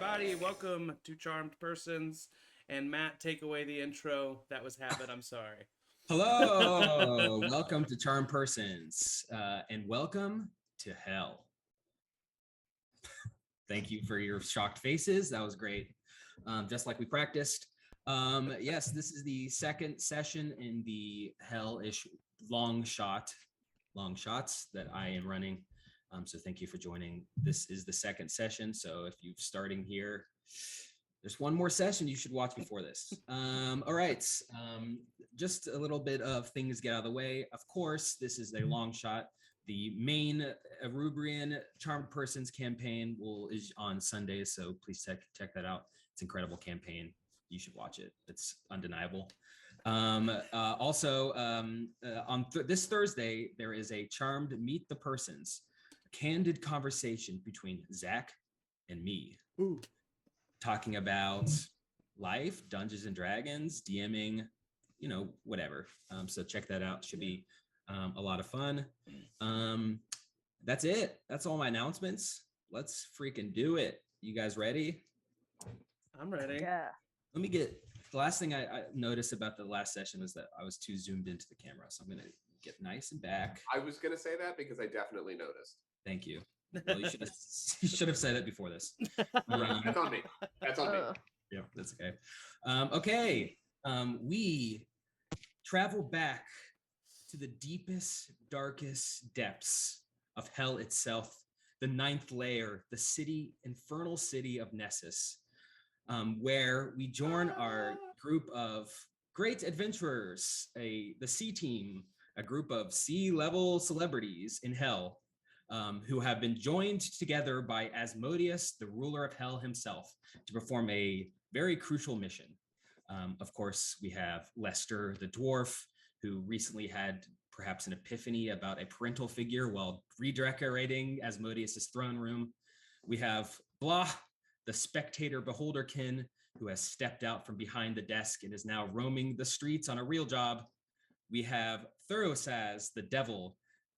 everybody. Welcome to Charmed Persons. And Matt, take away the intro. That was habit. I'm sorry. Hello, welcome to Charm Persons, and welcome to hell. Thank you for your shocked faces. That was great. Just like we practiced. Yes, this is the second session in the hell-ish Longshot, Longshots that I am running. So thank you for joining. This is the second session. So if you're starting here, there's one more session you should watch before this. All right. Just a little bit of things get out of the way. Of course, this is a long shot. The main Rubrian Charmed Persons campaign is on Sundays, so please check that out. It's an incredible campaign. You should watch it. It's undeniable. Also, on this Thursday, there is a Charmed Meet the Persons, a candid conversation between Zach and me. Ooh. Talking about life, Dungeons and Dragons, DMing, whatever. So check that out. Should be a lot of fun. That's it. That's all my announcements. Let's freaking do it. You guys ready? I'm ready. Yeah. Let me get the last thing I noticed about the last session was that I was too zoomed into the camera. So I'm going to get nice and back. I was going to say that because I definitely noticed. Tk you. Well, you should have said it before this. That's on me. That's on me. Yeah, that's okay. Okay. We travel back to the deepest, darkest depths of hell itself, the ninth layer, the infernal city of Nessus, where we join our group of great adventurers, the C team, a group of C-level celebrities in hell, who have been joined together by Asmodeus, the ruler of hell himself, to perform a very crucial mission. Of course, we have Lester, the dwarf, who recently had perhaps an epiphany about a parental figure while redecorating Asmodeus's throne room. We have Blah, the spectator beholderkin, who has stepped out from behind the desk and is now roaming the streets on a real job. We have Thurosaz, the devil,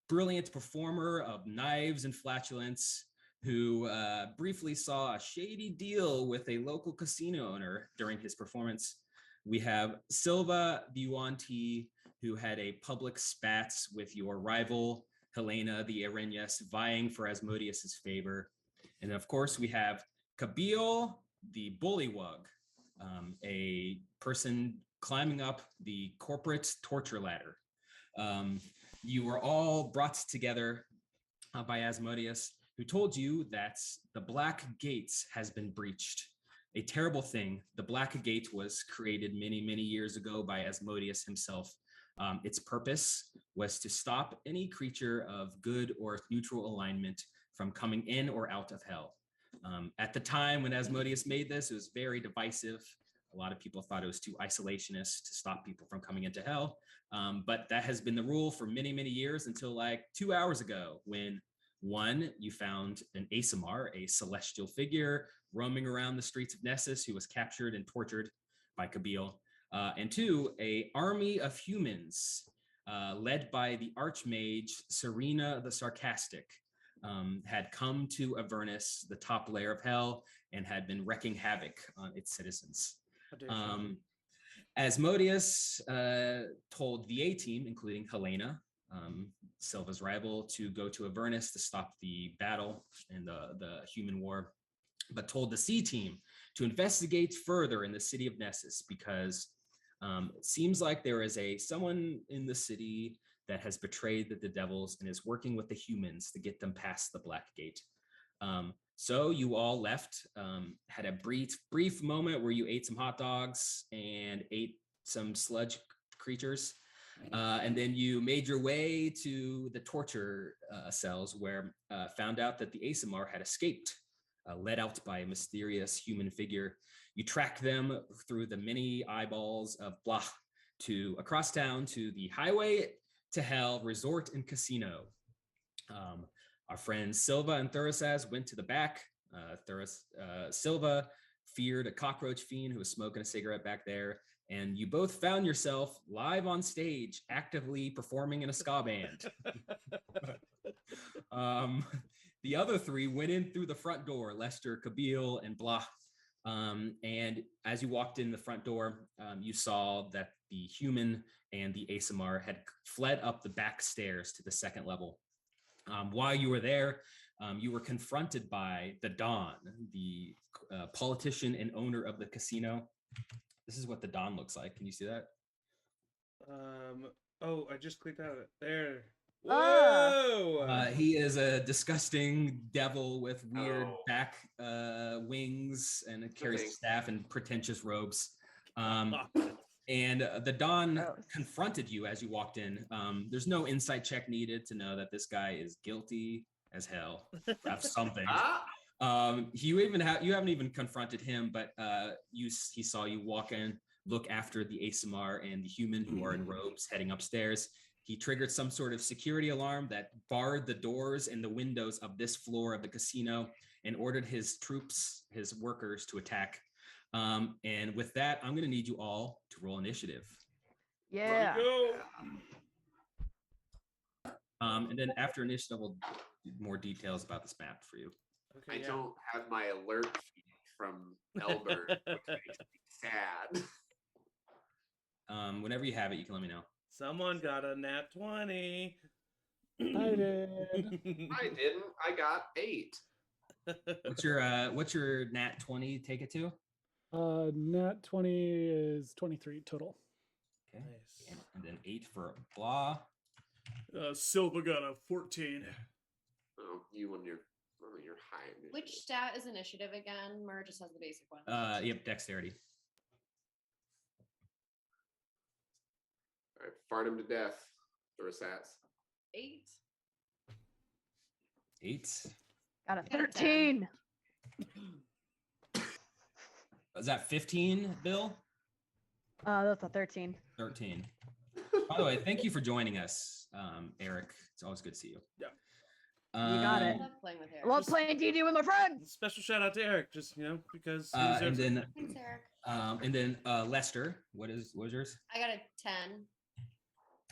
brilliant performer of knives and flatulence, who briefly saw a shady deal with a local casino owner during his performance. We have Silva Buanti, who had a public spats with your rival, Helena the Arenas, vying for Asmodeus's favor. And of course, we have Kabil the bullywug, a person climbing up the corporate torture ladder. You were all brought together by Asmodeus, who told you that the Black Gate has been breached. A terrible thing. The Black Gate was created many, many years ago by Asmodeus himself. Its purpose was to stop any creature of good or neutral alignment from coming in or out of hell. At the time when Asmodeus made this, it was very divisive. A lot of people thought it was too isolationist to stop people from coming into hell. But that has been the rule for many, many years until like 2 hours ago when you found an Asimar, a celestial figure roaming around the streets of Nessus who was captured and tortured by Kabil. And two, a army of humans led by the Archmage Serena the Sarcastic had come to Avernus, the top layer of hell, and had been wreaking havoc on its citizens. Asmodeus told the A-team, including Helena, Silva's rival, to go to Avernus to stop the battle and the human war, but told the C-team to investigate further in the city of Nessus because it seems like there is someone in the city that has betrayed the devils and is working with the humans to get them past the Black Gate. So you all left, had a brief moment where you ate some hot dogs and ate some sludge creatures. And then you made your way to the torture cells where found out that the Asimar had escaped, led out by a mysterious human figure. You tracked them through the many eyeballs of Blah across town to the highway to hell resort and casino. Our friends Silva and Thurosaz went to the back. Silva feared a cockroach fiend who was smoking a cigarette back there. And you both found yourself live on stage, actively performing in a ska band. The other three went in through the front door, Lester, Kabil, and Blah. And as you walked in the front door, you saw that the human and the ASMR had fled up the back stairs to the second level. While you were there, you were confronted by the Don, the politician and owner of the casino. This is what the Don looks like. Can you see that? Oh, I just clicked out of it. There. Ah. Whoa! He is a disgusting devil with weird back wings and carries a staff and pretentious robes. And the Don confronted you as you walked in. There's no insight check needed to know that this guy is guilty as hell of something. You haven't even confronted him, but he saw you walk in, look after the ASMR and the human who are in robes heading upstairs. He triggered some sort of security alarm that barred the doors and the windows of this floor of the casino and ordered his troops, his workers, to attack. And with that, I'm going to need you all to roll initiative. Yeah. And then after initiative, we'll do more details about this map for you. Okay, I don't have my alert feed from Elbert, which makes me sad. Whenever you have it, you can let me know. Someone got a nat 20. I did. I didn't. I got 8. What's your nat 20 take it to? Nat 20 is 23 total. Okay. Nice. And then 8 for Blah. Silva got a 14. Oh, you on your high initiative. Which stat is initiative again? Mer just has the basic one. Yep, dexterity. All right, fart him to death. Throw sats. 8. 8. Got a Got a 13. Is that 15, Bill? That's a 13. 13. By the way, thank you for joining us, Eric. It's always good to see you. Yeah. You got I it. love playing with Eric. I love playing D&D with my friends. Special shout out to Eric, just because he And deserves it. then, Thanks, Eric. Lester, what was yours? I got a 10.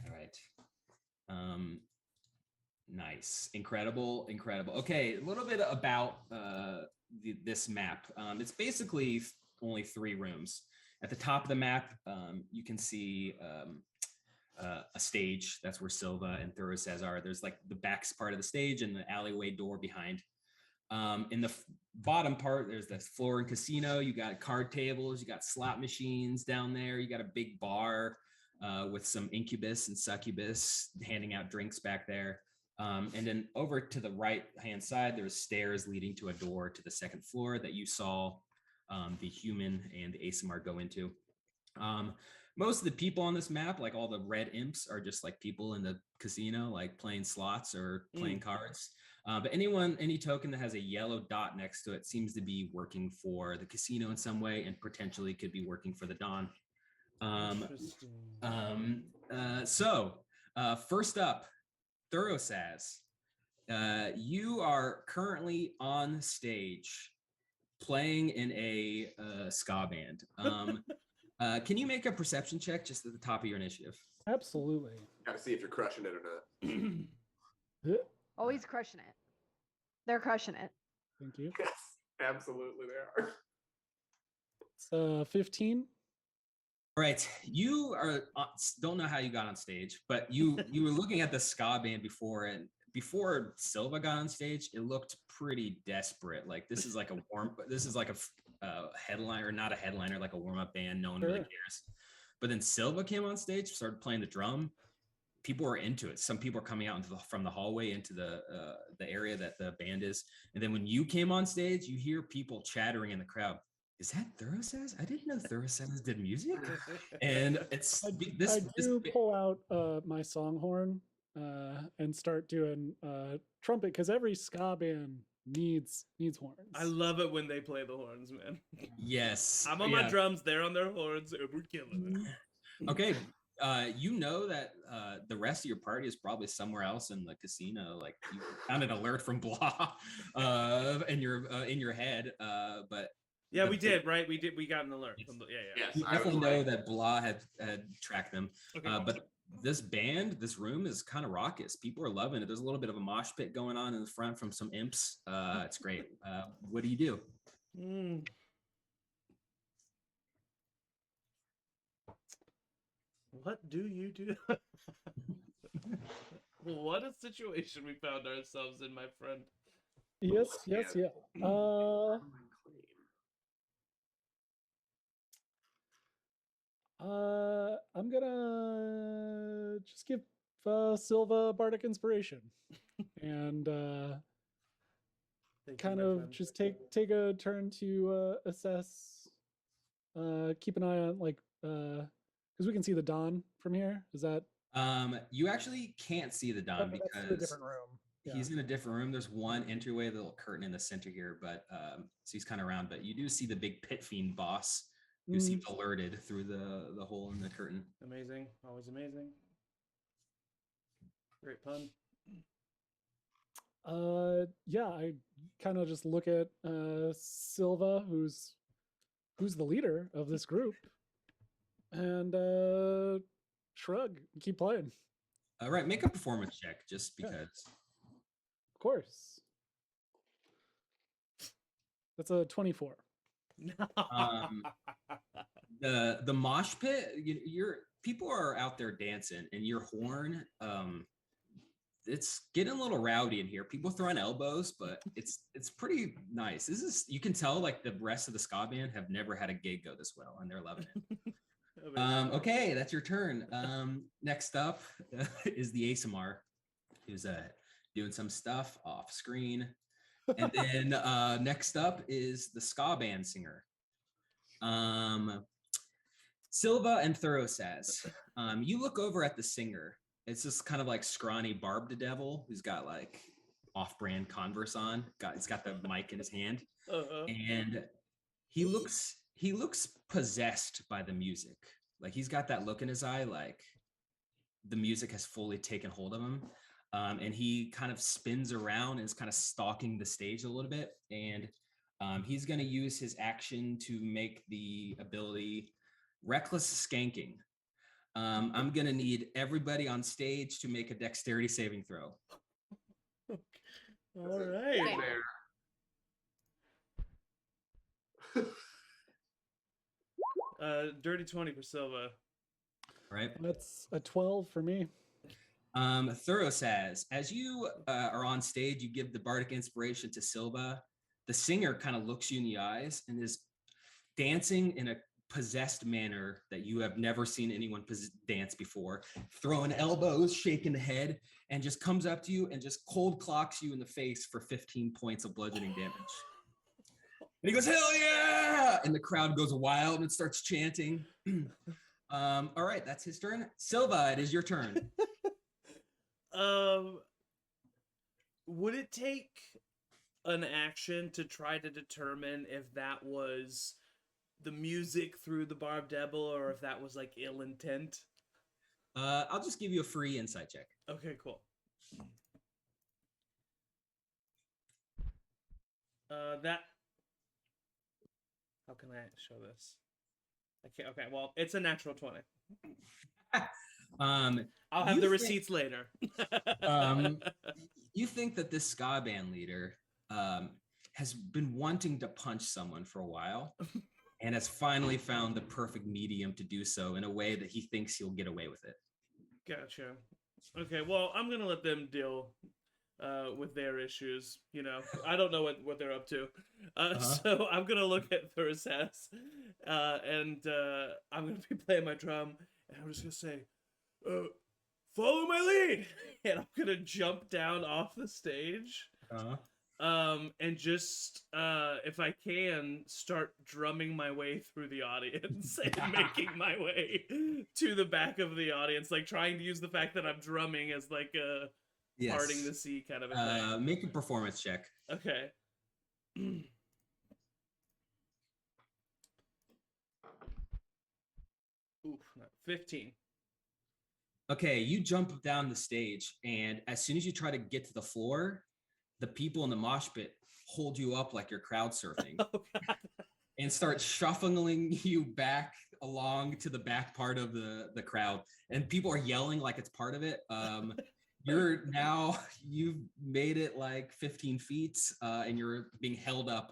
All right. Nice. Incredible. Okay, a little bit about this map. It's basically only 3 rooms. At the top of the map, you can see a stage. That's where Silva and Thurosaz are. There's like the back part of the stage and the alleyway door behind. In the bottom part, there's the floor and casino. You got card tables, you got slot machines down there. You got a big bar with some incubus and succubus handing out drinks back there. And then over to the right-hand side, there's stairs leading to a door to the second floor that you saw the human and the ASMR go into. Most of the people on this map, like all the red imps, are just like people in the casino, like playing slots or playing cards. But any token that has a yellow dot next to it seems to be working for the casino in some way and potentially could be working for the Don. So first up, Thurosaz. You are currently on stage playing in a ska band. Can you make a perception check just at the top of your initiative? Absolutely. Gotta see if you're crushing it or not. Always crushing it. They're crushing it. Thank you. Yes, absolutely they are. It's 15. All right, you are don't know how you got on stage, but you were looking at the ska band before, and before Silva got on stage, it looked pretty desperate. Like this is like a headliner, not a headliner, like a warm-up band. No one really cares. But then Silva came on stage, started playing the drum. People were into it. Some people are coming out from the hallway into the area that the band is. And then when you came on stage, you hear people chattering in the crowd. Is that Thurosaz? I didn't know Thurosaz did music. And it's I pull out my song horn and start doing trumpet because every ska band needs horns. I love it when they play the horns, man. Yes. I'm on my drums, they're on their horns, and we're killing it. Okay. You know that the rest of your party is probably somewhere else in the casino. Like you found an alert from Blah in your head. But yeah, we did, right? We got an alert. Yes. From the, yeah. Yes, you definitely know that Blah had tracked them. Okay. But this room is kind of raucous. People are loving it. There's a little bit of a mosh pit going on in the front from some imps. It's great. What do you do? What do you do? What a situation we found ourselves in, my friend. Yes, yes, yeah. I'm gonna just give Silva bardic inspiration, and Thank you, kind my of friend. just take a turn to assess. Keep an eye on because we can see the dawn from here. Is that? You actually can't see the Don Okay, that's in a because different room. Yeah. he's in a different room. There's one entryway, the little curtain in the center here, but so he's kind of around. But you do see the big pit fiend boss who seems alerted through the hole in the curtain. Amazing, always amazing. Great pun. Yeah, I kind of just look at Silva, who's the leader of this group, and shrug and keep playing. All right, make a performance check just because. Of course. That's a 24. The mosh pit, you're people are out there dancing, and your horn, it's getting a little rowdy in here. People throwing elbows, but it's pretty nice. You can tell like the rest of the ska band have never had a gig go this well, and they're loving it. Okay, that's your turn. Next up is the ASMR, who's doing some stuff off screen. And then next up is the ska band singer. Silva and Thorosaz. You look over at the singer. It's this kind of like scrawny barbed devil who's got like off-brand Converse on. He's got the mic in his hand. And he looks possessed by the music. Like he's got that look in his eye, like the music has fully taken hold of him. And he kind of spins around and is kind of stalking the stage a little bit. And he's going to use his action to make the ability Reckless Skanking. I'm going to need everybody on stage to make a dexterity saving throw. All right. Dirty 20 for Silva. Right. That's a 12 for me. Thorosaz, as you are on stage, you give the bardic inspiration to Silva. The singer kind of looks you in the eyes and is dancing in a possessed manner that you have never seen anyone dance before, throwing elbows, shaking the head, and just comes up to you and just cold clocks you in the face for 15 points of bludgeoning damage. And he goes, "Hell yeah!" And the crowd goes wild and starts chanting. All right, that's his turn. Silva, it is your turn. Would it take an action to try to determine if that was the music through the barbed devil or if that was like ill intent? I'll just give you a free insight check. Okay, cool. How can I show this? I can't. Okay, well, it's a natural 20. I'll have the receipts later. You think that this ska band leader has been wanting to punch someone for a while and has finally found the perfect medium to do so in a way that he thinks he'll get away with it. Gotcha. Okay, well, I'm going to let them deal with their issues. You know, I don't know what they're up to. So I'm going to look at Thorosaz and I'm going to be playing my drum and I'm just going to say, follow my lead. And I'm going to jump down off the stage. And just, if I can, start drumming my way through the audience and making my way to the back of the audience, like trying to use the fact that I'm drumming as like a parting the sea kind of a thing. Make a performance check. Okay. Oof, 15. Okay, you jump down the stage, and as soon as you try to get to the floor, the people in the mosh pit hold you up like you're crowd surfing. and start shuffling you back along to the back part of the crowd. And people are yelling like it's part of it. You've made it like 15 feet, and you're being held up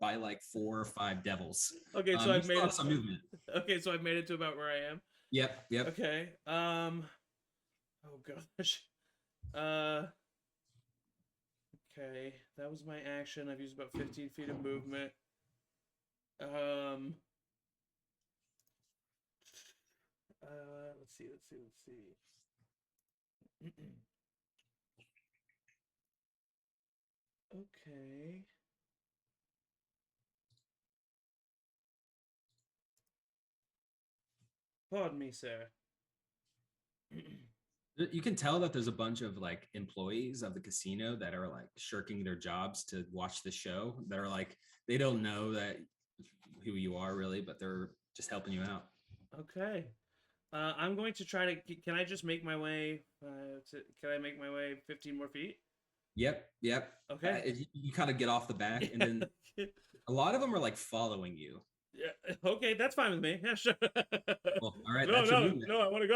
by like 4 or 5 devils. Okay, so You I've still made have it. some movement. Okay, so I've made it to about where I am. Yep. Okay. Oh gosh. Okay, that was my action. I've used about 15 feet of movement. Let's see. Okay. Pardon me, sir. You can tell that there's a bunch of like employees of the casino that are like shirking their jobs to watch the show, that are like, they don't know that who you are really, but they're just helping you out. Okay. I'm going to try to. Can I just make my way? Can I make my way 15 more feet? Yep. Okay. You kind of get off the back, and then a lot of them are like following you. Yeah. Okay, that's fine with me. Yeah, sure. Well, all right. No, That's your no, movement. no. I want to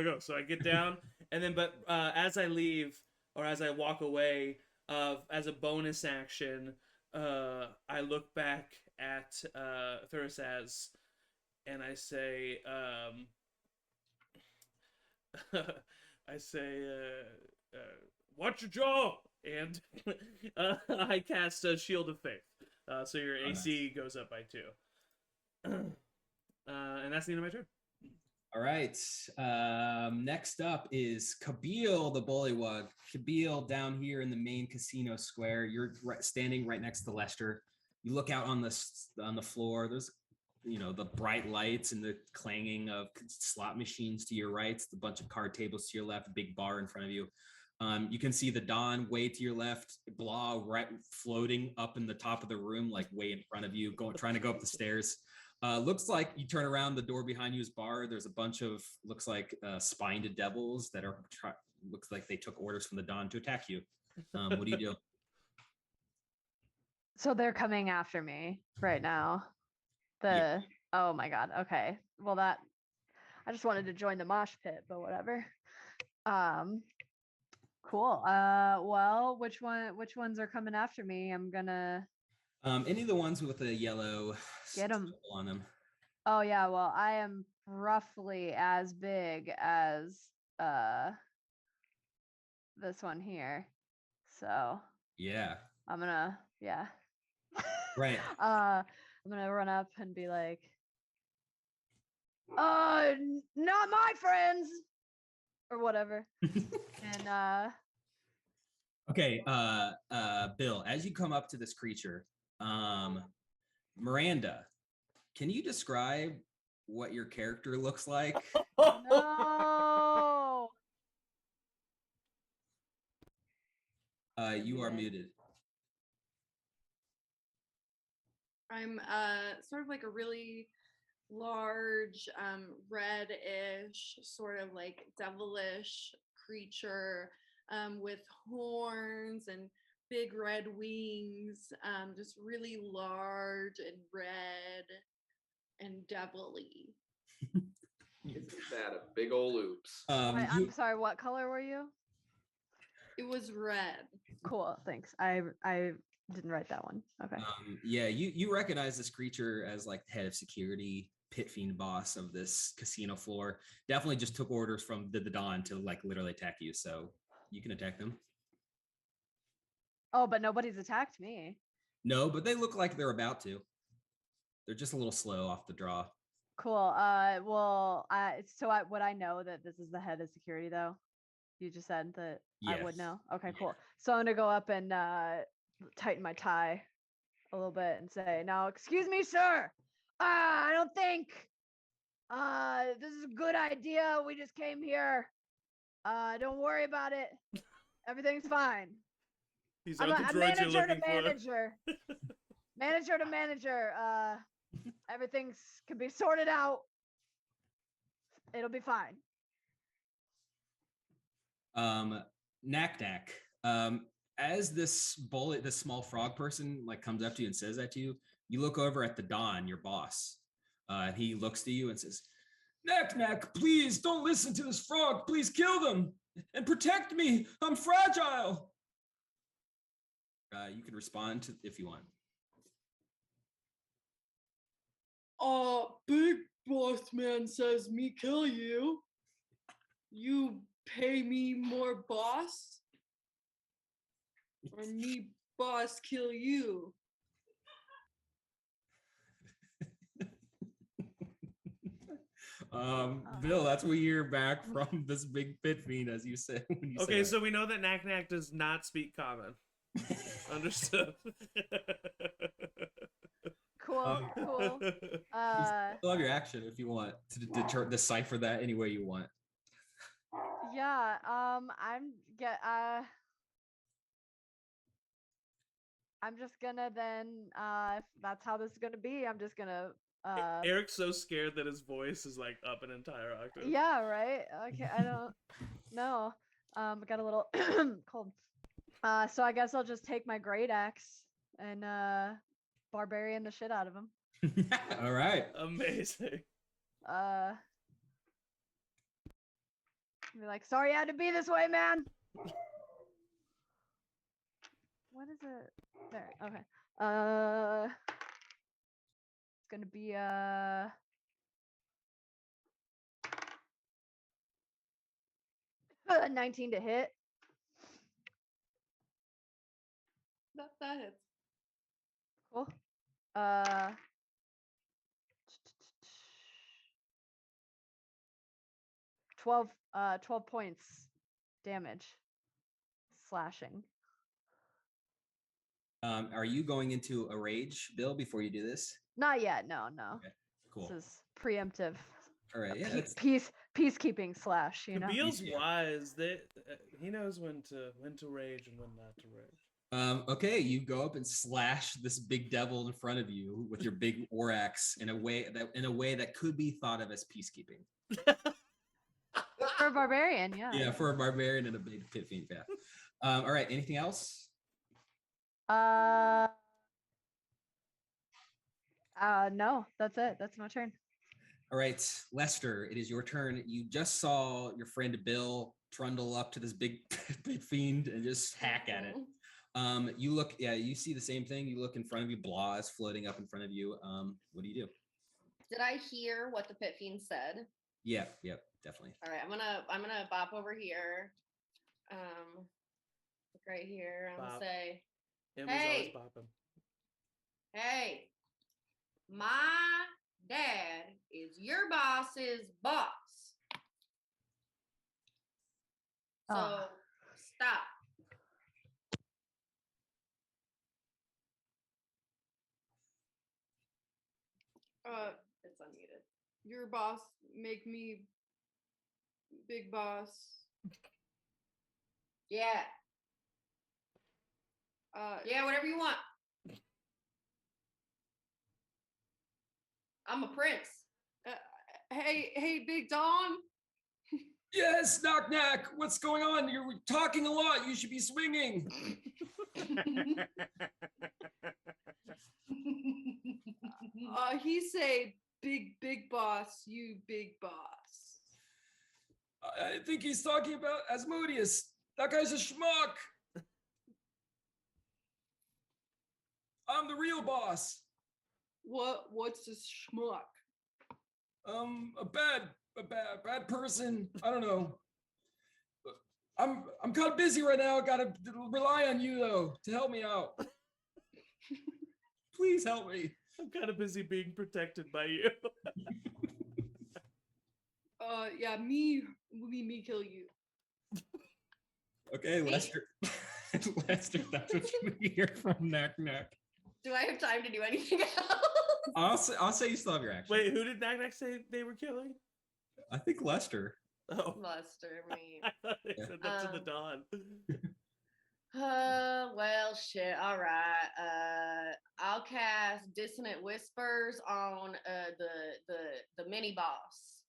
go. So I get down, and then, but as I leave or as I walk away, as a bonus action, I look back at Thursaz, and I say, I say, watch your jaw, and I cast a Shield of Faith. So your AC goes up by 2. And that's the end of my turn. All right. Next up is Kabil the Bullywug. Kabil down here in the main casino square. You're standing right next to Lester. You look out on the floor. There's the bright lights and the clanging of slot machines to your right. A bunch of card tables to your left. A big bar in front of you. You can see the Don way to your left, Blah right floating up in the top of the room, like way in front of you, trying to go up the stairs. Looks like you turn around, the door behind you is barred. There's a bunch of spined devils that are looks like they took orders from the Don to attack you. What do you do? So they're coming after me right now. Yeah. Oh my god. Okay. Well, I just wanted to join the mosh pit, but whatever. Cool. Well, which ones are coming after me? I'm gonna Any of the ones with the yellow get them on them. Oh yeah, well, I am roughly as big as this one here. So Yeah. I'm gonna Right. I'm gonna run up and be like, not my friends or whatever. And Okay, Bill, as you come up to this creature, Miranda, can you describe what your character looks like? no. You are muted. I'm sort of like a really large, reddish, sort of like devilish creature with horns and big red wings, just really large and red and devilly. Isn't that a big old oops? I'm sorry, what color were you? It was red. Cool, thanks. I didn't write that one. Okay. Yeah, you recognize this creature as like head of security, pit fiend boss of this casino floor. Definitely just took orders from the Don to like literally attack you, so you can attack them. Oh, but nobody's attacked me. No, but they look like they're about to. They're just a little slow off the draw. Cool. Well, would I know that this is the head of security though? You just said that I would Yes. know. Okay, cool. So I'm gonna go up and tighten my tie a little bit and say, "Now, excuse me, sir. I don't think this is a good idea. We just came here. Don't worry about it. Everything's fine." These I'm are the a droids you're manager to looking for. manager. Manager to manager. Everything's can be sorted out. It'll be fine. Knack. As this bullet, this small frog person like comes up to you and says that to you, You look over at the Don, your boss. He looks to you and says, Knack, please don't listen to this frog. Please kill them and protect me. I'm fragile. You can respond to if you want. Big boss man says me kill you. You pay me more boss? Or me boss kill you? Bill, that's what you hear back from this big pit fiend, as you said. When you Okay, say so we know that Knack does not speak common. Understood. Cool, cool. You still have your action if you want to decipher that any way you want. Yeah, I'm just gonna then if that's how this is gonna be, I'm just gonna Eric's so scared that his voice is like up an entire octave. yeah, right? Okay, I don't know. I got a little cold. So I guess I'll just take my great axe and barbarian the shit out of him. All right. Amazing. Be like, sorry I had to be this way, man. What is it? There. Okay. It's gonna be 19 to hit. That hits. Cool. 12 points damage. Slashing. Are you going into a rage, Bill, before you do this? Not yet. No. Okay, cool. This is preemptive. All right. Yeah. Peacekeeping slash. You know. Kabil's wise. He knows when to rage and when not to rage. Okay, you go up and slash this big devil in front of you with your big war axe in a way that could be thought of as peacekeeping. For a barbarian, yeah. Yeah, for a barbarian and a big pit fiend. Yeah. All right. Anything else? No, that's it. That's my turn. All right, Lester, it is your turn. You just saw your friend Bill trundle up to this big big fiend and just hack at it. You see the same thing. You look in front of you, blah is floating up in front of you. What do you do? Did I hear what the pit fiend said? Yep, definitely. All right, I'm gonna bop over here. Look right here. I'm gonna say, Emily's always hey, bopping. hey, my dad is your boss's boss. So stop. It's unmuted. Your boss make me big boss. Yeah. Yeah, whatever you want. I'm a prince. Hey, Big Don. Yes, Knack. What's going on? You're talking a lot. You should be swinging. He say big boss, you big boss. I think he's talking about Asmodeus. That guy's a schmuck. I'm the real boss. What's this schmuck? A bad person. I don't know. I'm kind of busy right now. I gotta rely on you though to help me out. Please help me. I'm kind of busy being protected by you. Yeah, me kill you. Okay, Lester. Lester, that's what you hear from Knack. Do I have time to do anything else? I'll say you still have your action. Wait, who did Knack say they were killing? I think Lester. Oh, Lester, me. I thought they said that to the Dawn. Well, shit. All right. I'll cast Dissonant Whispers on the mini boss.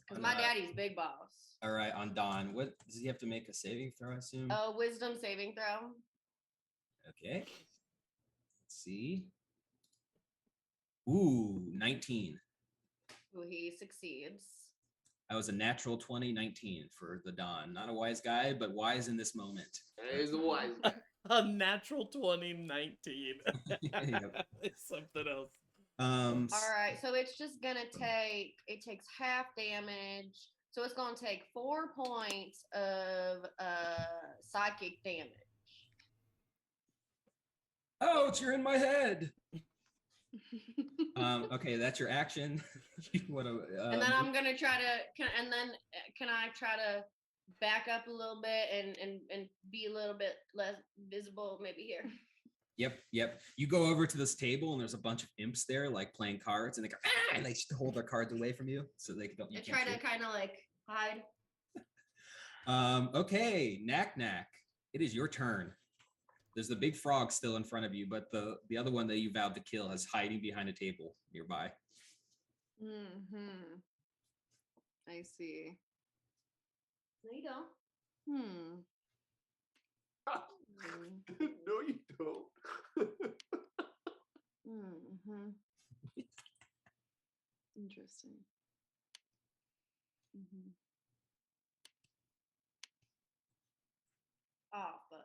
Because my daddy's big boss. All right, on Don. What does he have to make a saving throw? I assume. Wisdom saving throw. Okay. Let's see. Ooh, 19. Ooh, he succeeds. That was a natural 2019 for the Don. Not a wise guy, but wise in this moment. He's a wise guy. A natural 2019. Yep. It's something else. Um, All right, so it's just gonna take. It takes half damage, so it's gonna take 4 points of psychic damage. ouch, you're in my head. Okay, that's your action. You wanna, And then I'm gonna try to. Can I try to back up a little bit and be a little bit less visible, maybe here? Yep. You go over to this table and there's a bunch of imps there, like playing cards, and they go, ah! And they just hold their cards away from you so they don't. You I can't try see to it. kind of like hide. Okay, Knack. It is your turn. There's the big frog still in front of you, but the other one that you vowed to kill is hiding behind a table nearby. I see. No, you don't. No, you don't. Interesting. Oh fuck.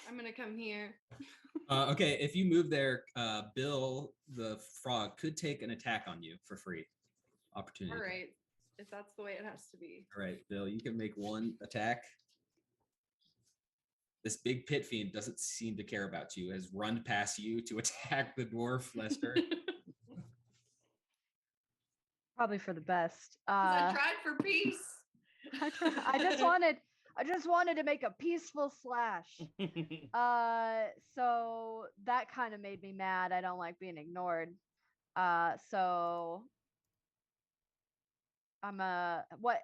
I'm gonna come here. Okay, if you move there, Bill the frog could take an attack on you for free. Opportunity. All right, if that's the way it has to be. All right, Bill, you can make one attack. This big pit fiend doesn't seem to care about you, has run past you to attack the dwarf, Lester. Probably for the best. 'Cause I tried for peace. I just wanted to make a peaceful slash. So that kind of made me mad. I don't like being ignored. So I'm what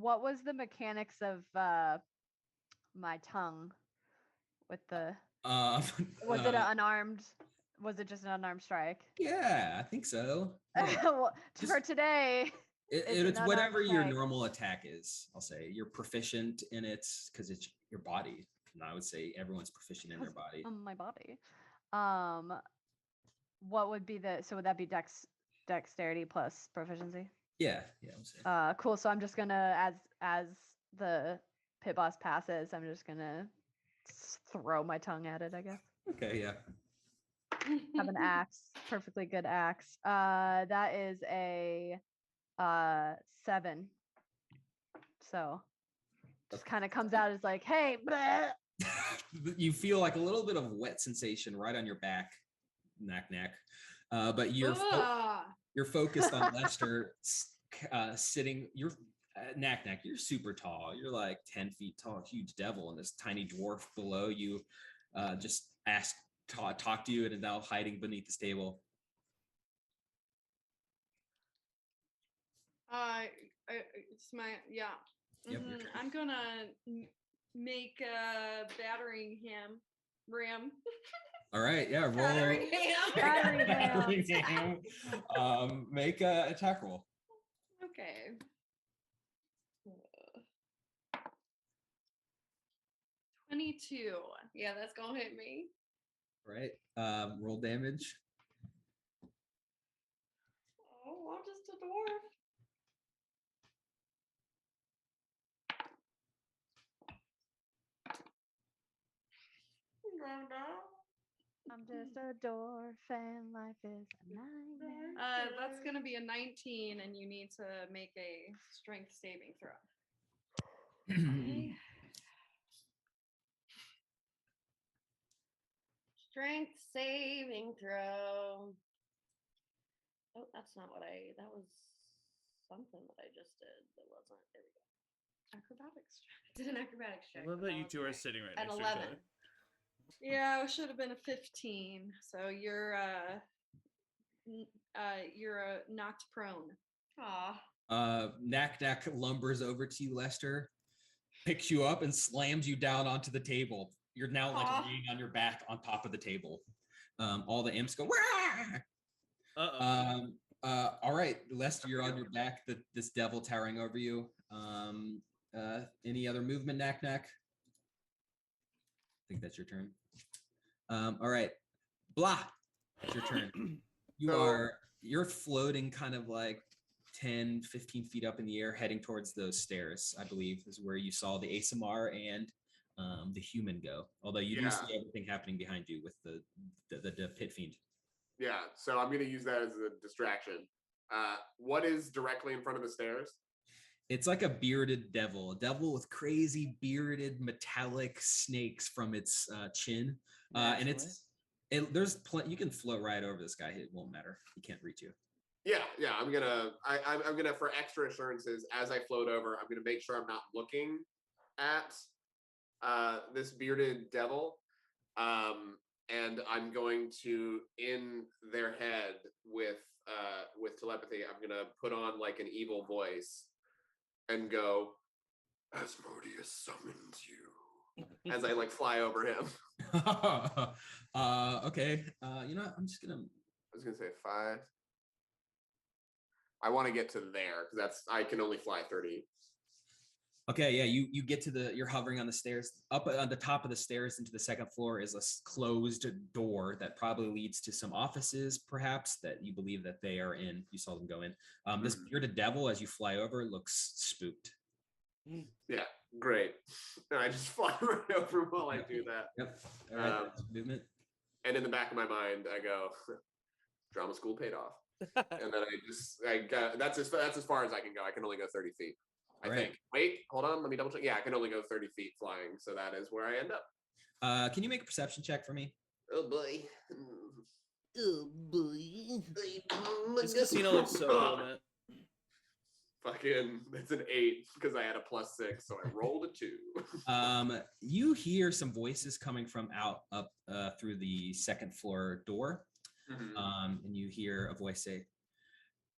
was the mechanics of my tongue with the was it an unarmed, was it just an unarmed strike? Yeah, I think so. Yeah. Well, Just- for today, It's an whatever unarmed your strike. normal attack is. I'll say you're proficient in it because it's your body. And I would say everyone's proficient in their body. On my body. What would be so would that be dexterity plus proficiency? Yeah, I would say. Cool. So I'm just gonna, as the pit boss passes, I'm just gonna throw my tongue at it, I guess. Okay, yeah. Have an axe, perfectly good axe. That is a 7. So just kind of comes out as like, hey, bleh. You feel like a little bit of wet sensation right on your back, knack. But you're focused on Lester sitting. You're knack. You're super tall. You're like 10 feet tall, huge devil, and this tiny dwarf below you just talk to you, and is now hiding beneath this table. It's my Yep, I'm gonna make a battering ram. All right, yeah, roll. Battering ram. Battering ram. Make a attack roll. Okay. 22. Yeah, that's gonna hit me. All right, roll damage. Oh, I'm just a dwarf. I'm just a dwarf and life is a nightmare. That's gonna be a 19, and you need to make a strength saving throw. Okay. Strength saving throw. Oh, that's not what that was something that I just did. That wasn't. There we go. Acrobatics check. Did an acrobatics check. I love but that you was two are right. sitting right At next to 11. each other. Yeah, it should have been a 15. So you're knocked prone. Aw. Knack lumbers over to you, Lester, picks you up and slams you down onto the table. You're now like Aw. laying on your back on top of the table. All the imps go, wah! All right, Lester, you're on your back. This devil towering over you. Any other movement, Knack? I think that's your turn. All right, Blah, it's your turn. You're floating kind of like 10, 15 feet up in the air, heading towards those stairs. I believe is where you saw the ASMR and the human go. Although you do see everything happening behind you with the pit fiend. Yeah, so I'm gonna use that as a distraction. What is directly in front of the stairs? It's like a bearded devil, a devil with crazy bearded metallic snakes from its chin, and you can float right over this guy. It won't matter. He can't reach you. Yeah. I'm gonna for extra assurances as I float over. I'm gonna make sure I'm not looking at this bearded devil, and I'm going to in their head with telepathy. I'm gonna put on like an evil voice and go, Asmodeus summons you, as I like fly over him. Okay. You know what? I'm just gonna. I was gonna say 5. I want to get to there because I can only fly 30. Okay, yeah, you get to you're hovering on the stairs. Up on the top of the stairs into the second floor is a closed door that probably leads to some offices, perhaps, that you believe that they are in. You saw them go in. This bearded devil, as you fly over, looks spooked. Yeah, great. And I just fly right over while I do that. Yep. All right, movement. And in the back of my mind, I go, drama school paid off. And then that's as far as I can go. I can only go 30 feet. I think. Wait, hold on. Let me double check. Yeah, I can only go 30 feet flying. So that is where I end up. Can you make a perception check for me? Oh boy. Oh boy. This casino looks so cool, man. Fucking, it's an 8 because I had a +6, so I rolled a 2. You hear some voices coming from up through the second floor door. And you hear a voice say,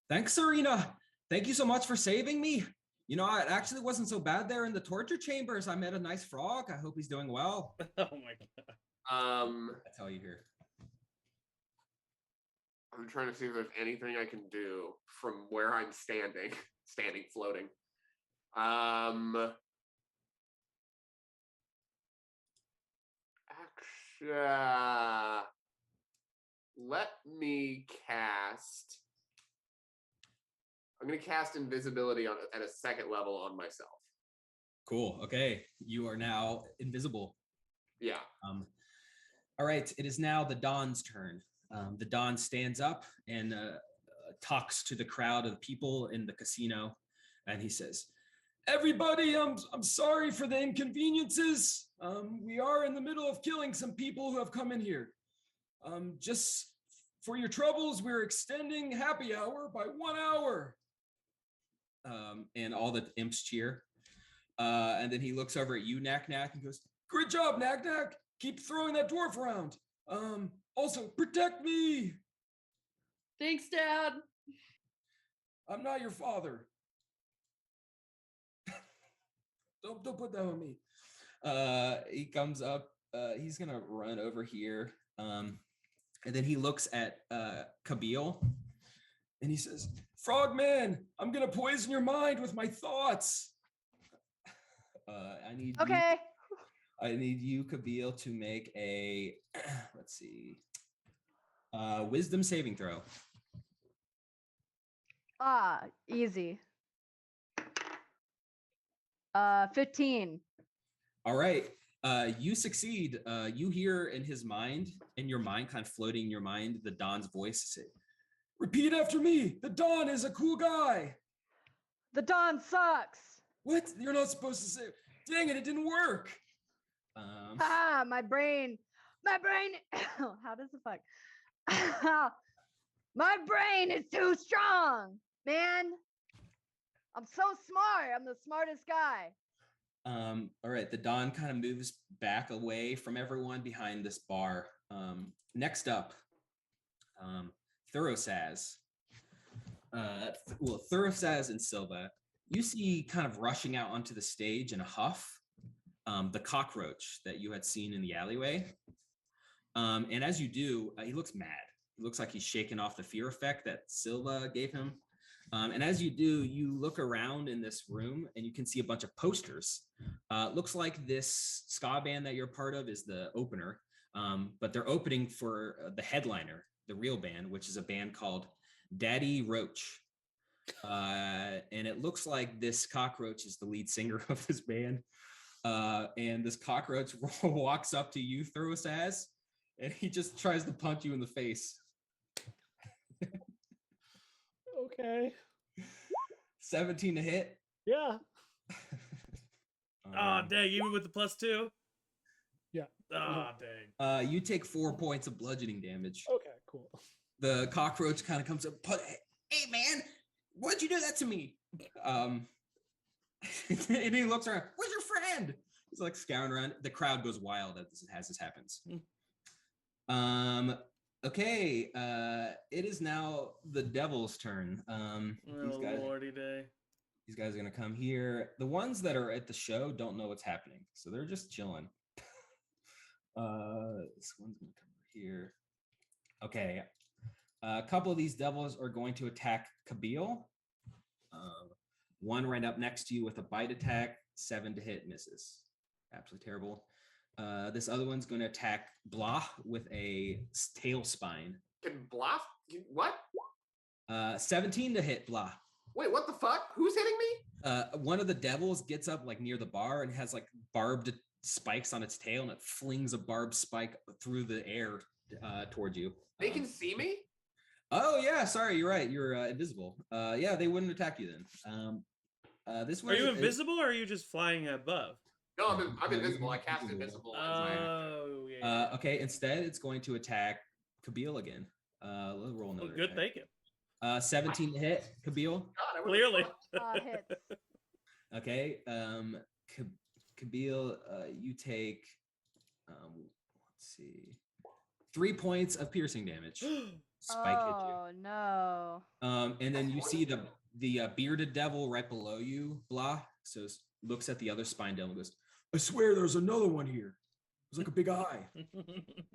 "Thanks, Serena. Thank you so much for saving me. You know, it actually wasn't so bad there in the torture chambers. I met a nice frog. I hope he's doing well." Oh my god. That's all you hear. I'm trying to see if there's anything I can do from where I'm standing, floating. Actually, let me cast. I'm going to cast invisibility at a second level on myself. Cool. Okay. You are now invisible. Yeah. All right. It is now the Don's turn. The Don stands up and talks to the crowd of people in the casino. And he says, "Everybody, I'm sorry for the inconveniences. We are in the middle of killing some people who have come in here. Just for your troubles, we're extending happy hour by 1 hour." And all the imps cheer. And then he looks over at you, Knack Knack, and goes, "Good job, Knack Knack. Keep throwing that dwarf around. Also, protect me." Thanks, Dad. "I'm not your father." Don't put that on me. He comes up. He's gonna run over here. And then he looks at Kabil, and he says, "Frogman, I'm gonna poison your mind with my thoughts." I need you, Kabil, to make a let's see, wisdom saving throw. Easy. 15. All right. You succeed. You hear in your mind, kind of floating in your mind, the Don's voice say, "Repeat after me. The Don is a cool guy." The Don sucks. What? You're not supposed to say. Dang it, it didn't work. My brain. How does the fuck? My brain is too strong, man. I'm so smart. I'm the smartest guy. All right. The Don kind of moves back away from everyone behind this bar. Next up, Thurosaz. Thurosaz and Silva, you see kind of rushing out onto the stage in a huff, the cockroach that you had seen in the alleyway. And as you do, he looks mad. He looks like he's shaking off the fear effect that Silva gave him. And as you do, you look around in this room and you can see a bunch of posters. Looks like this ska band that you're part of is the opener, but they're opening for the headliner, the real band, which is a band called Daddy Roach. And it looks like this cockroach is the lead singer of this band. And this cockroach walks up to you, Thursaz, and he just tries to punch you in the face. Okay. 17 to hit. Yeah. Dang, even with the +2? Yeah. Dang. You take 4 points of bludgeoning damage. Okay, cool. The cockroach kind of comes up, hey man, why'd you do that to me? And he looks around, where's your friend? He's like scouring around. The crowd goes wild as this happens. Okay, it is now the devil's turn. Lordy day. These guys are gonna come here. The ones that are at the show don't know what's happening, so they're just chilling. This one's gonna come over here. Okay, a couple of these devils are going to attack Kabil. One right up next to you with a bite attack, 7 to hit, misses. Absolutely terrible. This other one's going to attack Blah with a tail spine. Can Blah? What? 17 to hit Blah. Wait, what the fuck? Who's hitting me? One of the devils gets up like near the bar and has like barbed spikes on its tail, and it flings a barbed spike through the air towards you. They can see me? Oh yeah, sorry, you're right. You're invisible. Yeah, they wouldn't attack you then. This one. Are you invisible or are you just flying above? No, I'm invisible. I cast invisible. Oh, yeah. Okay, instead it's going to attack Kabil again. Let's roll another. Good thinking. 17 to hit, Kabil. Clearly. Hits. Okay, Kabil, you take, let's see, 3 points of piercing damage. Spike hit you. Oh no. And then you see the bearded devil right below you, Blah. So looks at the other spine devil and goes, I swear there's another one here. It's like a big eye.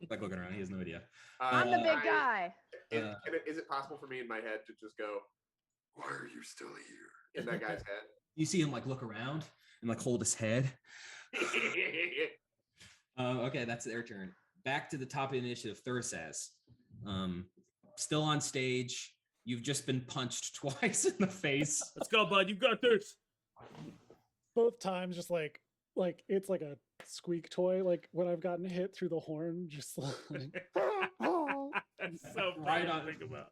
Like looking around, he has no idea. I'm the big guy. Is it possible for me in my head to just go, why are you still here? In that guy's head. You see him like look around and like hold his head. Okay, that's their turn. Back to the top of the initiative, Thursaz. Still on stage. You've just been punched twice in the face. Let's go, bud. You got this. Both times, just like it's like a squeak toy. Like when I've gotten hit through the horn, just like. That's so Right funny to on. think about.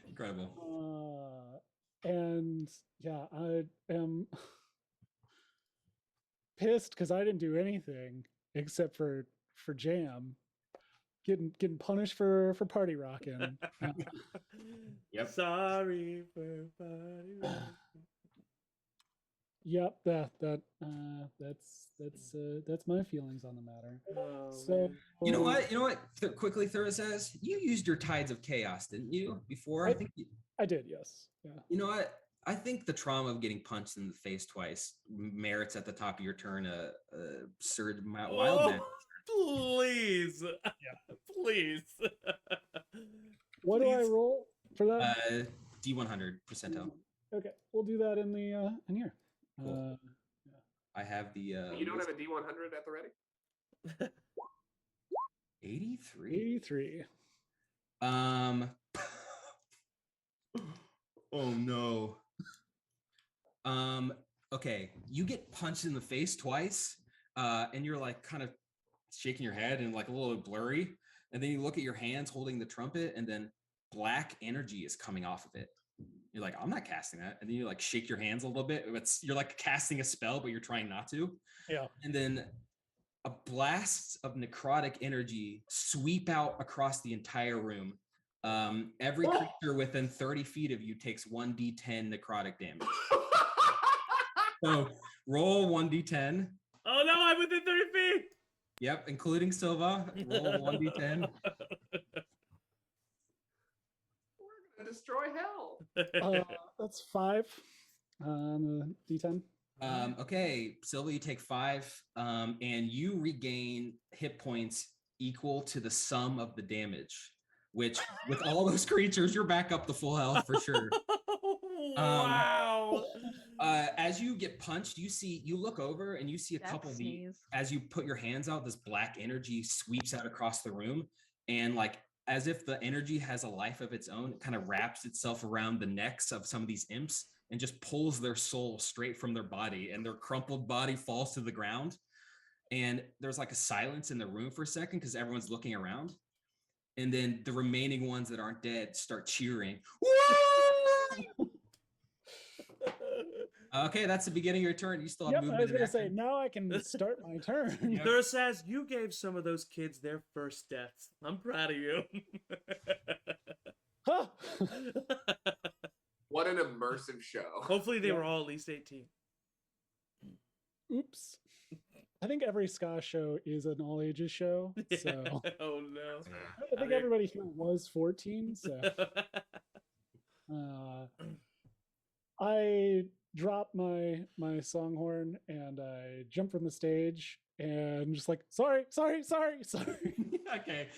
Incredible. And yeah, I am pissed because I didn't do anything except for jam. Getting punished for party rocking. Yep. Sorry for party rocking. Yep, that's my feelings on the matter. Oh, So man. You know what? Quickly, Thursaz, you used your Tides of Chaos, didn't you? Before I think. I did, yes. Yeah. You know what? I think the trauma of getting punched in the face twice merits at the top of your turn a surge wild man. Please. Yeah. Please. What do I Please. roll for that? D100 percentile. Okay, we'll do that in the in here. Cool. I have the. You don't have a D100 at the ready? 83. 83. Oh no. Okay, you get punched in the face twice, and you're like kind of shaking your head and like a little blurry, and then you look at your hands holding the trumpet, and then black energy is coming off of it. You're like, I'm not casting that, and then you like shake your hands a little bit. You're like casting a spell, but you're trying not to. Yeah. And then a blast of necrotic energy sweep out across the entire room. Every creature within 30 feet of you takes 1d10 necrotic damage. So roll 1d10. Oh no, I'm within 30 feet. Yep, including Silva. Roll 1d10. We're gonna destroy hell. That's 5 on the D10. Okay, Silva, you take 5, and you regain hit points equal to the sum of the damage. Which, with all those creatures, you're back up to full health for sure. Wow. As you get punched, you look over and you see a couple of the, as you put your hands out, this black energy sweeps out across the room, and like as if the energy has a life of its own. It kind of wraps itself around the necks of some of these imps and just pulls their soul straight from their body, and their crumpled body falls to the ground. And there's like a silence in the room for a second because everyone's looking around. And then the remaining ones that aren't dead start cheering. Woo! Okay, that's the beginning of your turn. You still have Yep, movement. I was and gonna say action. now I can start my turn. Yeah. Thursaz, you gave some of those kids their first deaths. I'm proud of you. Huh. What an immersive show. Hopefully they Yeah. were all at least 18. Oops. I think every ska show is an all ages show. So Oh no. I think everybody here was 14. So I drop my songhorn and I jump from the stage and just like sorry. Okay,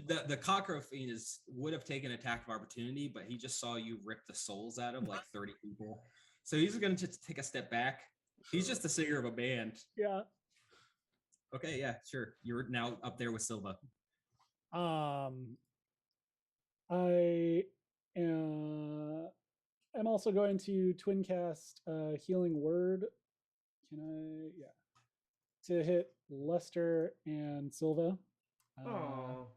the cockroach fiend would have taken attack of opportunity, but he just saw you rip the souls out of like 30 people, so he's going to just take a step back. He's just the singer of a band. Yeah. Okay, yeah, sure. You're now up there with Silva. I am also going to twin cast Healing Word. Can I? Yeah. To hit Lester and Silva. Oh.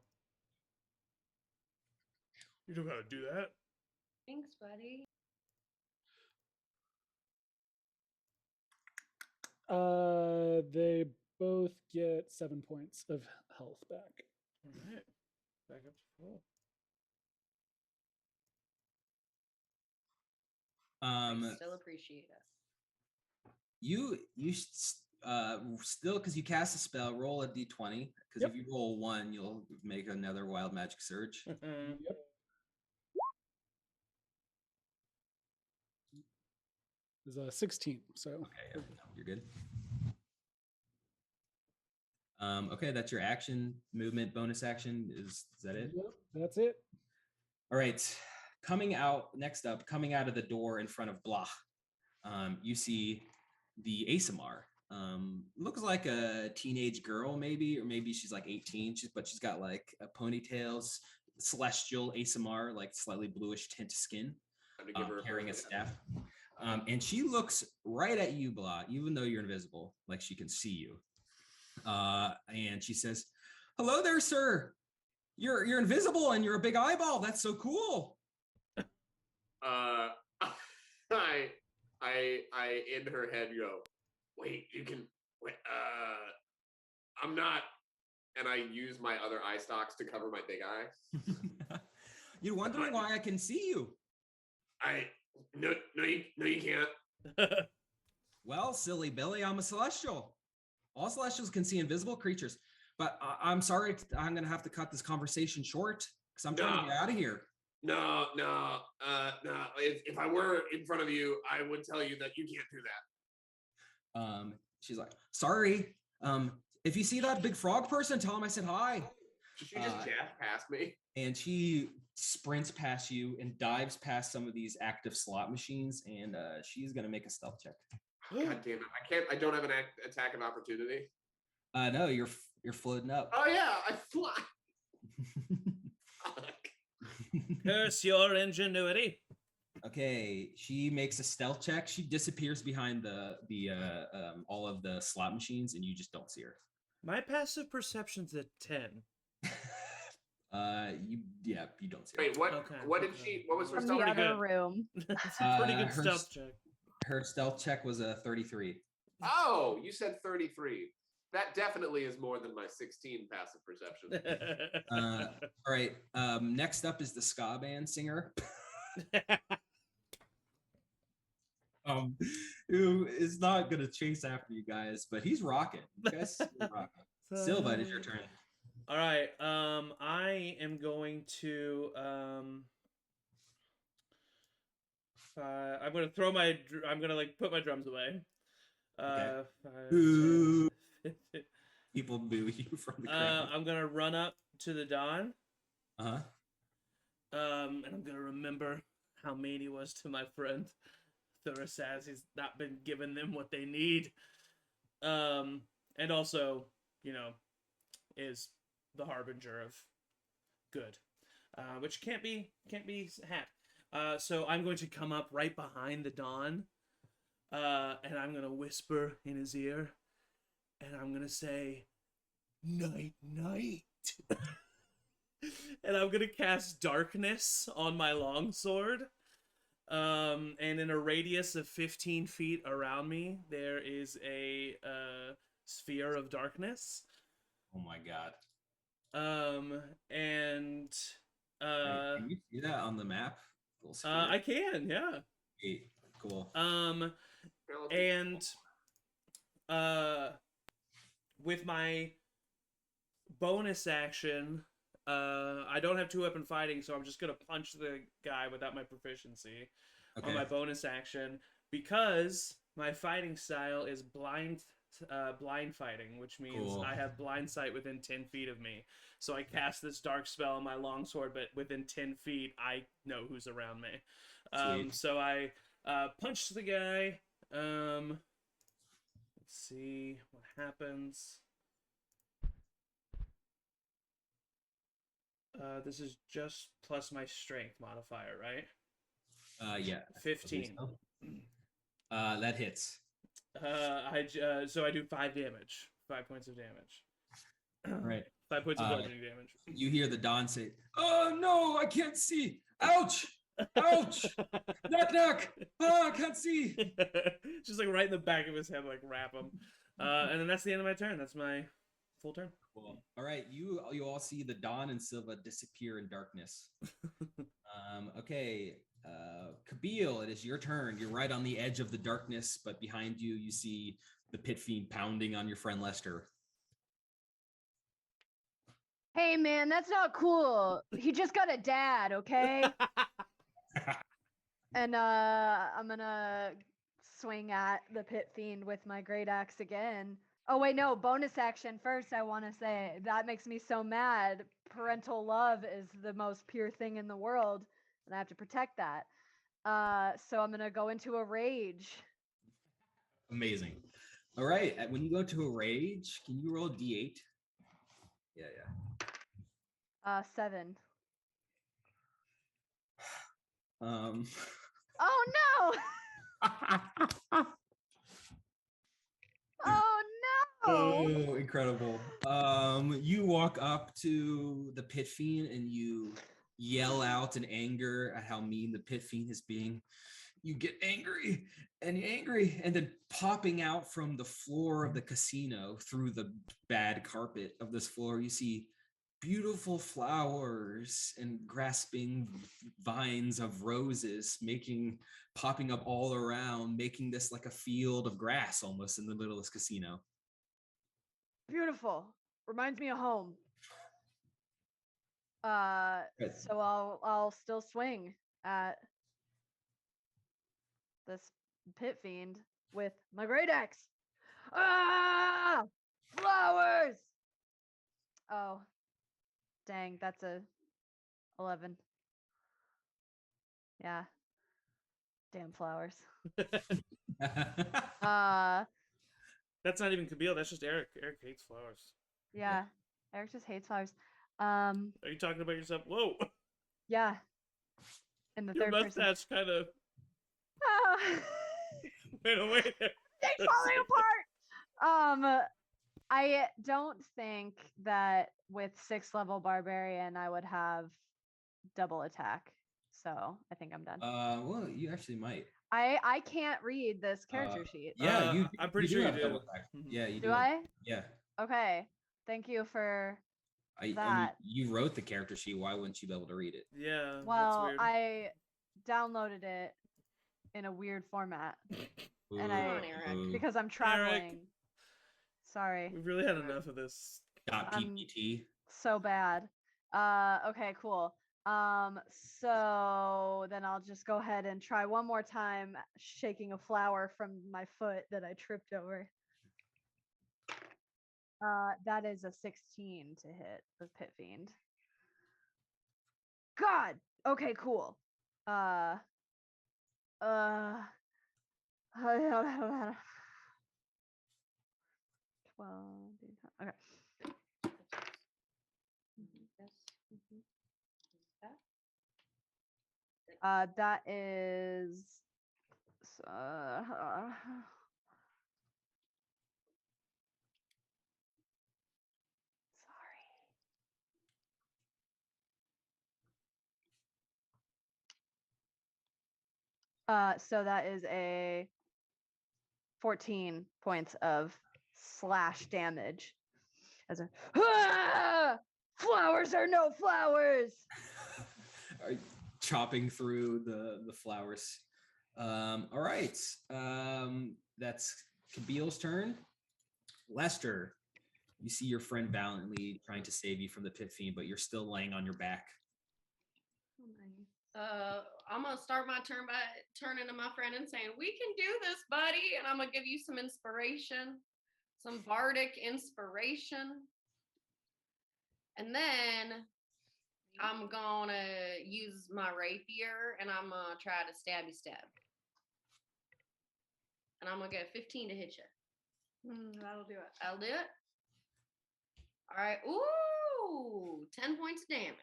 You don't gotta do that. Thanks, buddy. They both get 7 points of health back. All right. Back up to full. I still appreciate it. You still, because you cast a spell, roll a d20, because Yep. if you roll 1, you'll make another wild magic surge. Yep. Is a 16. So Okay, yeah, no, you're good. Okay, that's your action, movement, bonus action. Is that it? Yep, that's it. All right. Next up, coming out of the door in front of Blah, you see the ASMR. Looks like a teenage girl, maybe, or maybe she's like 18, but she's got like a ponytails, celestial ASMR, like slightly bluish tint skin, carrying a staff. And she looks right at you, Blah, even though you're invisible, like she can see you. And she says, "Hello there, sir. You're invisible and you're a big eyeball. That's so cool." I in her head go, wait, you can wait, I'm not, and I use my other eye stalks to cover my big eye. You're wondering why I can see you. No, you can't. Well, silly Billy, I'm a celestial. All celestials can see invisible creatures. But I'm sorry, I'm going to have to cut this conversation short because I'm trying to get out of here. No. If I were in front of you, I would tell you that you can't do that. She's like, sorry. If you see that big frog person, tell him I said hi. Should she just jab past me? And she sprints past you and dives past some of these active slot machines, and she's going to make a stealth check. God damn it! I don't have an attack of opportunity. No, you're floating up. Oh yeah, I fly. Curse your ingenuity. Okay, she makes a stealth check. She disappears behind the all of the slot machines, and you just don't see her. My passive perception's at 10. You don't see her. Wait, what? Okay, What did okay. she? What was her From stealth? the pretty other good. room. That's a pretty good her stealth check. Her stealth check was a 33. Oh, you said 33. That definitely is more than my 16 passive perception. All right. Next up is the ska band singer. Who is not gonna chase after you guys, but he's rocking. You guys are rocking. Silva, it is your turn. All right. I am going to. I'm gonna throw my. I'm gonna like put my drums away. Okay. 5, Boo. 10, People boo you from the crowd. I'm gonna run up to the Don. Uh-huh. And I'm gonna remember how mean he was to my friend Thursaz. He's not been giving them what they need. And also, is the harbinger of good. which can't be hacked. So I'm going to come up right behind the Don, and I'm gonna whisper in his ear, and I'm gonna say, "Night, night," and I'm gonna cast darkness on my longsword. And in a radius of 15 feet around me, there is a sphere of darkness. Oh my god. And Right, can you see that on the map? Little sphere. I can, yeah. Hey, cool. And with my bonus action, I don't have 2-weapon fighting, so I'm just gonna punch the guy without my proficiency on my bonus action because my fighting style is blind fighting, which means I have blind sight within 10 feet of me. So I cast this dark spell on my longsword, but within 10 feet, I know who's around me. So I punched the guy. Let's see what happens. This is just plus my strength modifier, right? Yeah. 15. That hits. So I do 5 damage. 5 points of damage. Right. 5 points of bludgeoning damage. You hear the Don say, "Oh no, I can't see! Ouch! Ouch! Knock knock! Oh, I can't see!" Just like right in the back of his head, like wrap him. And then that's the end of my turn. That's my full turn. Cool. All right, you all see the Don and Silva disappear in darkness. Okay, Kabil, it is your turn. You're right on the edge of the darkness, but behind you, you see the pit fiend pounding on your friend Lester. Hey man, that's not cool. He just got a dad, okay? And I'm gonna swing at the pit fiend with my great axe again. Oh wait, no, bonus action first. I want to say that makes me so mad. Parental love is the most pure thing in the world, and I have to protect that. So I'm gonna go into a rage. Amazing. All right, when you go to a rage, can you roll a d8? Yeah. 7. Um. Oh no! Oh no! Oh, incredible. You walk up to the pit fiend and you yell out in anger at how mean the pit fiend is being. You get angry, and then popping out from the floor of the casino through the bad carpet of this floor, you see beautiful flowers and grasping vines of roses popping up all around, making this like a field of grass almost in the middle of this casino. Beautiful. Reminds me of home. So I'll still swing at this pit fiend with my great axe. Ah! Flowers! Oh. Dang, that's a 11. Yeah. Damn flowers. That's not even Kabil. That's just Eric. Eric hates flowers. Yeah. Eric just hates flowers. Are you talking about yourself? Whoa. Yeah. In the Your third person. mustache kind of Ah. went away there. Things falling apart. I don't think that with 6th level barbarian I would have double attack. So I think I'm done. Well, you actually might. I can't read this character sheet. Yeah, I'm pretty sure you do. double attack. Yeah, you do. Do I? Yeah. Okay. Thank you for I mean, that. you wrote the character sheet. Why wouldn't you be able to read it? Yeah. Well, that's weird. I downloaded it in a weird format. And because I'm traveling. Sorry. We've really had enough of this. .ppt. So bad. Okay, cool. So then I'll just go ahead and try one more time shaking a flower from my foot that I tripped over. That is a 16 to hit the pit fiend. God. Okay, cool. 12. Okay. That is. Sorry. So that is a 14 points of slash damage. As a flowers are no flowers. Are you chopping through the flowers. All right. That's Kabil's turn. Lester, you see your friend valiantly trying to save you from the pit fiend, but you're still laying on your back. I'm gonna start my turn by turning to my friend and saying, "We can do this, buddy," and I'm gonna give you some inspiration, some bardic inspiration, and then I'm gonna use my rapier and I'm gonna try to stabby stab, and I'm gonna get a 15 to hit you. That'll do it. I'll do it. All right. Ooh, 10 points damage.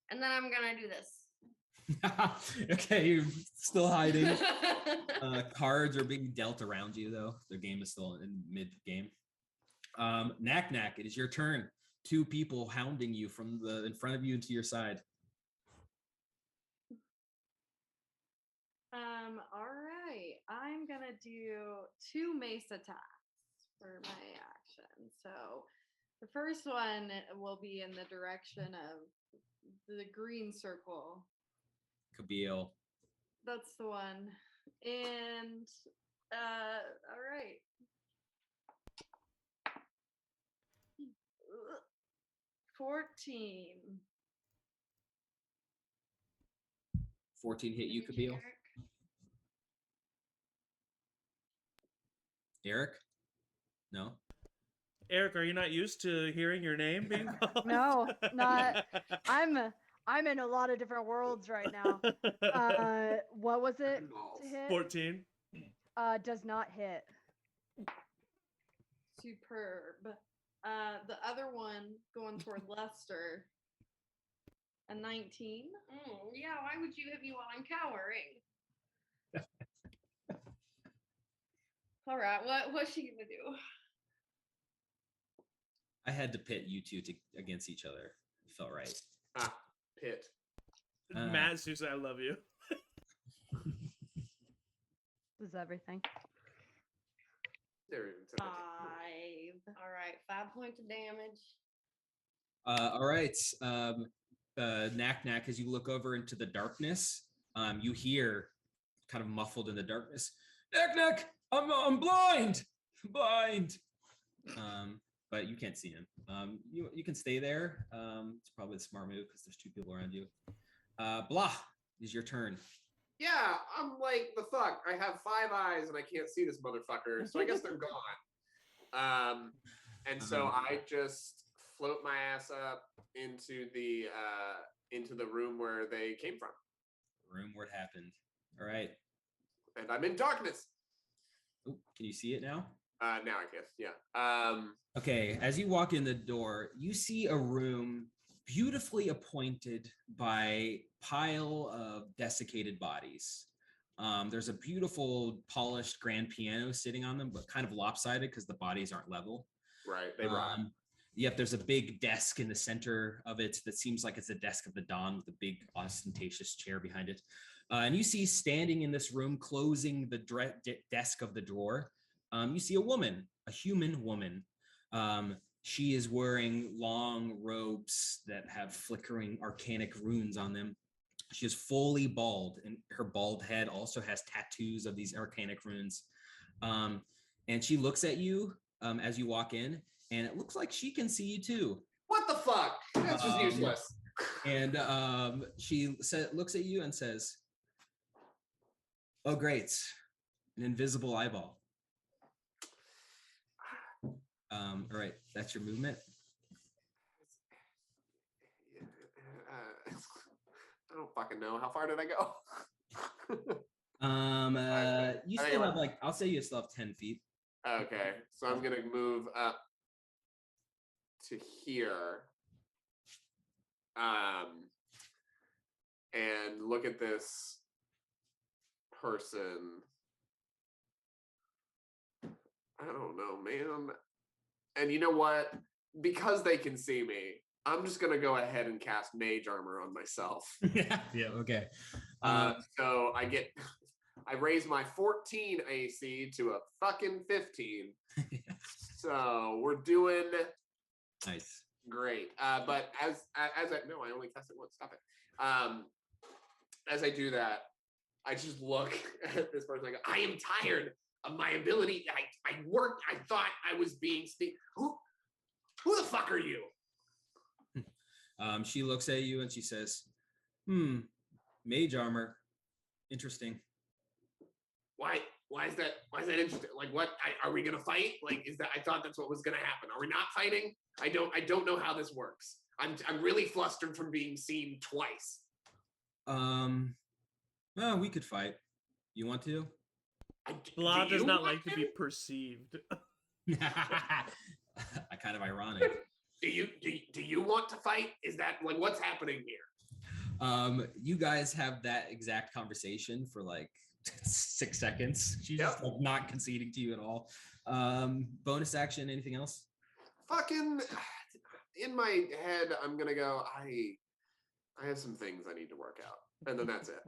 And then I'm gonna do this. Okay, you're still hiding. Cards are being dealt around you, though. The game is still in mid-game. Knack Knack, it is your turn. 2 people hounding you from the in front of you and to your side. All right. I'm gonna do 2 mace attacks for my action. So the first one will be in the direction of the green circle. Kabil. That's the one. And all right. 14. 14 hit you, Thank you, Kabil. Eric. Eric? No? Eric, are you not used to hearing your name being called? No, not. I'm in a lot of different worlds right now. What was it to hit? 14. Does not hit. Superb. The other one going toward Lester. A 19. Yeah, why would you hit me while I'm cowering? All right, what's she gonna do? I had to pit you two against each other. It felt right. Pit. Matt, Susan, I love you. This is everything. They're even 17. 5. All right, 5 points of damage. All right. Knack Knack, as you look over into the darkness, you hear kind of muffled in the darkness, Knack Knack, I'm blind. Blind. But you can't see him. You can stay there. It's probably a smart move because there's 2 people around you. Blah, is your turn. Yeah, I'm like, the fuck? I have 5 eyes and I can't see this motherfucker, so I guess they're gone. And so I just float my ass up into the room where they came from. Room where it happened. All right. And I'm in darkness. Ooh, can you see it now? Now I guess, yeah. Okay, as you walk in the door, you see a room beautifully appointed by pile of desiccated bodies. There's a beautiful polished grand piano sitting on them, but kind of lopsided because the bodies aren't level. Right, they rot. Yep, there's a big desk in the center of it that seems like it's the desk of the Dawn with a big ostentatious chair behind it. And you see standing in this room, closing the desk of the drawer, you see a woman, a human woman. She is wearing long robes that have flickering arcanic runes on them. She is fully bald, and her bald head also has tattoos of these arcanic runes. And she looks at you as you walk in, and it looks like she can see you too. What the fuck? That's just useless. And she looks at you and says, "Oh, great, an invisible eyeball." All right, that's your movement. I don't fucking know. How far did I go? You still have I'll say you still have 10 feet. Okay, so I'm gonna move up to here. and look at this person. I don't know, man. And you know what? Because they can see me, I'm just gonna go ahead and cast Mage Armor on myself. Yeah. Okay. So I raise my 14 AC to a fucking 15. So we're doing Nice. great. But as I no, I only cast it once. Stop it. As I do that, I just look at this person. I go, I am tired of my ability. I worked. I thought I was being who the fuck are you? She looks at you and she says, mage armor. Interesting. Why is that interesting? Like, what are we gonna fight? Like, is that I thought that's what was gonna happen? Are we not fighting? I don't know how this works. I'm really flustered from being seen twice. Well, we could fight. You want to? Blah Do does you not want like to to? be perceived. I kind of ironic. Do you want to fight? Is that like what's happening here? You guys have that exact conversation for like 6 seconds. She's just like not conceding to you at all. Bonus action, anything else? Fucking in my head, I'm gonna go. I have some things I need to work out, and then that's it.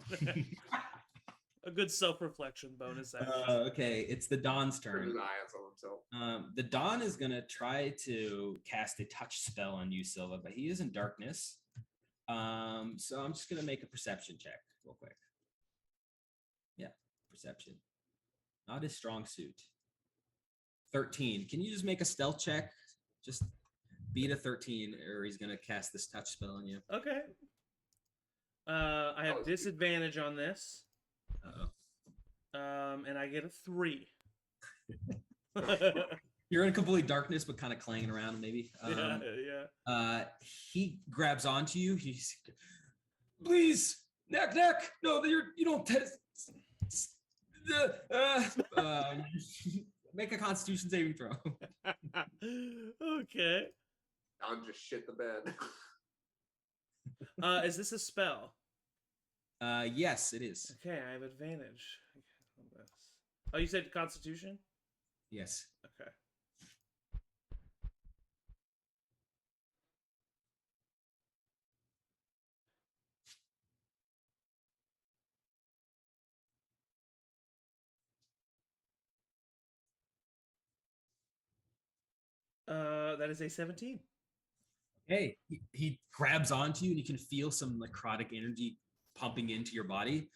A good self-reflection bonus action. Okay, it's the Dawn's turn. Turn his eye on himself. The Dawn is gonna try to cast a touch spell on you, Silva, but he is in darkness. So I'm just gonna make a perception check real quick. Yeah, perception. Not his strong suit. 13. Can you just make a stealth check? Just beat a 13, or he's gonna cast this touch spell on you. Okay. I have disadvantage on this. Uh-oh. And I get a 3. You're in complete darkness, but kind of clanging around, maybe. Yeah. He grabs onto you. He's, please, neck. No, you don't. Make a Constitution saving throw. Okay. I'll just shit the bed. Is this a spell? Yes, it is. Okay, I have advantage. Oh, you said Constitution? Yes. Okay. That is a 17. Hey, he grabs onto you, and you can feel some necrotic energy pumping into your body.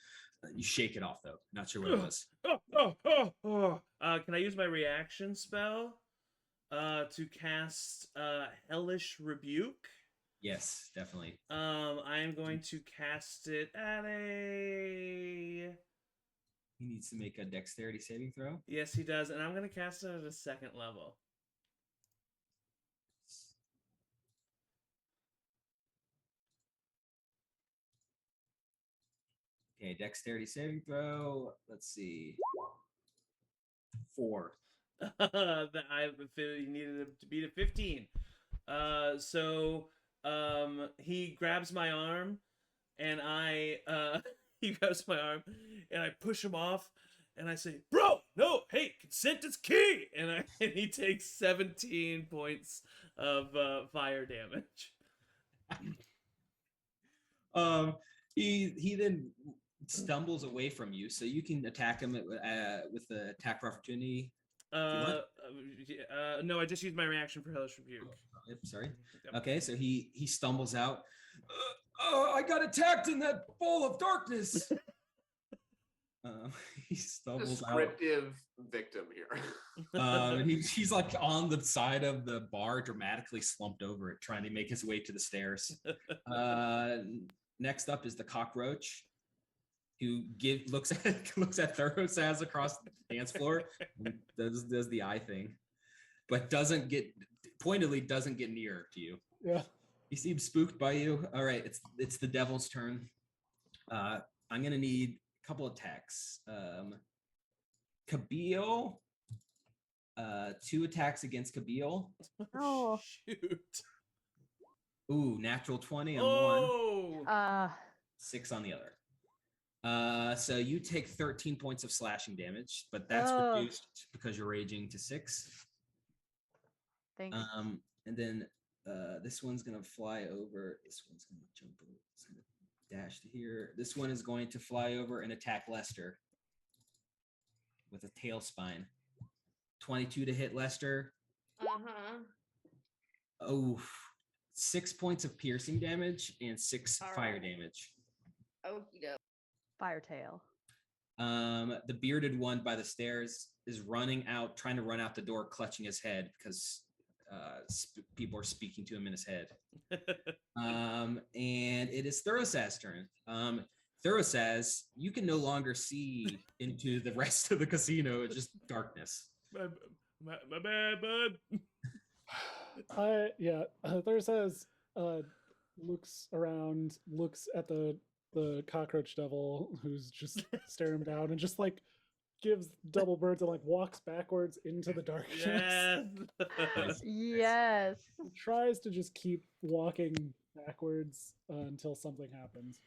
You shake it off, though. Not sure what it was. Can I use my reaction spell to cast Hellish Rebuke? Yes, definitely. I am going to cast it at a... He needs to make a dexterity saving throw. Yes, he does, and I'm going to cast it at a 2nd level. Okay, dexterity saving throw. Let's see. 4. He needed to beat a 15. So he grabs my arm, and he grabs my arm, and I push him off, and I say, "Bro, no, hey, consent is key." And he takes 17 points of fire damage. He then stumbles away from you, so you can attack him with the attack of opportunity. No, I just used my reaction for Hellish Rebuke. Yep, sorry. Yep. Okay, so he stumbles out. I got attacked in that ball of darkness. He stumbles Descriptive victim here. He's like on the side of the bar, dramatically slumped over it, trying to make his way to the stairs. Next up is the cockroach, who looks at Thurosaz across the dance floor, and does the eye thing, but doesn't get near to you. Yeah. He seems spooked by you. All right, it's the devil's turn. I'm gonna need a couple attacks. Kabeel. 2 attacks against Kabeel. Oh. Shoot. Ooh, natural 20 on 1. Oh. 6 on the other. So you take 13 points of slashing damage, but that's Oh. reduced because you're raging to 6. Thanks. And then this one's gonna fly over. This one's gonna jump over. It's gonna dash to here. This one is going to fly over and attack Lester with a tail spine. 22 to hit Lester. Oh, 6 points of piercing damage and 6 fire damage. Okie doke. Firetail. The bearded one by the stairs is running out, trying to run out the door, clutching his head because people are speaking to him in his head. And it is Thurosaz's turn. Thurosaz, you can no longer see into the rest of the casino. It's just darkness. My bad, bud. Thurosaz looks around, looks at the cockroach devil who's just staring him down, and just like gives double birds and like walks backwards into the darkness. Yes. Yes. Tries to just keep walking backwards until something happens.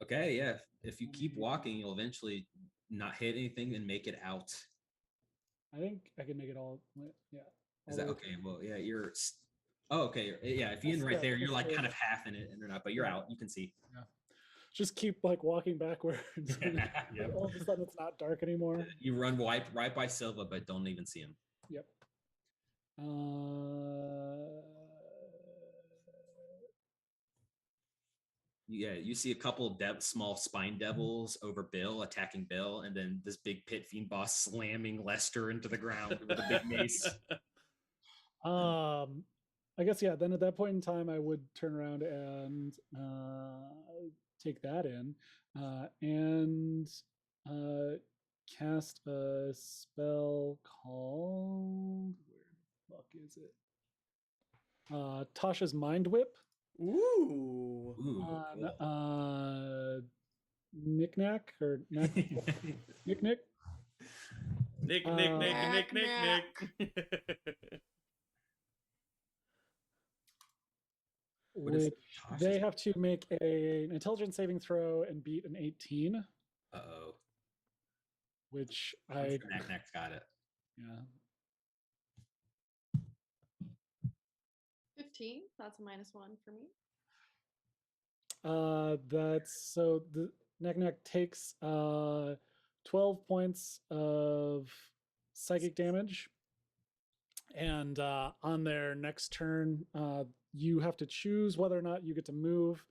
Okay, yeah. If you keep walking, you'll eventually not hit anything and make it out. I think I can make it all. Yeah. Is that okay? Well, yeah, you're. Oh, okay. Yeah, if you're in right there, you're like kind of half in it and you're not, but you're out. You can see. Yeah. Just keep like walking backwards. Yep. All of a sudden, it's not dark anymore. You run right by Silva, but don't even see him. Yep. Yeah, you see a couple small spine devils over Bill, attacking Bill, and then this big pit fiend boss slamming Lester into the ground with a big mace. I guess, yeah, then at that point in time, I would turn around and take that in and cast a spell called, where the fuck is it? Tasha's Mind Whip. Ooh. Cool. Knick-knack or Knick-Knick? Nick. Which they have to make an intelligence saving throw and beat an 18. Uh-oh. Which I'm sure Knack-Knack's got it. Yeah. 15. That's a -1 for me. That's so the Knack-Knack takes 12 points of psychic damage, and on their next turn, you have to choose whether or not you get to move,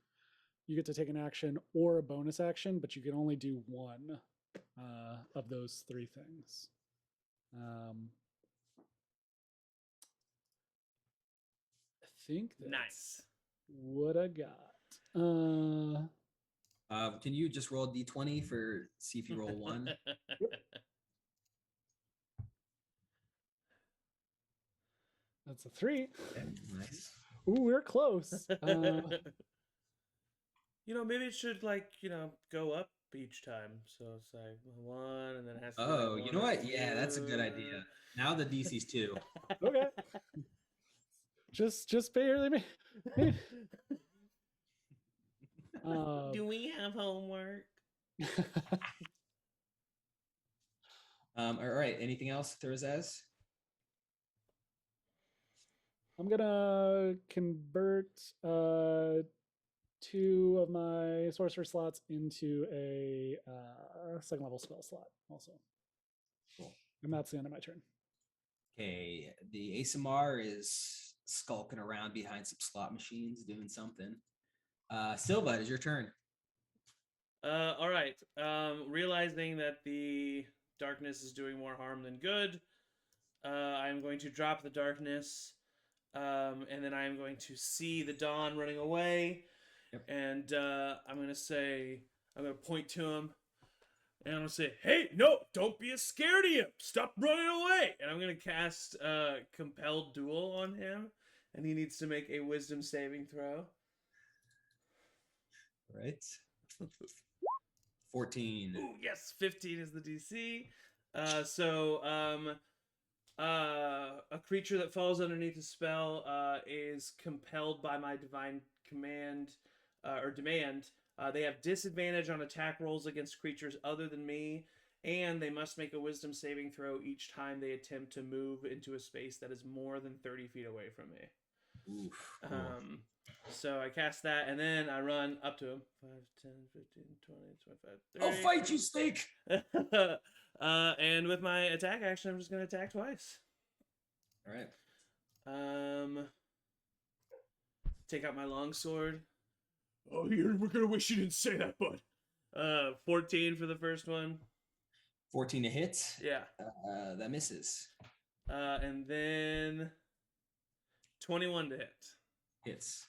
you get to take an action or a bonus action, but you can only do one of those 3 things. I think that's Nice. what I got. Can you just roll d20 for see if you roll 1? That's a 3. Okay, nice. Ooh, we're close. Maybe it should go up each time. So it's like 1, and then it has to. Oh, be you know what? 2. Yeah, that's a good idea. Now the DC's 2. Okay. Just barely me. Do we have homework? All right. Anything else, Thurzaz? I'm gonna convert 2 of my sorcerer slots into a 2nd level spell slot also. Cool. And that's the end of my turn. Okay, the ASMR is skulking around behind some slot machines doing something. Silva, it is your turn. All right. Realizing that the darkness is doing more harm than good, I'm going to drop the darkness, and then I'm going to see the dawn running away, and I'm going to point to him, and I'm going to say, "Hey, no, don't be a scaredy imp. Stop running away." And I'm going to cast Compelled Duel on him, and he needs to make a Wisdom saving throw. Right. 14. Ooh, yes, 15 is the DC. A creature that falls underneath a spell is compelled by my divine command or demand They have disadvantage on attack rolls against creatures other than me, and they must make a wisdom saving throw each time they attempt to move into a space that is more than 30 feet away from me. Oof, cool. So I cast that, and then I run up to him. 5, 10, 15, 20, 25, 30. I'll fight you, Snake! And with my attack action, I'm just going to attack twice. All right. Take out my longsword. Oh, we're going to wish you didn't say that, bud. 14 for the first one. 14 to hit. Yeah. That misses. And then 21 to hit. Hits.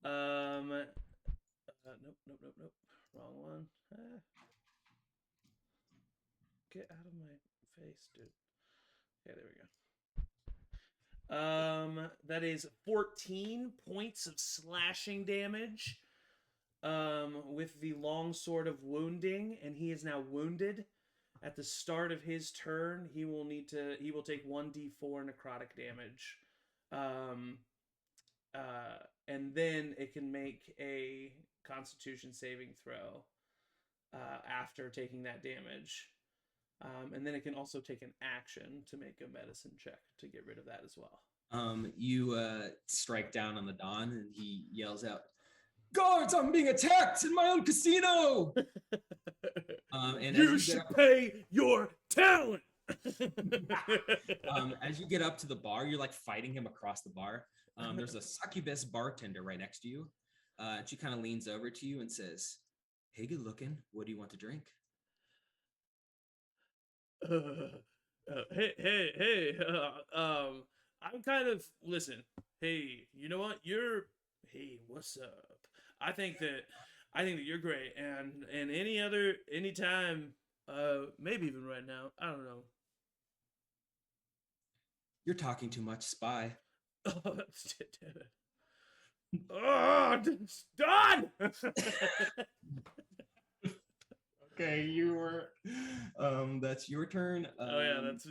Nope. Wrong one. Get out of my face, dude. Okay, there we go. That is 14 points of slashing damage. With the longsword of wounding, and he is now wounded. At the start of his turn, he will take 1d4 necrotic damage. And then it can make a Constitution saving throw after taking that damage. And then it can also take an action to make a medicine check to get rid of that as well. You strike down on the Don, and he yells out, "Guards, I'm being attacked in my own casino!" And you should pay your talent! As you get up to the bar, you're like fighting him across the bar. There's a succubus bartender right next to you. And she kind of leans over to you and says, "Hey, good looking. What do you want to drink?" Hey, I'm kind of, listen, hey, you know what, hey, what's up? I think that you're great, and anytime, maybe even right now, I don't know. You're talking too much, spy. Oh, damn it. Oh, it's done! Okay, you were. That's your turn. That's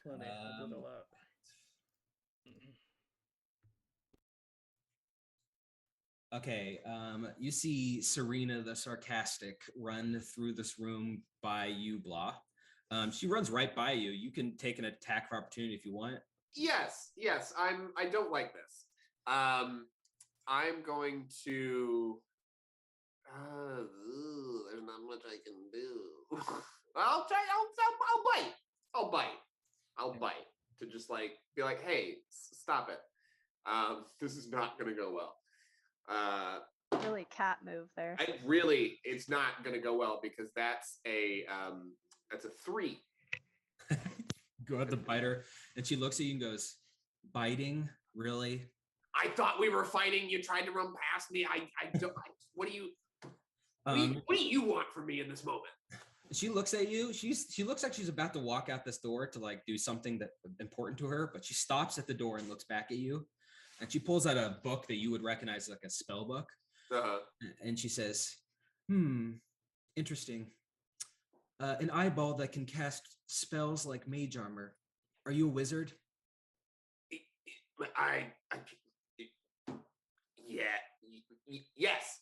plenty. I did a lot. Okay, you see Serena the Sarcastic run through this room by you, Blah. She runs right by you. You can take an attack for opportunity if you want. Yes. I don't like this. I'm going to. There's not much I can do. I'll try. I'll bite to just like be like, hey, stop it. This is not gonna go well. Really cat move there. It's not gonna go well because that's a 3. Go ahead to bite her, and she looks at you and goes, "Biting? Really? I thought we were fighting. You tried to run past me. I don't. What do you? What do you want from me in this moment?" She looks at you. She looks like she's about to walk out this door to like do something that important to her, but she stops at the door and looks back at you, and she pulls out a book that you would recognize as like a spell book. And she says, interesting. An eyeball that can cast spells like mage armor. Are you a wizard? Yes.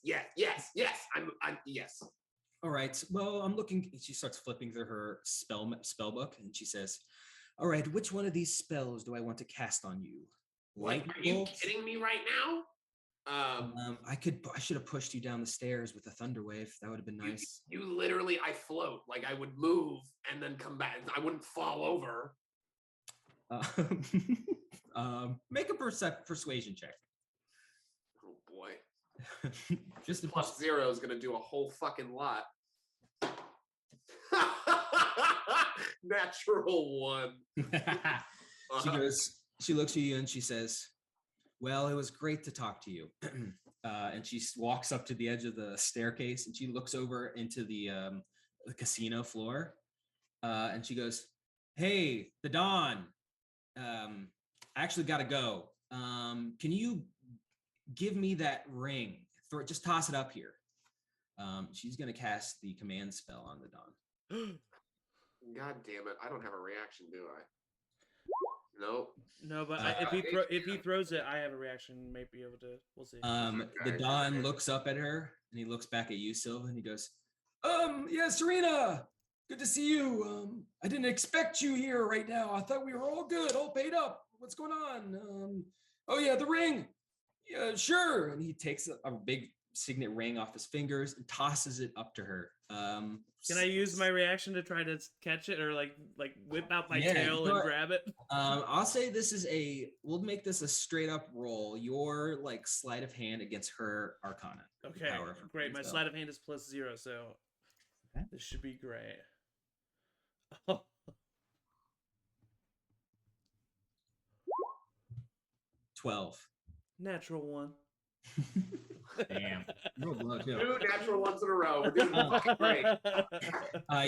I'm yes. All right. Well, I'm looking. She starts flipping through her spell book, and she says, "All right, which one of these spells do I want to cast on you? Like, are you kidding me right now? I should have pushed you down the stairs with a thunder wave. That would have been nice. You literally, I float. Like I would move and then come back. I wouldn't fall over. Make a persuasion check. Oh boy. Just a +0 is gonna do a whole fucking lot. Natural 1. She looks at you and she says, "Well, it was great to talk to you." And she walks up to the edge of the staircase and she looks over into the casino floor. And she goes, "Hey, the Don, I actually got to go. Can you give me that ring? Just toss it up here." She's going to cast the command spell on the Don. God damn it. I don't have a reaction, do I? Nope. No, but Uh, if he throws it, I have a reaction. May be able to. We'll see. The Don looks up at her and he looks back at you, Silva, and he goes, yeah, Serena, good to see you. I didn't expect you here right now. I thought we were all good, all paid up. What's going on? Oh yeah, the ring. Yeah, sure. And he takes a big signet ring off his fingers and tosses it up to her. Can I use my reaction to try to catch it, or like whip out my Yeah, tail you know and what? grab it? I'll say we'll make this a straight up roll. Your like sleight of hand against her arcana. Okay, Power from great. My spell. sleight of hand is +0, so Okay. this should be great. 12. Natural 1. Damn. You rolled low, too. 2 natural ones in a row. We're doing fucking great.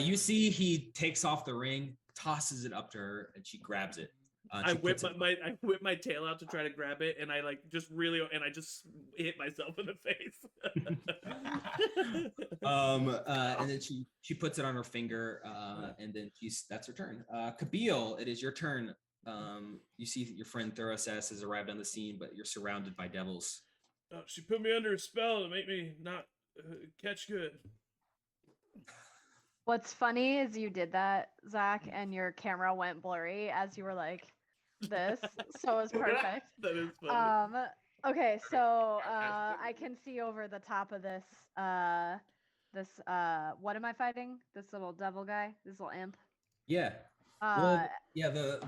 You see he takes off the ring, tosses it up to her, and she grabs it. I She whip puts it- I whip my tail out to try to grab it, and I like just hit myself in the face. And then she puts it on her finger, and then that's her turn. Kabeel, it is your turn. You see that your friend Thurasas has arrived on the scene, but you're surrounded by devils. Oh, she put me under a spell to make me not catch good. What's funny is you did that, Zach, and your camera went blurry as you were like this, so it was perfect. That is funny. Okay, so I can see over the top of this what am I fighting? This little devil guy, this little imp. Yeah. The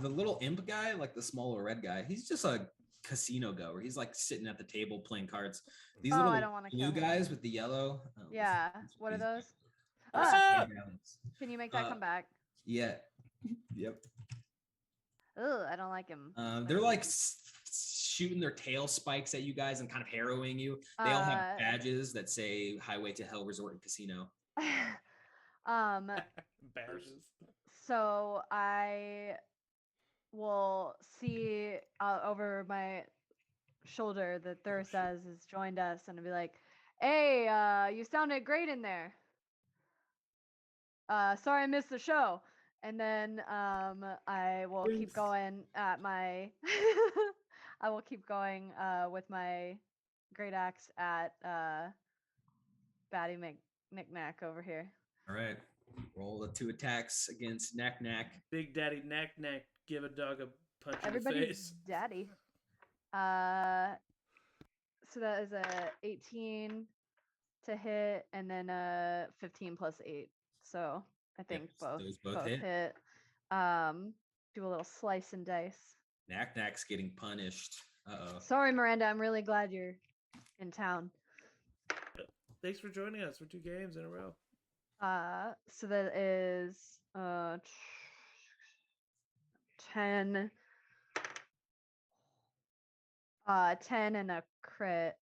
little imp guy, like the smaller red guy, he's just a casino goer. He's like sitting at the table playing cards. These I little don't wanna blue kill him. guys with the yellow. Yeah, what are those? Can you make that come back? Yeah. Yep. Ugh, I don't like him. They're like shooting their tail spikes at you guys and kind of harrowing you. They all have badges that say Highway to Hell Resort and Casino. Badges. So I will see over my shoulder that Thursaz has joined us, and I'll be like, "Hey, you sounded great in there. Sorry I missed the show." And then I will keep going at my I will keep going with my great axe at Batty McKnack over here. All right. Roll the 2 attacks against Knack Knack. Big Daddy Knack Knack, give a dog a punch in the Everybody's face. daddy. So that is a 18 to hit, and then 15 plus 8. So I think those both both hit. hit. Do a little slice and dice. Knack Knack's getting punished. Uh-oh. Sorry, Miranda. I'm really glad you're in town. Thanks for joining us for 2 games in a row. So that is 10 and a crit.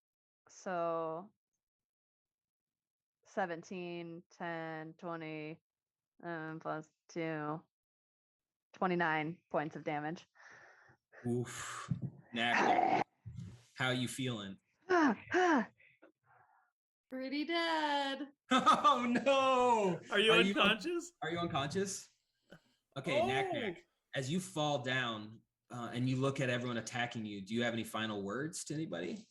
So 17, 10, 20 plus 2, 29 points of damage. Oof. Knack, how you feeling? Pretty dead. Oh no! Are you unconscious? Are you unconscious? Okay, Knack Knack. As you fall down and you look at everyone attacking you, do you have any final words to anybody?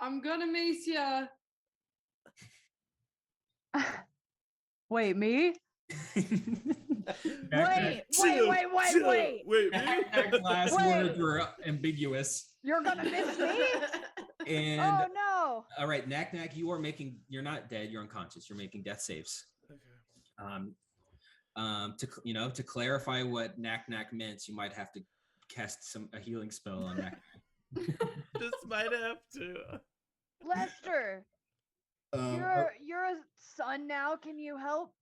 I'm gonna mace ya. Wait, me? Wait, Wait. last Wait. words were ambiguous. You're gonna miss me? And Oh no. all right, Knack Knack, you're not dead, you're unconscious. You're making death saves. Okay. To clarify what Knack Knack meant, you might have to cast a healing spell on Knack Knack. Just might have to. Lester, you're a son now. Can you help?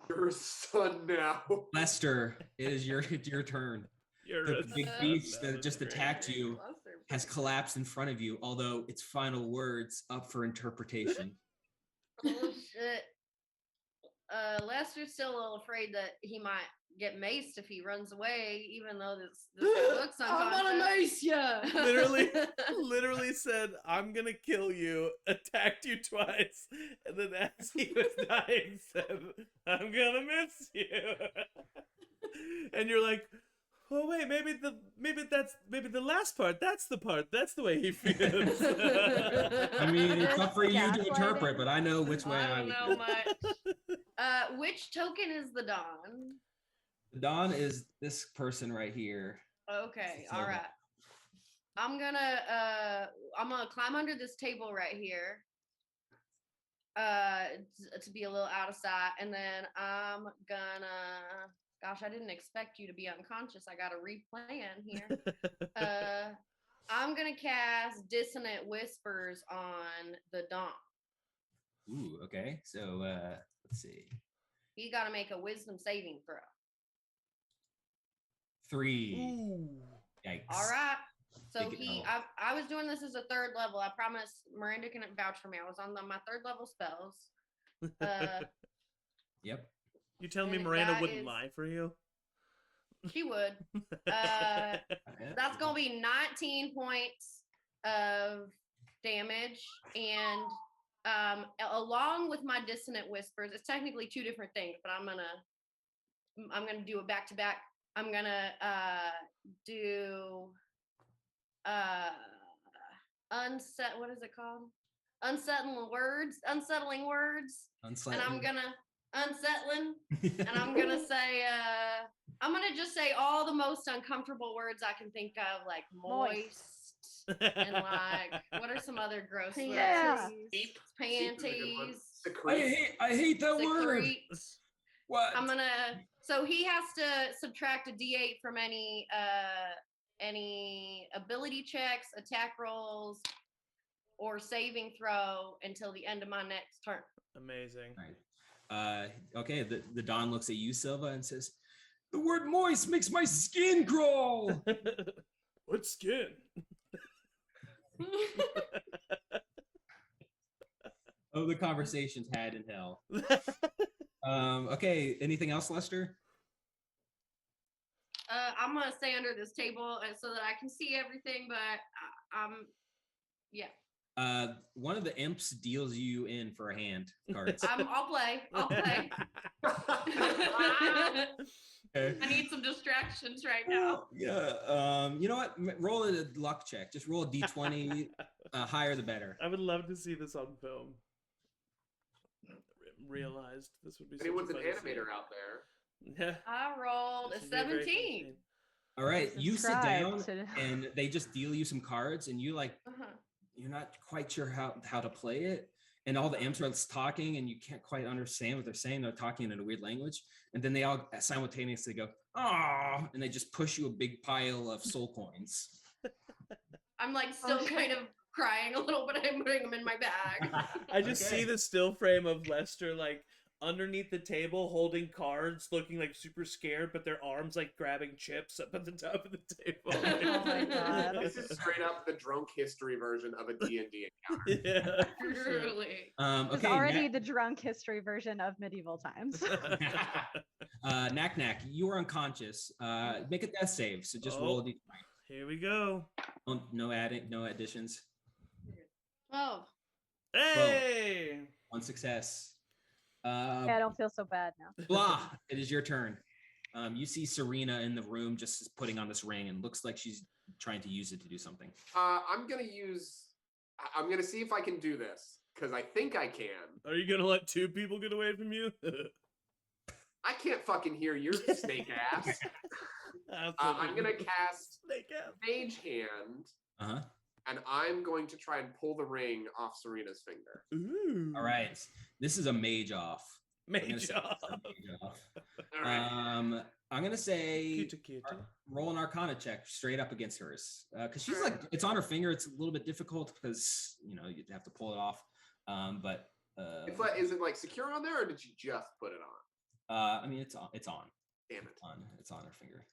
You're a son now. Lester, it is your turn. The big beast that just attacked you has collapsed in front of you, although its final words up for interpretation. Oh shit. Lester's still a little afraid that he might get maced if he runs away, even though this guy looks I'm unconscious. gonna mace ya. Literally said, "I'm gonna kill you." Attacked you twice, and then as he was dying, said, "I'm gonna miss you." And you're like, "Oh wait, maybe the last part. That's the part. That's the way he feels." I mean, it's up for you to Gaslighting. interpret, but I know which way I I don't would know go. much. Which token is the Dawn? The Dawn is this person right here. Okay, So- all right. I'm gonna climb under this table right here. To be a little out of sight, and then I'm gonna. Gosh, I didn't expect you to be unconscious. I got to replan here. I'm gonna cast Dissonant Whispers on the Dawn. Ooh, okay. So let's see. You got to make a Wisdom saving throw. 3. Ooh. Yikes. All right. So Take it he, out. I was doing this as a 3rd level. I promise Miranda can vouch for me. I was on my 3rd level spells. Yep. You telling me And Miranda that wouldn't is- lie for you? She would. That's gonna be 19 points of damage, and along with my Dissonant Whispers, it's technically 2 different things, but I'm gonna do it back to back. I'm gonna do what is it called? Unsettling words, and I'm gonna unsettling, and I'm gonna say I'm gonna just say all the most uncomfortable words I can think of, like moist, and like what are some other gross words? Yeah. Seep. Seep is a good one. Panties. Secrete. I hate that word. Secrete. What? I'm gonna. So he has to subtract a D8 from any ability checks, attack rolls, or saving throw until the end of my next turn. Amazing. Okay, the Don looks at you, Silva, and says, "The word moist makes my skin crawl." What skin? Oh, the conversations had in hell. Okay, anything else, Lester? I'm gonna stay under this table so that I can see everything, but yeah. One of the imps deals you in for a hand cards. I'll play. Okay. I need some distractions right now. Yeah. You know what? Roll a luck check. Just roll a d20. Higher the better. I would love to see this on film. Realized this would be. Anyone's an such a fun animator scene. out there. Yeah. I rolled This a would be very fun 17. scene. All right, you sit down, Subscribe to- and they just deal you some cards, and you like Uh-huh. you're not quite sure how to play it, and all the imps are talking, and you can't quite understand what they're saying. They're talking in a weird language, and then they all simultaneously go, "Oh," and they just push you a big pile of soul coins. I'm like still shit. kind of crying a little, but I'm putting them in my bag. I just Okay. see the still frame of Lester like underneath the table holding cards, looking like super scared, but their arms like grabbing chips up at the top of the table. Oh my God. This is straight up the drunk history version of a D&D encounter. Yeah. for sure. Truly. It's Okay, already the drunk history version of medieval times. Knack Knack, you are unconscious. Make a death save. So just roll a Oh. d20. Here we go. No adding, no additions. Oh, Hey! One success. Yeah, I don't feel so bad now. Blah. It is your turn. You see Serena in the room just putting on this ring, and looks like she's trying to use it to do something. I'm gonna see if I can do this because I think I can. Are you gonna let 2 people get away from you? I can't fucking hear your snake ass. I'm gonna cast Snake ass. Mage Hand, Uh-huh. and I'm going to try and pull the ring off Serena's finger. Ooh. All right. This is a mage off. I'm gonna Mage say off. it's a mage off. All right. I'm gonna say Kita kita. roll an Arcana check straight up against hers, because she's like it's on her finger. It's a little bit difficult because you have to pull it off. But It's like, is it like secure on there, or did you just put it on? I mean it's on. It's on. Damn it. It's on her finger.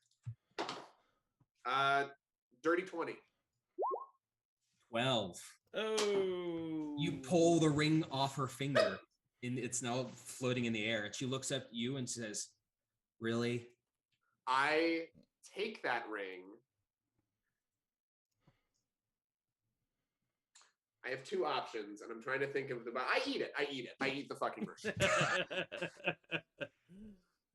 Dirty 20. 12. Oh. You pull the ring off her finger, and it's now floating in the air. And she looks up at you and says, "Really? I take that ring. I have two options, and I'm trying to think of the. I eat it. I eat the fucking ring.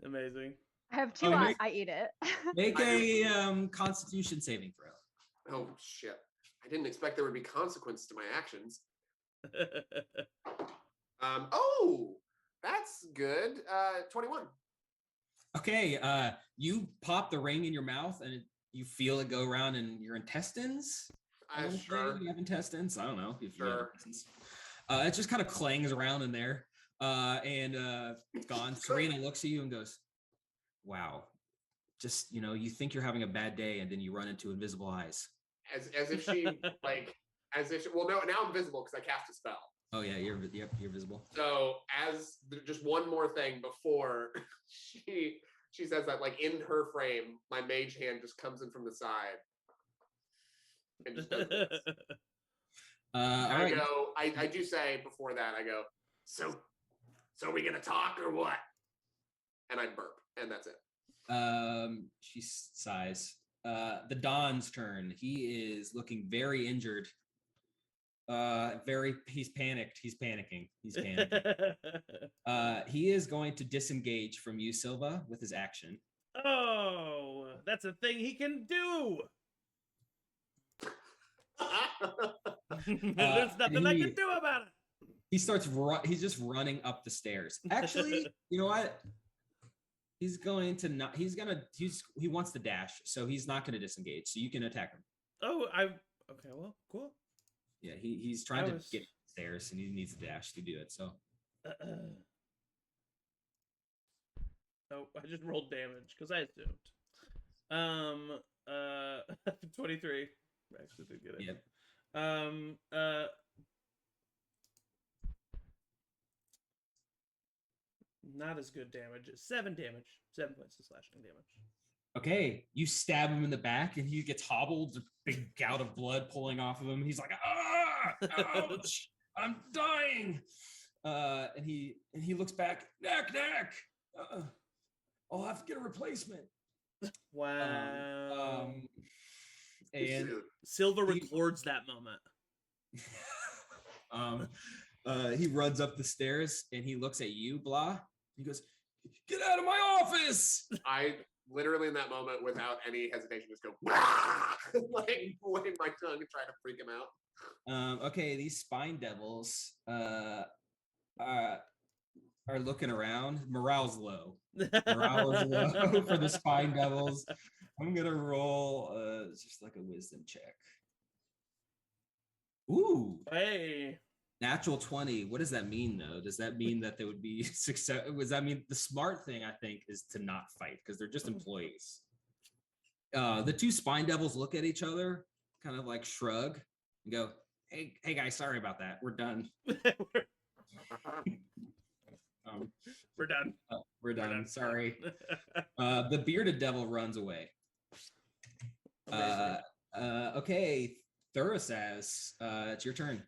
Amazing. I have two. Oh, I eat it. Make a Constitution saving throw. Oh shit! I didn't expect there would be consequence to my actions. Oh, that's good. 21. Okay, you pop the ring in your mouth and you feel it go around in your intestines. Sure. You have intestines. I don't know if you have Sure. intestines. It just kind of clangs around in there, and it's gone. Serena looks at you and goes, "Wow, just you think you're having a bad day, and then you run into invisible eyes." As if she well, no, now I'm visible because I cast a spell. Oh yeah, you're visible. So just one more thing before she says that, like in her frame, my mage hand just comes in from the side and just does this. All I right. go. I do say before that. I go. So are we gonna talk or what? And I burp, and that's it. She sighs. The Don's turn. He is looking very injured. He's panicked. He's panicking. He is going to disengage from you, Silva, with his action. Oh, that's a thing he can do. There's nothing I can do about it. He starts he's just running up the stairs. Actually, you know what? He wants to dash, so he's not going to disengage. So you can attack him. Oh, okay, well, cool. Yeah, he's trying to get upstairs and he needs to dash to do it. So oh, I just rolled damage because I assumed. 23. I actually did get it. Yep. Not as good damage. 7 damage. 7 points of slashing damage. Okay, you stab him in the back and he gets hobbled, a big gout of blood pulling off of him. He's like, ouch, I'm dying. And he looks back, knack. I'll have to get a replacement. Wow. And Silva records that moment. He runs up the stairs and he looks at you, Blah. He goes, "Get out of my office!" I literally in that moment, without any hesitation, just go like pulling my tongue and trying to freak him out. Okay, these spine devils are looking around. Morale's low. Morale is low for the spine devils. I'm gonna roll just like a wisdom check. Ooh. Hey. Natural 20. What does that mean, though? Does that mean that they would be success? Does that mean the smart thing, I think, is to not fight because they're just employees? The two spine devils look at each other, kind of like shrug, and go, "Hey guys, sorry about that. We're done." We're done. We're done. Sorry. The bearded devil runs away. Okay, Thurasaz, it's your turn.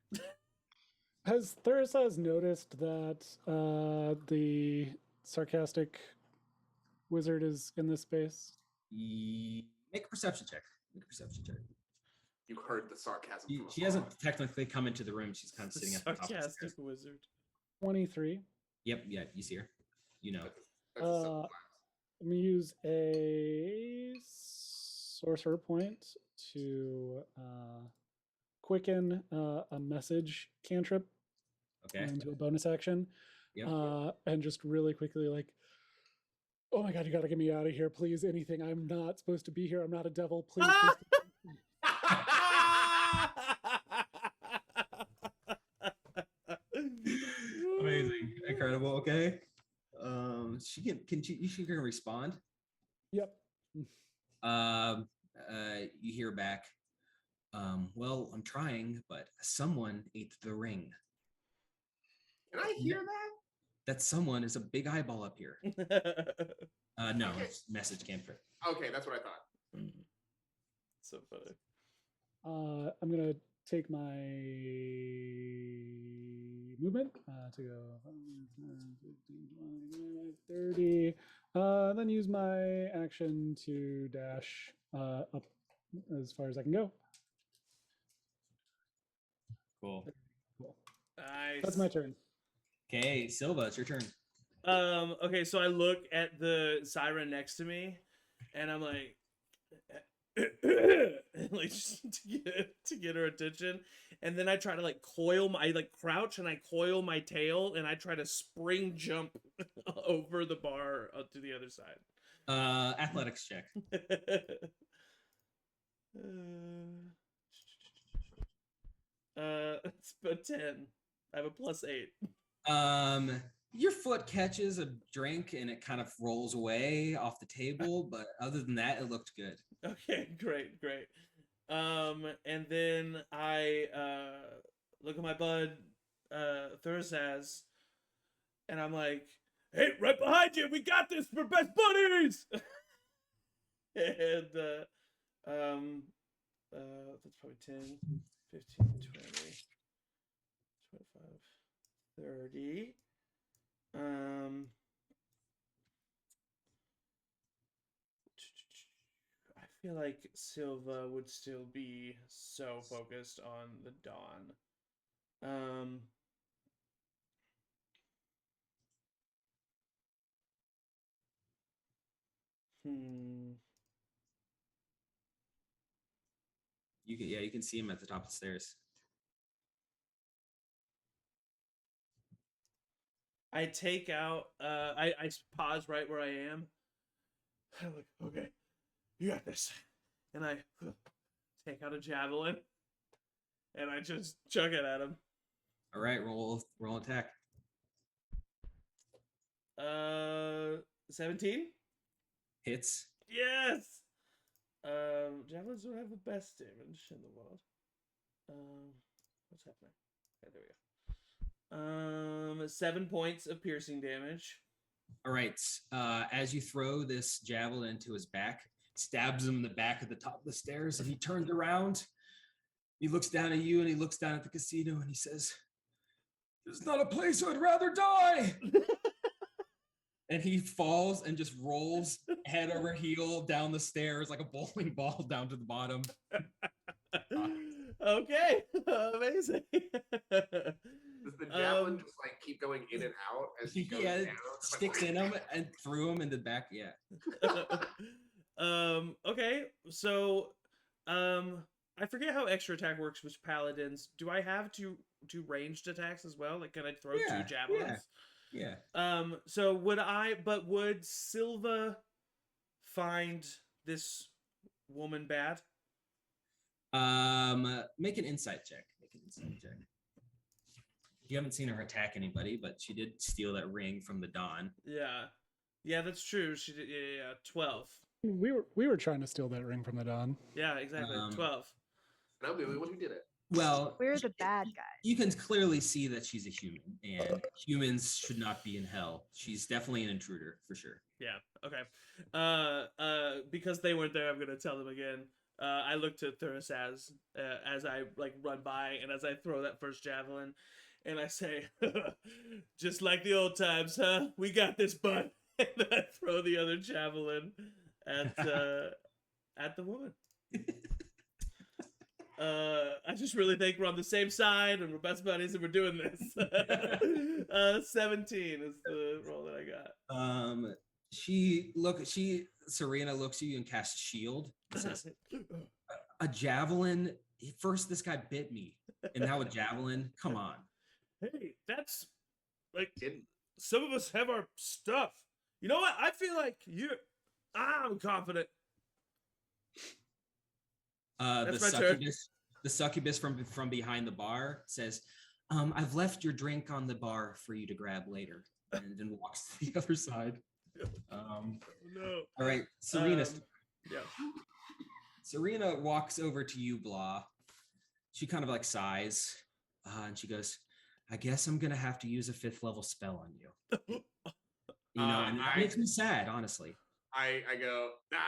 Has Thurasaz noticed that the sarcastic wizard is in this space? Make a perception check. You heard the sarcasm. She hasn't technically come into the room. She's kind of sitting at the top of the Sarcastic stairs. wizard. 23. Yep, yeah, you see her. You know. That's a simple I'm gonna use a sorcerer point to quicken a message cantrip Okay. into a bonus action. Yep. And just really quickly, like, oh my god, you gotta get me out of here, please. Anything. I'm not supposed to be here. I'm not a devil. Please. Amazing. Incredible. Okay. She can respond. Yep. You hear back. Well, I'm trying, but someone ate the ring. Can I hear that? That someone is a big eyeball up here. No, Okay. it's message cantrip. Okay, that's what I thought. So funny. I'm gonna take my movement to go 30. Then use my action to dash up as far as I can go. Cool. Cool. Nice. That's my turn. Okay, Silva, it's your turn. Okay, so I look at the siren next to me, and I'm like, like just to get her attention, and then I try to like I like crouch and I coil my tail, and I try to spring jump over the bar to the other side. Athletics check. It's a 10. I have a +8. Your foot catches a drink and it kind of rolls away off the table, but other than that, it looked good. Okay, great. And then I look at my bud Thursaz, and I'm like, "Hey, right behind you! We got this! We're best buddies!" And that's probably 10, 15, 20, 25, 30. I feel like Silva would still be so focused on the Dawn. You can see him at the top of the stairs. I take out. I pause right where I am. I'm like, okay, you got this, and I take out a javelin, and I just chuck it at him. All right, roll attack. 17. Hits. Yes. Javelins don't have the best damage in the world. What's happening? Okay, there we go. 7 points of piercing damage. All right. As you throw this javelin into his back, stabs him in the back at the top of the stairs, and he turns around. He looks down at you, and he looks down at the casino, and he says, "There's not a place I'd rather die." And he falls and just rolls head over heel down the stairs like a bowling ball down to the bottom. Okay, amazing. Does the javelin just like keep going in and out as he goes down? Sticks in him and threw him in the back. Yeah. Okay, so I forget how extra attack works with paladins. Do I have two ranged attacks as well? Like, can I throw 2 javelins? Yeah. So would Silva find this woman bad? Make an insight check. You haven't seen her attack anybody, but she did steal that ring from the Dawn. Yeah, that's true. She did. Yeah. 12. We were trying to steal that ring from the Dawn. Yeah, exactly. 12. And I'm the only one who did it. Well, We're the bad guys. You can clearly see that she's a human, and humans should not be in hell. She's definitely an intruder for sure. Yeah. Okay. Because they weren't there, I'm gonna tell them again. I look to Thurisaz as I like run by, and as I throw that first javelin, and I say, "Just like the old times, huh? We got this, bud." And then I throw the other javelin at the woman. I just really think we're on the same side and we're best buddies and we're doing this. 17 is the roll that I got. Serena looks at you and casts a shield and says, "A javelin? First this guy bit me, and now a javelin? Come on." Hey, that's like some of us have our stuff. You know what? I feel like I'm confident. The succubus from behind the bar says, "I've left your drink on the bar for you to grab later," and then walks to the other side. No. All right, Serena. Yeah. Serena walks over to you, Blah. She kind of like sighs, and she goes, "I guess I'm gonna have to use a 5th level spell on you." And it makes me sad, honestly. I go, no,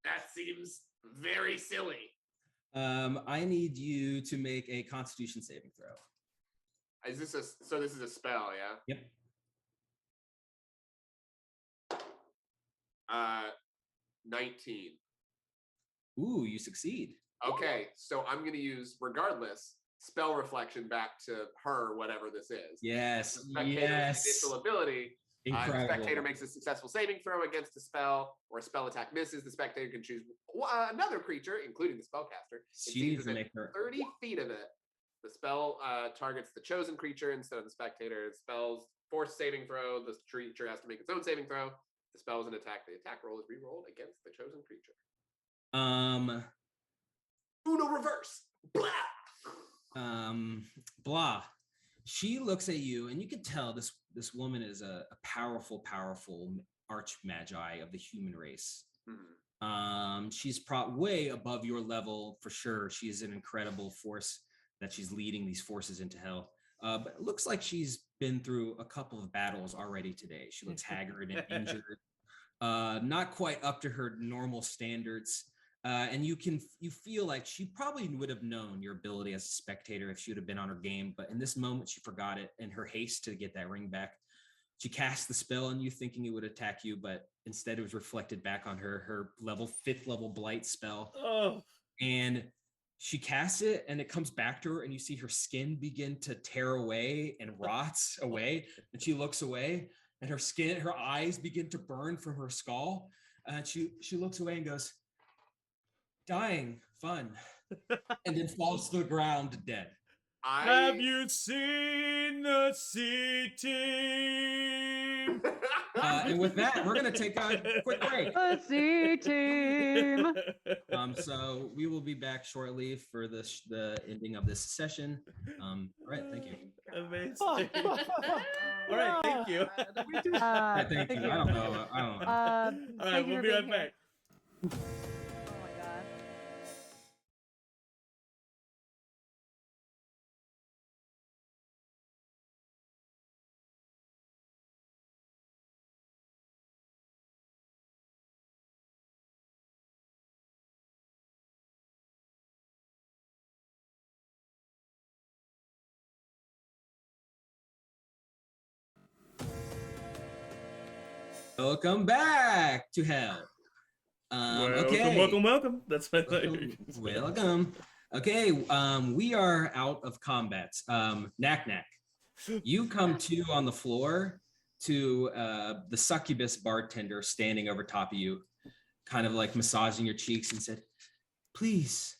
that seems very silly. I need you to make a Constitution saving throw. Is this this is a spell, yeah? Yep. 19. Ooh, you succeed. Okay, so I'm gonna use regardless spell reflection back to her, whatever this is. Yes. The spectator's Yes. initial ability. The Incredible. spectator makes a successful saving throw against a spell, or a spell attack misses. The spectator can choose another creature, including the spellcaster. She needs to make her 30 feet of it. The spell targets the chosen creature instead of the spectator. The spell's force saving throw. The creature has to make its own saving throw. The spell is an attack. The attack roll is re-rolled against the chosen creature. Uno reverse. Blah. Blah. She looks at you, and you can tell this woman is a powerful arch magi of the human race. Mm-hmm. She's way above your level for sure. She is an incredible force that she's leading these forces into hell. But it looks like she's been through a couple of battles already today. She looks haggard and injured, not quite up to her normal standards. And you feel like she probably would have known your ability as a spectator if she would have been on her game, but in this moment she forgot it in her haste to get that ring back. She cast the spell on you thinking it would attack you, but instead it was reflected back on her 5th level blight spell. Oh. And she casts it and it comes back to her, and you see her skin begin to tear away and rots away, and she looks away, and her eyes begin to burn from her skull, and she looks away and goes, "Dying, fun," and then falls to the ground dead. Have you seen the C Team? And with that, we're gonna take a quick break. The C Team. So we will be back shortly for the ending of this session. All right, thank you. Amazing. All right, thank you. Thank you. I don't know. All right, we'll be right back. Oh my god. Welcome back to hell. Welcome. That's my Welcome. Okay, we are out of combat. Knack, you come to on the floor to the succubus bartender standing over top of you, kind of like massaging your cheeks, and said, "Please,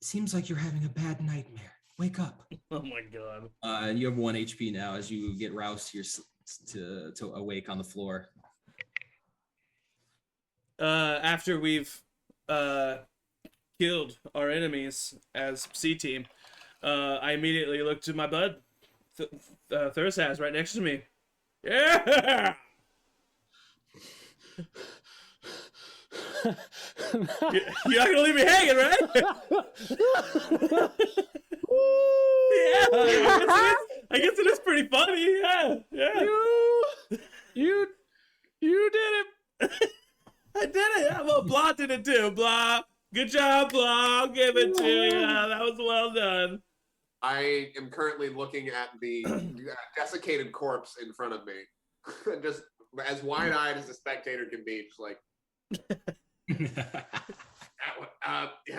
it seems like you're having a bad nightmare. Wake up." Oh my god. And you have 1 HP now as you get roused to awake on the floor. After we've killed our enemies as C Team, I immediately look to my bud, Thursaz, right next to me. Yeah! You're not gonna leave me hanging, right? Yeah, I guess it is pretty funny. Yeah. You did it. I did it. Yeah, well, Blah did it too. Blah. Good job, Blah. I'll give it to you. Yeah, that was well done. I am currently looking at the desiccated corpse in front of me. Just as wide-eyed as a spectator can be, just like... I did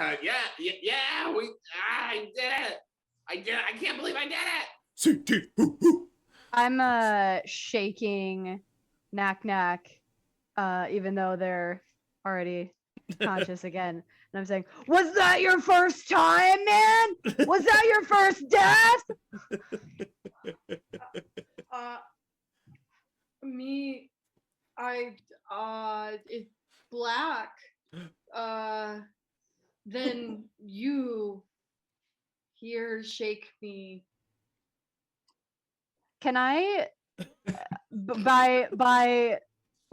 it. I can't believe I did it. I'm shaking Knack, even though they're already conscious again. And I'm saying, "Was that your first time, man? Was that your first death?" It's Black. Then you here shake me. Can I, by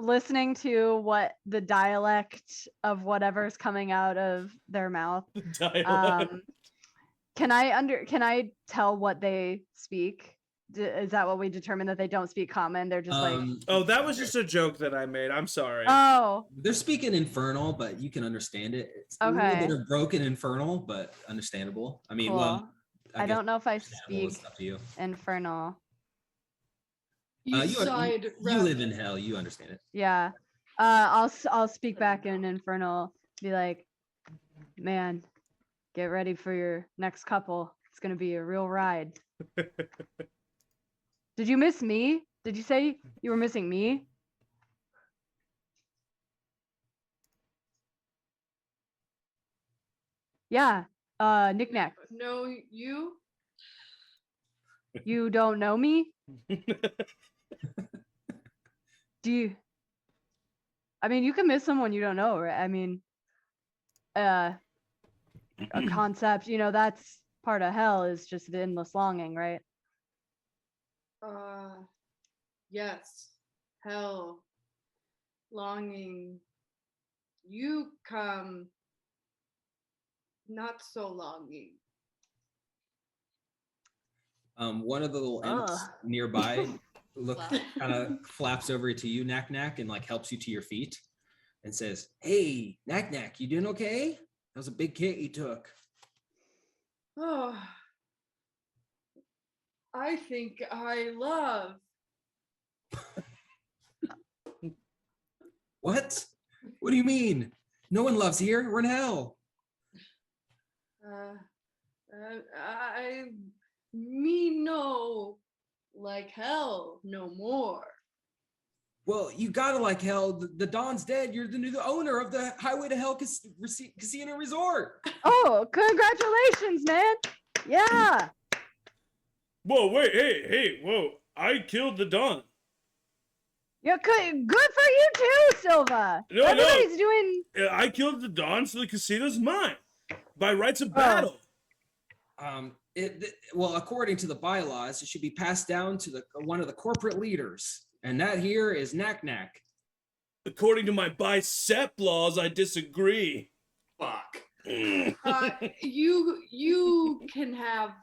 listening to what the dialect of whatever's coming out of their mouth, can I tell what they speak? is that what we determined, that they don't speak common? They're just like, Oh, that was just a joke that I made. I'm sorry. oh, they're speaking Infernal, but you can understand it. It's a little Okay. bit of broken Infernal, but understandable. I mean, cool. well, I guess don't know if I understandable, speak it's up to you. Infernal. You Eastside live in hell. You understand it. Yeah. I'll speak back in Infernal. Be like, man, get ready for your next couple. It's gonna be a real ride. Did you miss me? Did you say you were missing me? Yeah. Knick-knack. No, you. You don't know me? Do you? I mean, you can miss someone you don't know, right? I mean, a concept, that's part of hell, is just the endless longing, right? Yes. Hell. Longing. You come. Not so longing. One of the little imps Ugh. nearby Wow. kind of flaps over to you, Knack Knack, and like helps you to your feet and says, "Hey, Knack Knack, you doing okay? That was a big hit you took." Oh. I think I love. What? What do you mean? No one loves here. We're in hell. I me no like hell no more. Well, you gotta like hell. The Don's dead. You're the new owner of the Highway to Hell Casino Resort. Oh, congratulations, man. Yeah. Whoa, wait, hey, whoa. I killed the Don. Yeah, good for you too, Silva. No, Everybody's doing. I killed the Don, so the casino's mine. By rights of battle. Well, according to the bylaws, it should be passed down to one of the corporate leaders, and that here is Knack Knack. According to my bicep laws, I disagree. Fuck. You can have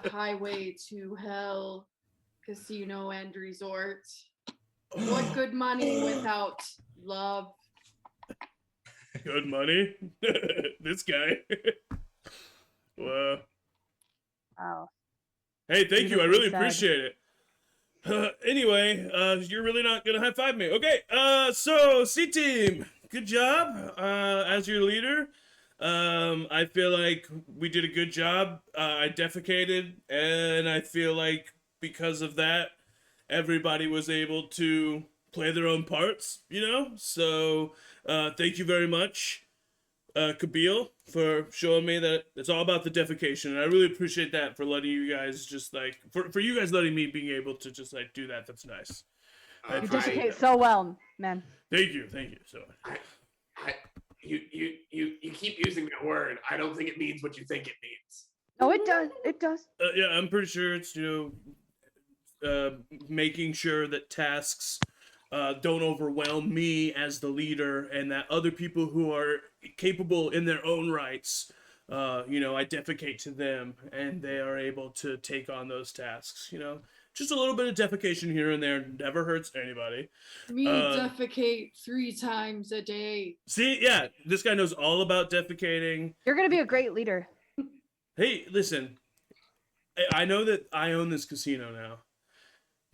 Highway to Hell Casino and Resort. What good money without love? Good money? This guy. Well. Oh. Hey, thank you. I Beautifully really said. appreciate it. Anyway, you're really not gonna high five me. Okay, so C-Team, good job as your leader. I feel like we did a good job. I defecated, and I feel like because of that, everybody was able to play their own parts, So, thank you very much, Kabil, for showing me that it's all about the defecation, and I really appreciate that for letting you guys just like for you guys letting me being able to just like do that. That's nice. I You appreciate defecate that. so well, man. Thank you so much. You keep using that word. I don't think it means what you think it means. Oh, it does. It does. Yeah, I'm pretty sure it's making sure that tasks don't overwhelm me as the leader, and that other people who are capable in their own rights, I defecate to them, and they are able to take on those tasks. Just a little bit of defecation here and there never hurts anybody. Me defecate 3 times a day. See, yeah, this guy knows all about defecating. You're gonna be a great leader. Hey, listen, I know that I own this casino now,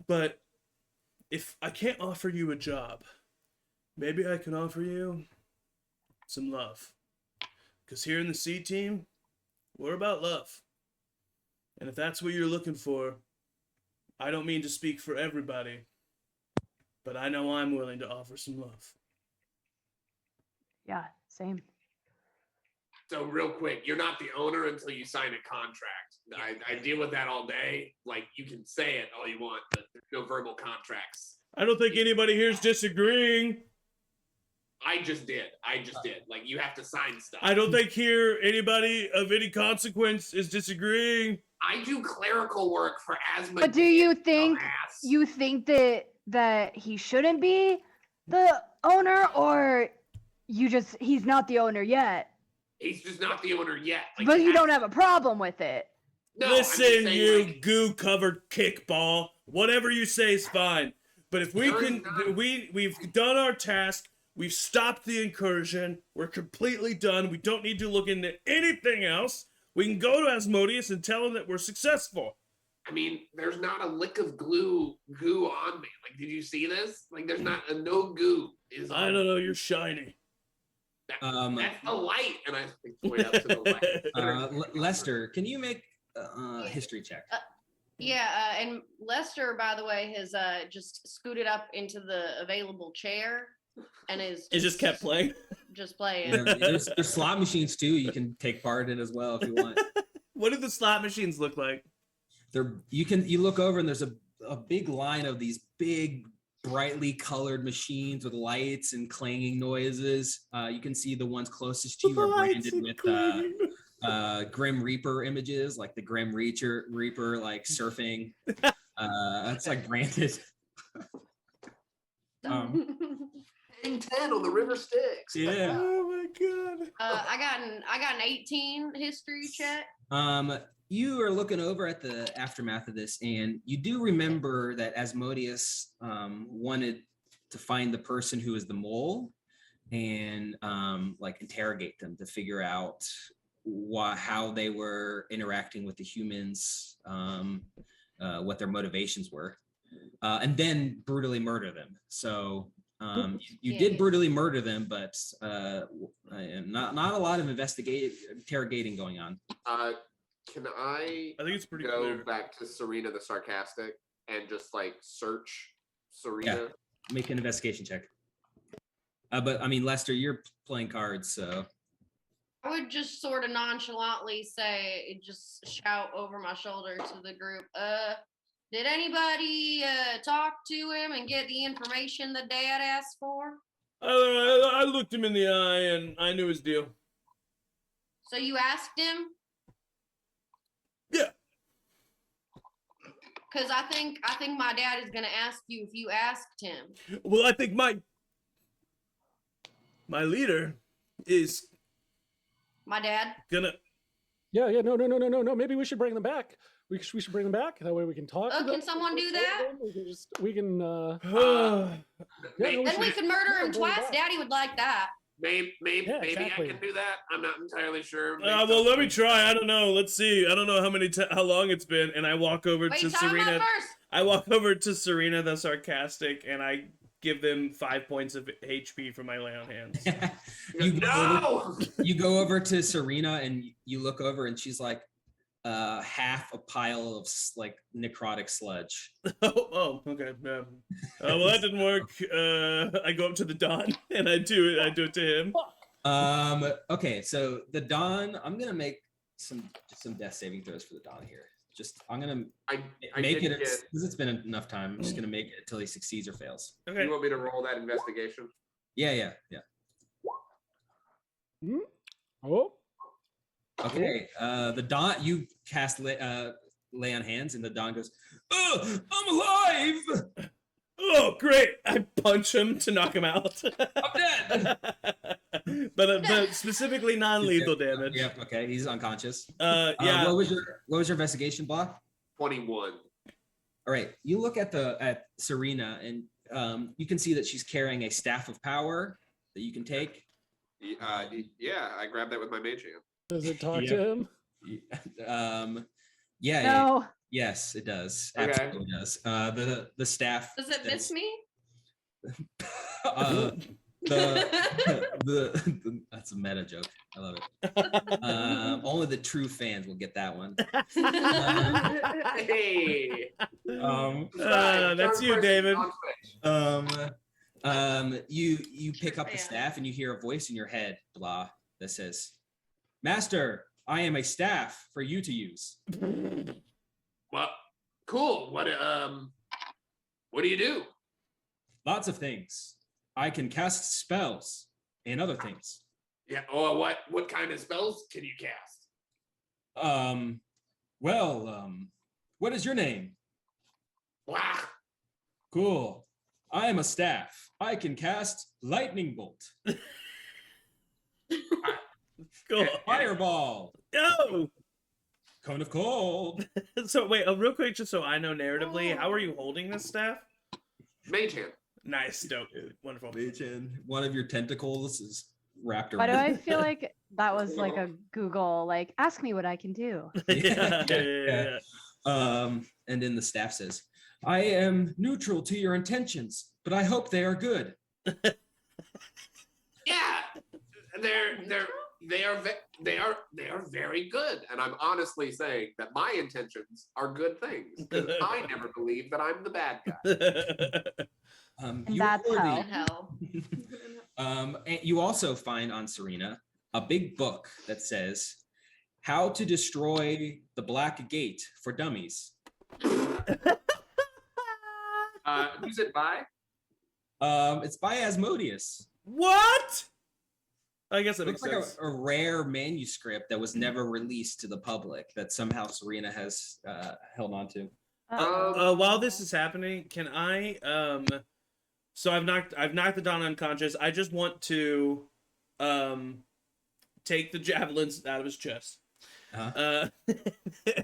but if I can't offer you a job, maybe I can offer you some love. Because here in the C-Team, we're about love. And if that's what you're looking for, I don't mean to speak for everybody, but I know I'm willing to offer some love. Yeah, same. So real quick, you're not the owner until you sign a contract. I deal with that all day. Like, you can say it all you want, but there's no verbal contracts. I don't think anybody here is disagreeing. I just did. Like, you have to sign stuff. I don't think here anybody of any consequence is disagreeing. I do clerical work for asthma. But do you think dumbass. that he shouldn't be the owner, or he's not the owner yet? He's just not the owner yet. Like, But you don't have a problem with it. No, I'm just saying, like, goo-covered kickball. Whatever you say is fine. But if we There is can, not- we've done our task. We've stopped the incursion. We're completely done. We don't need to look into anything else. We can go to Asmodeus and tell him that we're successful. I mean, there's not a lick of goo on me. Like, did you see this? Like, there's not a no goo. I don't know. You're shiny. That's the light, and I point up to the light. Lester, can you make a history check? Yeah, and Lester, by the way, has just scooted up into the available chair and is It just kept playing. just playing. There's slot machines too. You can take part in as well if you want. What do the slot machines look like? You look over and there's a big line of these big brightly colored machines with lights and clanging noises. You can see the ones closest to you are branded with Grim Reaper images, like the Grim Reaper like surfing. That's like branded. Paying 10 on the river Styx. Yeah. Oh my god. I got an 18 history check. You are looking over at the aftermath of this, and you do remember that Asmodeus wanted to find the person who is the mole and like interrogate them to figure out how they were interacting with the humans, what their motivations were, and then brutally murder them. So you did brutally murder them, but not a lot of interrogating going on. Can I think it's pretty go clear. back to Serena the Sarcastic and just like search Serena? Yeah. Make an investigation check. But I mean, Lester, you're playing cards, so. I would just sort of nonchalantly just shout over my shoulder to the group, did anybody talk to him and get the information the dad asked for? I looked him in the eye and I knew his deal. So you asked him? Yeah. Because I think my dad is gonna ask you if you asked him. Well, I think my leader is My dad? gonna. Yeah, no. Maybe we should bring them back. We should bring them back. That way we can talk. to them. Can someone do that? We can. Then we could murder him twice. Daddy would like that. Maybe exactly. I can do that. I'm not entirely sure. Well, let me try. I don't know. Let's see. I don't know how long it's been. And I walk over Wait, to time Serena. out first. I walk over to Serena the Sarcastic, and I give them 5 points of HP for my lay on hands. You go over to Serena and you look over and she's like half a pile of like necrotic sludge. Oh, okay. Well, that didn't work. I go up to the Don and I do it to him. Okay, so the Don, I'm gonna make some death saving throws for the Don here. I'm gonna make it because it's been enough time. I'm just gonna make it until he succeeds or fails. Okay. You want me to roll that investigation? Yeah. Oh. Okay. The Don, you cast lay on hands, and the Don goes, "Oh, I'm alive! Oh, great! I punch him to knock him out. I'm dead." but specifically non-lethal damage. Yep. Okay. He's unconscious. Yeah. What was your investigation block? 21. All right. You look at Serena, and you can see that she's carrying a staff of power that you can take. Yeah, I grabbed that with my mage hand. Does it talk to him? Yeah. No. Yes, it does. Okay. Absolutely does. The staff. Does it miss me? That's a meta joke. I love it. Only the true fans will get that one. Hey. That's you, David. You pick up the staff and you hear a voice in your head, blah, that says, "Master, I am a staff for you to use." Well, cool. What do you do? Lots of things. I can cast spells and other things. Yeah. Oh, what kind of spells can you cast? What is your name? Wow. Cool. I am a staff. I can cast lightning bolt, Cool. fireball, Yo. Cone of cold. So wait, real quick, just so I know narratively, how are you holding this staff? Mage hand. Nice, dope, wonderful. One of your tentacles is wrapped Why around. do I feel like that was like a Google, like, ask me what I can do? Yeah. And then the staff says, "I am neutral to your intentions, but I hope they are good." Yeah, they are very good, and I'm honestly saying that my intentions are good things because I never believe that I'm the bad guy. And You that's already- how. In hell. And you also find on Serena a big book that says "How to Destroy the Black Gate for Dummies." Who's it by? It's by Asmodeus. What? I guess that It makes looks like sense. a rare manuscript that was never released to the public that somehow Serena has held on to. While this is happening, can I so I've knocked the Don unconscious. I just want to take the javelins out of his chest. Uh-huh.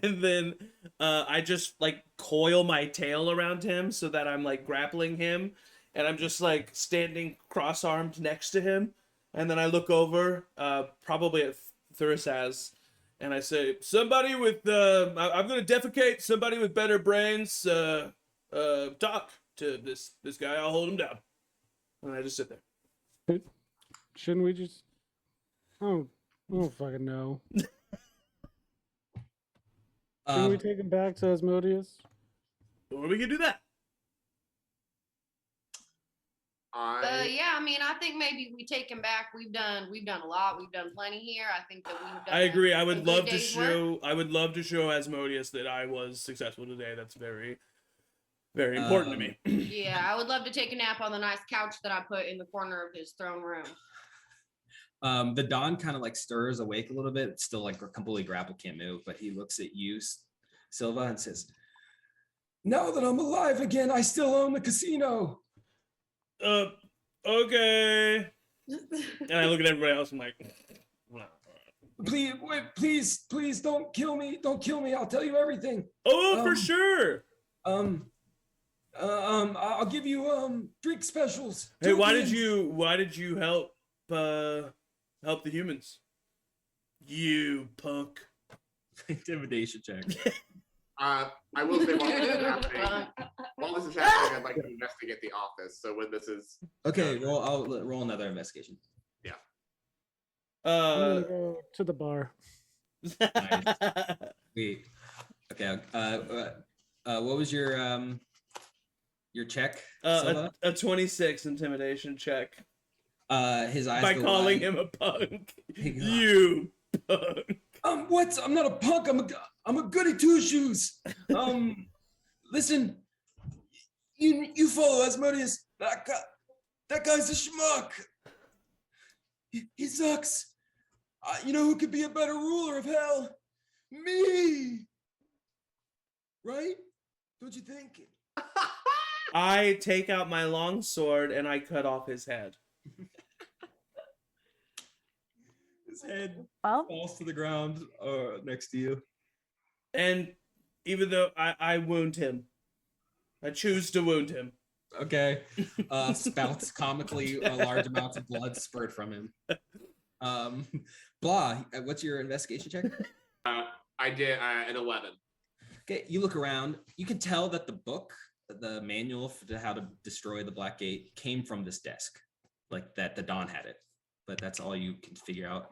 And then I just like coil my tail around him so that I'm like grappling him, and I'm just like standing cross-armed next to him, and then I look over probably at Thurisaz, and I say, somebody with I'm gonna defecate. Somebody with better brains talk to this guy. I'll hold him down. And I just sit there. Shouldn't we just? Oh, I don't fucking know. Can we take him back to Asmodeus? Or we can do that. Yeah, I mean, I think maybe we take him back. We've done a lot. We've done plenty here. I think that we've done. I agree. I a would good love to day's work. show. I would love to show Asmodeus that I was successful today. That's very, very important to me. Yeah, I would love to take a nap on the nice couch that I put in the corner of his throne room. The Don kind of like stirs awake a little bit. It's still like completely grappled, can't move, but he looks at you, Silva, and says, "Now that I'm alive again, I still own the casino." Okay. And I look at everybody else. I'm like, Please, wait, please don't kill me. Don't kill me. I'll tell you everything. oh, for sure. I'll give you drink specials. Hey, why did tokens." you help help the humans? You punk. Intimidation check. I will say while this is happening, I'd like to investigate the office. So when this is Okay, I'll roll another investigation. I'm gonna go to the bar. Wait. Okay. What was your check? Silva? a 26 intimidation check His eyes by go calling wide. him a punk. He goes, You punk. What? I'm not a punk. I'm a goody two shoes. Listen, you follow Asmodeus. That guy's a schmuck. He sucks. You know who could be a better ruler of hell? Me. Right? Don't you think? I take out my long sword and I cut off his head. His head Well, falls to the ground next to you. And even though I wound him, I choose to wound him. Okay. Spouts comically large amounts of blood spurt from him. Blah, what's your investigation check? I did an 11. Okay, you look around. You can tell that the book, the manual for how to destroy the Black Gate, came from this desk. Like that the Don had it. But that's all you can figure out.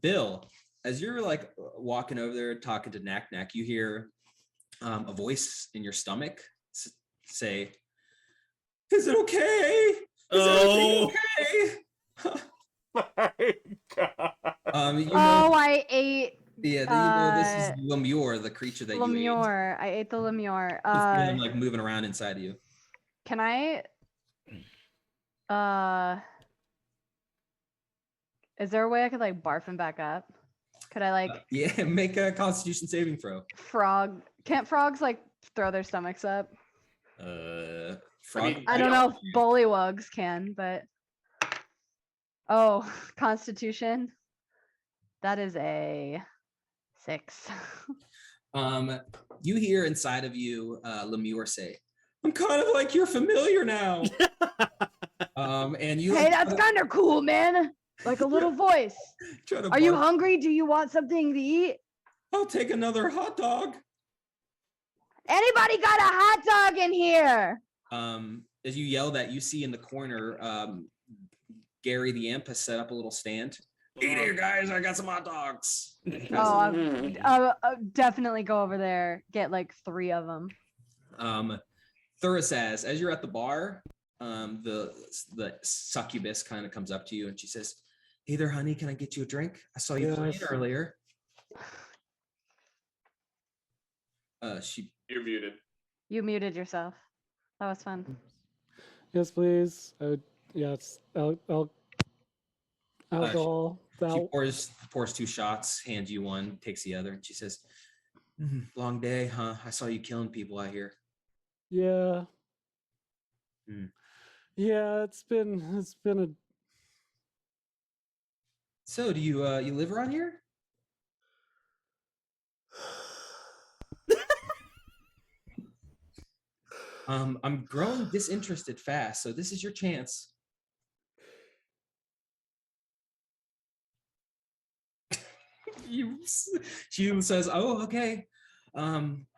Bill, as you're like walking over there talking to Knack Knack, you hear a voice in your stomach say, "Is it okay? Is everything okay?" I ate Yeah, you know this is Lemure, the creature that you ate. Lemure. I ate the Lemure. You feel him like moving around inside of you. Can I? Is there a way I could like barf him back up? Could I like Yeah, make a Constitution saving throw. frog? Can't frogs like throw their stomachs up? Frog. I don't know if bullywugs can, but oh, Constitution. That is a 6. You hear inside of you, Lemure say, "I'm kind of like your familiar now." And you Hey, that's kind of cool, man. Like a little voice. try to Are you bark, hungry? Do you want something to eat? "I'll take another hot dog." Anybody got a hot dog in here? As you yell that, you see in the corner, Gary the Imp has set up a little stand. "Eat here, guys! I got some hot dogs." Oh, I'll definitely go over there. Get like 3 of them. Thurisaz, as you're at the bar, the succubus kind of comes up to you and she says, "Hey there, honey, can I get you a drink? I saw you playing earlier." You're muted. You muted yourself. That was fun. Yes, please. Yes. Alcohol. She pours 2 shots, hands you one, takes the other, and she says, "Long day, huh? I saw you killing people out here." Yeah. Mm. Yeah, it's been a So, do you live around here? I'm growing disinterested fast, so this is your chance. She says, "Oh, okay.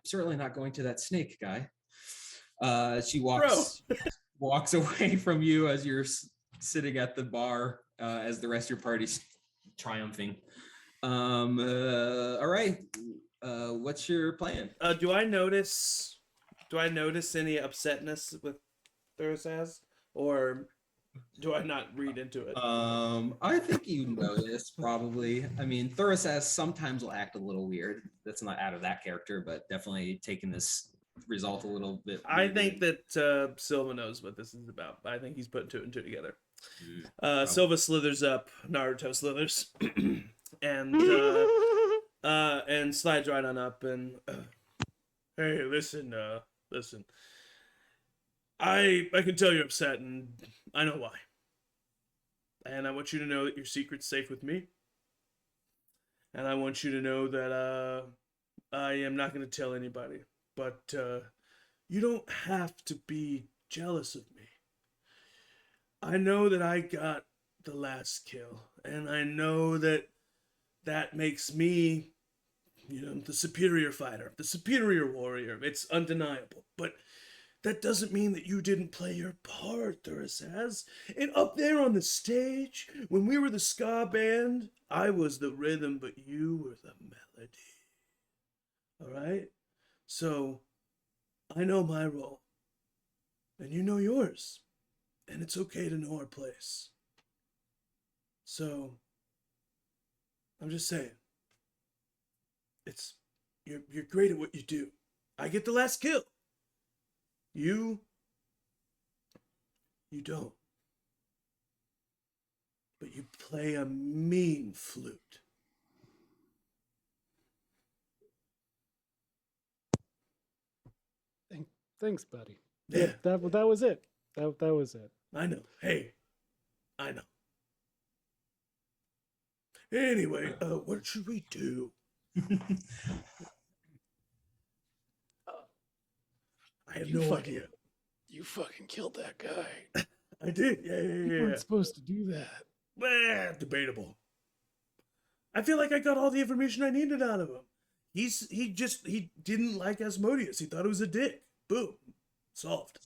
Certainly not going to that snake guy." She walks away from you as you're sitting at the bar, as the rest of your party's triumphing. All right. What's your plan? Do I notice any upsetness with Thursaz, or do I not read into it? I think you notice probably. I mean, Thurisaz sometimes will act a little weird. That's not out of that character, but definitely taking this result a little bit. I think that Silva knows what this is about. I think he's putting 2 and 2 together. Silva slithers up, Naruto slithers, and slides right on up and hey, listen. I can tell you're upset, and I know why. And I want you to know that your secret's safe with me. And I want you to know that I am not going to tell anybody. But you don't have to be jealous of me. I know that I got the last kill. And I know that makes me, the superior fighter, the superior warrior. It's undeniable. But that doesn't mean that you didn't play your part, Thurisaz. And up there on the stage, when we were the ska band, I was the rhythm, but you were the melody. All right? So, I know my role. And you know yours. And it's okay to know our place. So, I'm just saying. You're great at what you do. I get the last kill. You don't. But you play a mean flute. Thanks, buddy. Yeah. That was it. That was it. I know. Hey, I know. Anyway, what should we do? I have no idea. You fucking killed that guy. I did. Yeah. You weren't supposed to do that. Debatable. I feel like I got all the information I needed out of him. He didn't like Asmodeus. He thought it was a dick. Boom. Solved.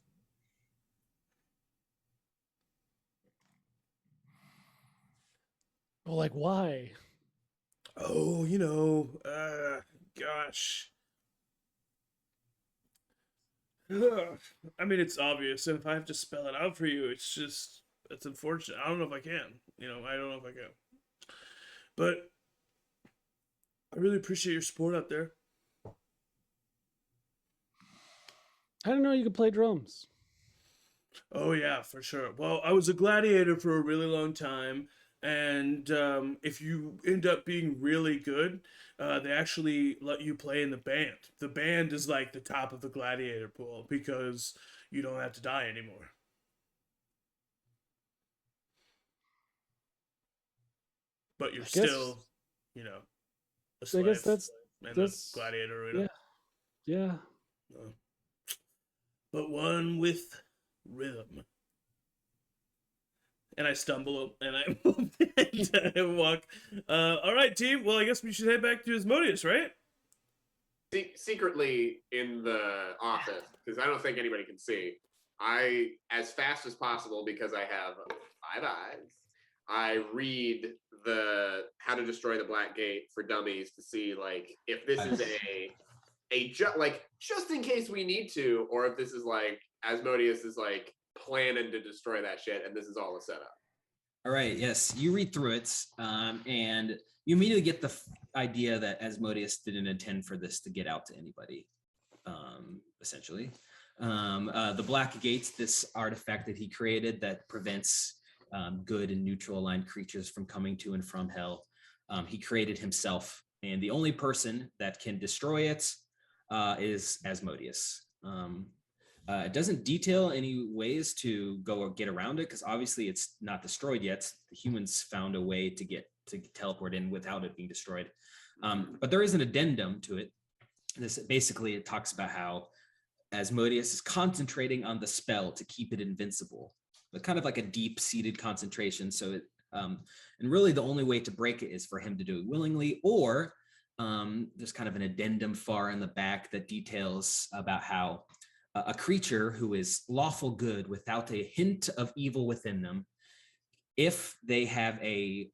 Well, like, why? Oh, gosh. I mean, it's obvious, and if I have to spell it out for you, it's unfortunate. I don't know if I can. I don't know if I can. But I really appreciate your support out there. I didn't know you could play drums. Oh, yeah, for sure. Well, I was a gladiator for a really long time, and if you end up being really good, they actually let you play in the band. The band is like the top of the gladiator pool because you don't have to die anymore. But you're still, a I guess that's and that's the gladiator arena. yeah. But one with rhythm. And I stumble and I move and I walk. All right, team. Well, I guess we should head back to Asmodeus, right? Secretly in the office, because I don't think anybody can see. I, as fast as possible, because I have 5 eyes, I read the How to Destroy the Black Gate for Dummies to see like if this is just in case we need to, or if this is like Asmodeus is like planning to destroy that shit, and this is all a setup. All right. Yes, you read through it, and you immediately get the idea that Asmodeus didn't intend for this to get out to anybody. Essentially, the Black Gates, this artifact that he created that prevents good and neutral aligned creatures from coming to and from hell. He created himself, and the only person that can destroy it is Asmodeus. It doesn't detail any ways to go or get around it because obviously it's not destroyed yet. The humans found a way to teleport in without it being destroyed. But there is an addendum to it. This basically it talks about how Asmodeus is concentrating on the spell to keep it invincible, but kind of like a deep-seated concentration. So it and really the only way to break it is for him to do it willingly, or there's kind of an addendum far in the back that details about how a creature who is lawful good without a hint of evil within them, if they have a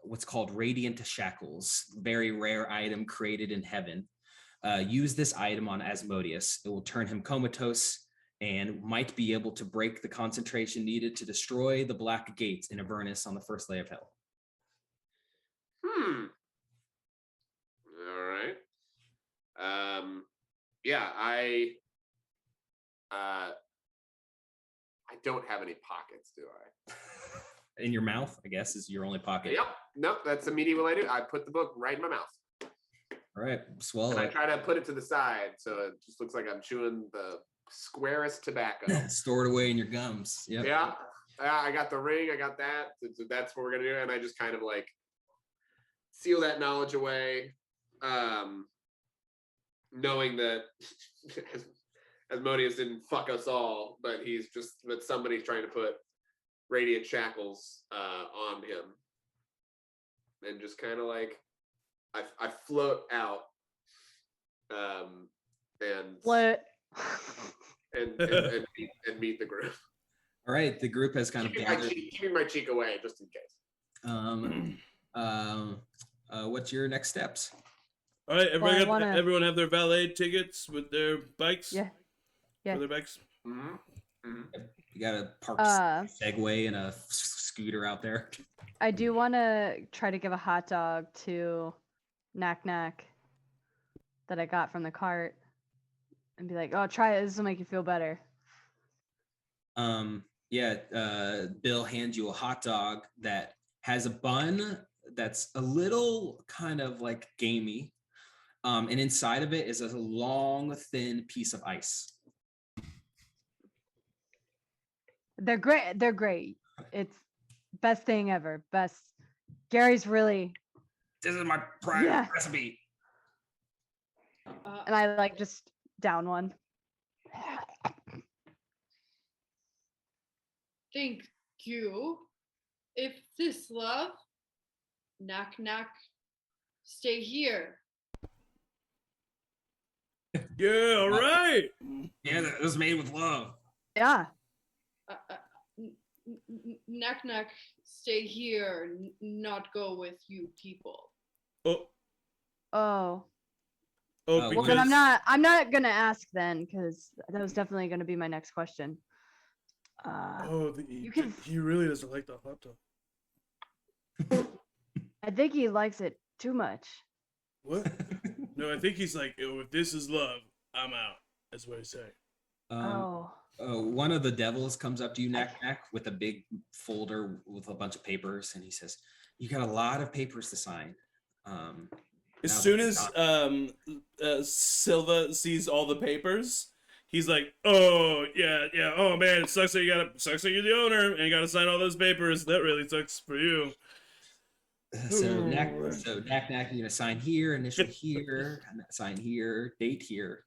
what's called radiant shackles, very rare item created in heaven, use this item on Asmodeus. It will turn him comatose and might be able to break the concentration needed to destroy the Black Gates in Avernus on the first layer of hell. All right. Yeah, I don't have any pockets, do I? In your mouth, I guess, is your only pocket. Yep. Nope. That's immediately what I do. I put the book right in my mouth. All right, swallow And I it. try to put it to the side so it just looks like I'm chewing the squarest tobacco. Store it away in your gums. Yep. Yeah. I got the ring. I got that. So that's what we're going to do. And I just kind of like seal that knowledge away, knowing that Asmodeus didn't fuck us all, but that somebody's trying to put radiant shackles on him. And just kind of like, I float out and What? and meet the group. All right, the group has kind of gathered. Keeping my cheek away just in case. What's your next steps? All right, everyone, Well, everyone have their valet tickets with their bikes? Yeah. For their bikes? Mm-hmm. Mm-hmm. You got a parked Segway and a scooter out there. I do want to try to give a hot dog to Knack Knack that I got from the cart and be like, oh, try it. This will make you feel better. Bill hands you a hot dog that has a bun that's a little kind of like gamey. And inside of it is a long, thin piece of ice. They're great. They're great. It's best thing ever. Best. Gary's really. This is my private recipe. And I like just down one. Thank you. If this love, Knack Knack, stay here. Yeah, all right. Yeah, that was made with love. Yeah. Knack Knack, stay here, not go with you people. Oh, Oh. well, Well, then I'm not gonna ask then, because that was definitely gonna be my next question. He really doesn't like the hot dog. I think he likes it too much. What? No, I think he's like, if this is love, I'm out. That's what I say. One of the devils comes up to you, Knack Knack, with a big folder with a bunch of papers, and he says, "You got a lot of papers to sign." As soon as Silva sees all the papers, he's like, "Oh yeah, oh man, it sucks that you're the owner and you gotta sign all those papers. That really sucks for you." So Knack, Ooh. Knack, you're gonna sign here, initial here, sign here, date here,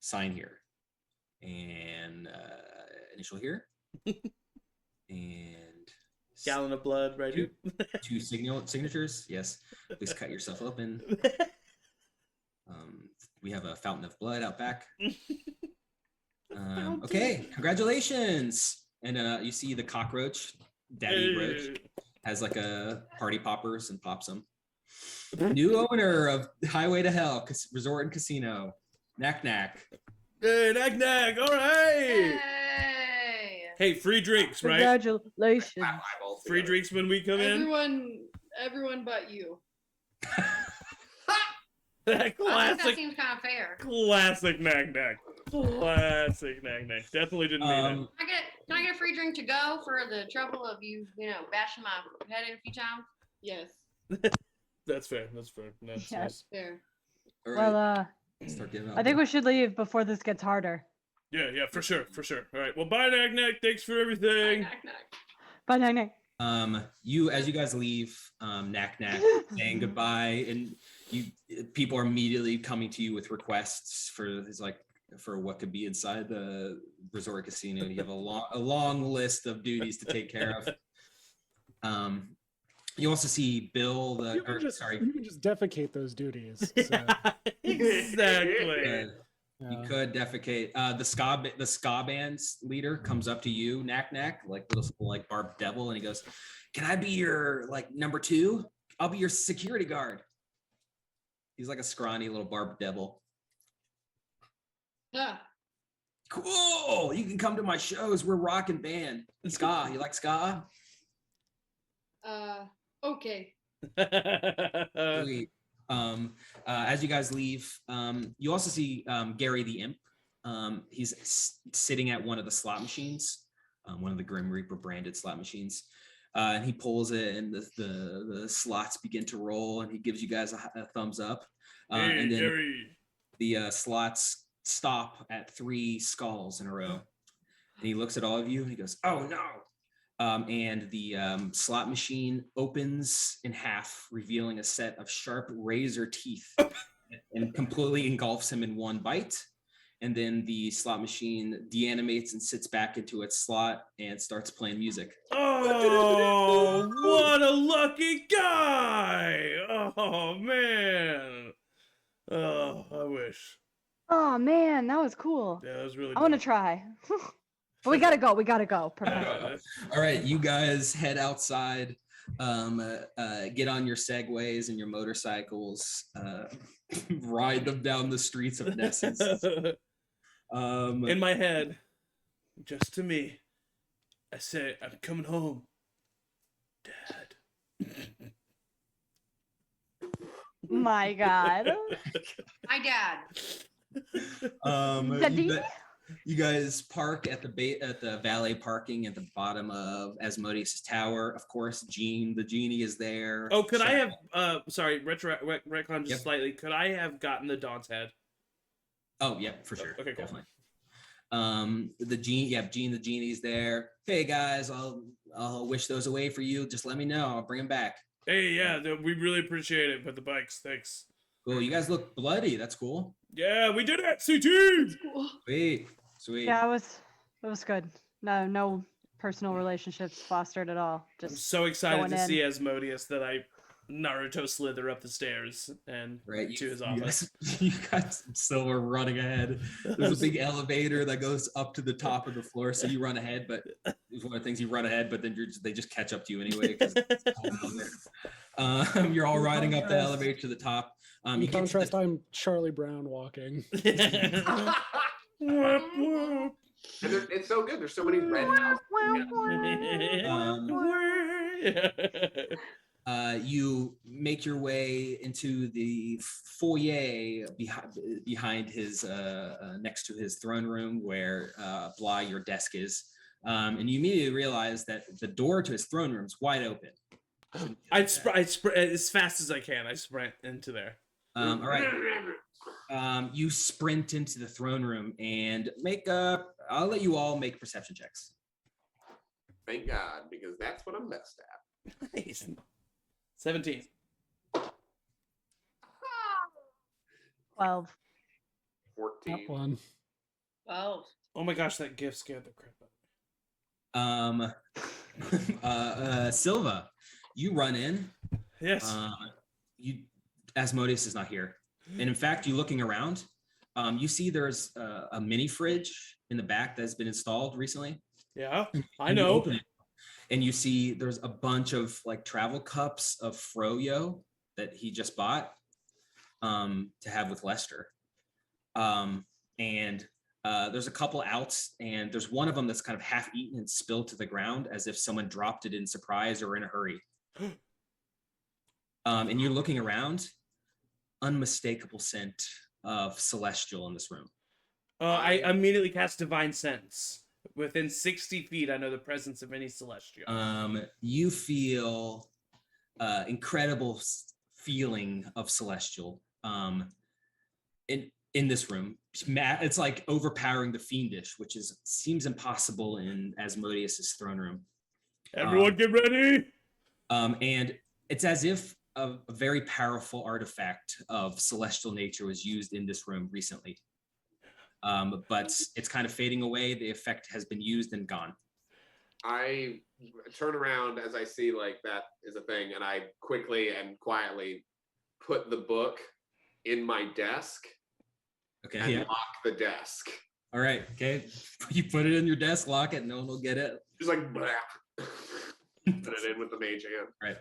sign here, and initial here, and Gallon of blood, right here. two signatures. Yes, please cut yourself open. We have a fountain of blood out back. Okay, congratulations. And you see the cockroach, Daddy Roach, has like a party poppers and pops them. New owner of Highway to Hell Resort and Casino, Knack. Hey, Knack, all right. Hey. Hey, free drinks, right? Congratulations. Free drinks when we come in. Everyone but you. I think that Classic, seems kind of fair. classic Knack. Classic Knack. Definitely didn't mean Can I get a free drink to go for the trouble of you bashing my head in a few times? Yes. it. That's fair. That's Yes. nice. Fair. All right, Well, start getting out I think there. we should leave before this gets harder. Yeah, for sure. All right. Well, bye, Knack. Thanks for everything. Knock, knock. Bye, Nang. As you guys leave, Knack saying goodbye, and people are immediately coming to you with requests for what could be inside the resort casino. You have a long list of duties to take care of. You also see Bill. You can just defecate those duties. So, Exactly. You could defecate. The ska band's leader comes up to you, Knack, like little Barb Devil, and he goes, "Can I be your number 2? I'll be your security guard." He's like a scrawny little Barb Devil. Huh. Cool. You can come to my shows. We're rocking band. Ska. You like ska? Okay. Sweet. As you guys leave, you also see Gary the Imp. He's sitting at one of the slot machines, one of the Grim Reaper branded slot machines. And he pulls it, and the slots begin to roll, and he gives you guys a thumbs up. Hey, and then Gary. the slots stop at 3 skulls in a row. And he looks at all of you, and he goes, "Oh no!" And the slot machine opens in half, revealing a set of sharp razor teeth, and completely engulfs him in one bite. And then the slot machine deanimates and sits back into its slot and starts playing music. Oh, what a lucky guy! Oh man. Oh, I wish. Oh man, that was cool. Yeah, that was really. I want to dope. try. But we gotta go. Professor. All right, you guys head outside, get on your segways and your motorcycles, ride them down the streets of Nessus. In my head, just to me, I say, "I'm coming home, Dad." My God. My dad. Daddy? You guys park at the valet parking at the bottom of Asmodeus' tower. Of course, Gene, the genie, is there. Oh, could I have? Sorry, retcon just Yep. slightly. Could I have gotten the Dawn's head? Oh yeah, for sure. Okay, cool. Definitely. The Gene, the genie's there. Hey guys, I'll wish those away for you. Just let me know. I'll bring them back. Hey, yeah, we really appreciate it. But the bikes, thanks. Cool. You guys look bloody. That's cool. Yeah, we did it, CT. Cool. Sweet. Yeah, it was good. No personal relationships fostered at all. I'm Just so excited going to in. see Asmodeus that I Naruto slither up the stairs and Right, to his office. You guys still are running ahead. There's a big elevator that goes up to the top of the floor, so you run ahead. But it's one of the things you run ahead, but then they just catch up to you anyway. 'Cause it's cold down there. You're all riding up the elevator to the top. in You get to contrast, I'm Charlie Brown walking. Whoop, whoop. And it's so good. There's so many red houses. You make your way into the foyer behind his next to his throne room, where Bly, your desk is, and you immediately realize that the door to his throne room is wide open. I sprint as fast as I can. I sprint into there. All right. You sprint into the throne room and I'll let you all make perception checks. Thank God, because that's what I'm best at. Nice. 17. 12. 14. That one. Oh, Oh my gosh, that gift scared the crap out of me. Silva, you run in. Yes. You Asmodeus is not here, and in fact, you looking around, you see there's a mini fridge in the back that's been installed recently. Yeah, I And you know. open it, and you see there's a bunch of like travel cups of froyo that he just bought to have with Lester. And there's a couple outs, and there's one of them that's kind of half eaten and spilled to the ground as if someone dropped it in surprise or in a hurry. And you're looking around, unmistakable scent of celestial in this room. I immediately cast Divine Sense. Within 60 feet, I know the presence of any celestial. You feel incredible feeling of celestial in this room. It's like overpowering the fiendish, which seems impossible in Asmodeus's throne room. Everyone get ready! And it's as if a very powerful artifact of celestial nature was used in this room recently. But it's kind of fading away. The effect has been used and gone. I turn around as I see like that is a thing, and I quickly and quietly put the book in my desk Okay. and Yeah. lock the desk. All right. Okay. You put it in your desk, lock it, no one will get it. Just like blah. Put it in with the mage hand. Right.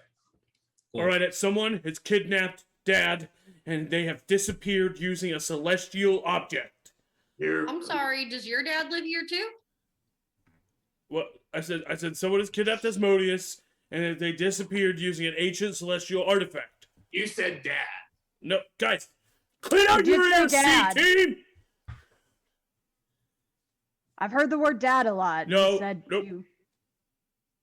Cool. All right, someone has kidnapped Dad, and they have disappeared using a celestial object. Here. I'm sorry. Does your dad live here too? What I said someone has kidnapped Asmodeus, and they disappeared using an ancient celestial artifact. You said dad. No, guys, clean out You your did ears, say Dad. team. I've heard the word dad a lot. No, You said nope. you.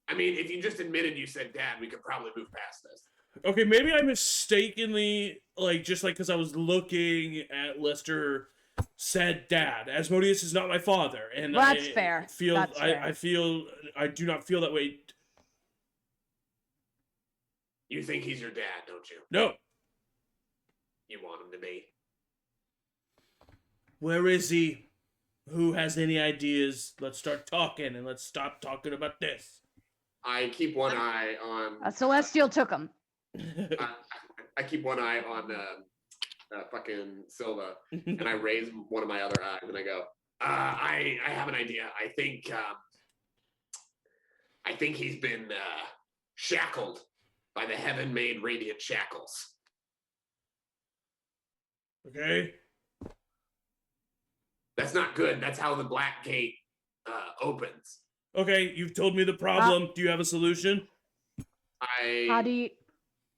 I mean, if you just admitted you said dad, we could probably move past this. Okay, maybe I mistakenly, because I was looking at Lester, said Dad. Asmodeus is not my father, and That's I fair. feel That's fair. I do not feel that way. You think he's your dad, don't you? No. You want him to be. Where is he? Who has any ideas? Let's start talking, and let's stop talking about this. I keep one eye on. A celestial took him. I keep one eye on fucking Silva, and I raise one of my other eyes, and I go, I have an idea. I think he's been shackled by the heaven-made radiant shackles. Okay. That's not good. That's how the Black Gate opens. Okay, you've told me the problem. Do you have a solution? How do you?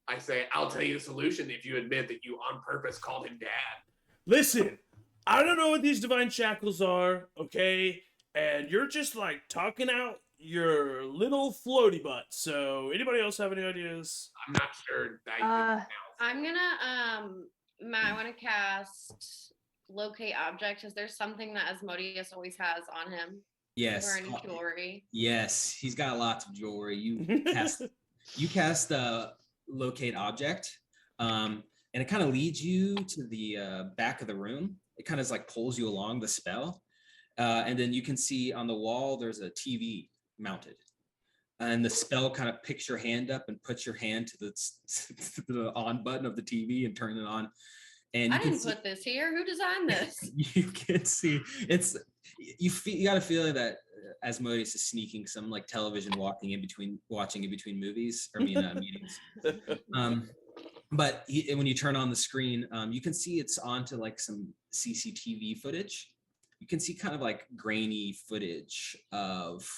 I say, I'll tell you the solution if you admit that you on purpose called him dad. Listen, I don't know what these divine shackles are, okay? And you're just talking out your little floaty butt. So, anybody else have any ideas? I'm not sure. I'm gonna Matt, I want to cast locate object. Is there something that Asmodeus always has on him? Yes. Or any jewelry? Yes, he's got lots of jewelry. You cast locate object, and it kind of leads you to the back of the room. It kind of pulls you along the spell, and then you can see on the wall there's a TV mounted, and the spell kind of picks your hand up and puts your hand to the on button of the TV and turn it on. And I didn't put this here. Who designed this? You can see it's you got a feeling that Asmodeus is sneaking some television watching in between movies or meetings. But when you turn on the screen, you can see it's onto some CCTV footage. You can see kind of grainy footage of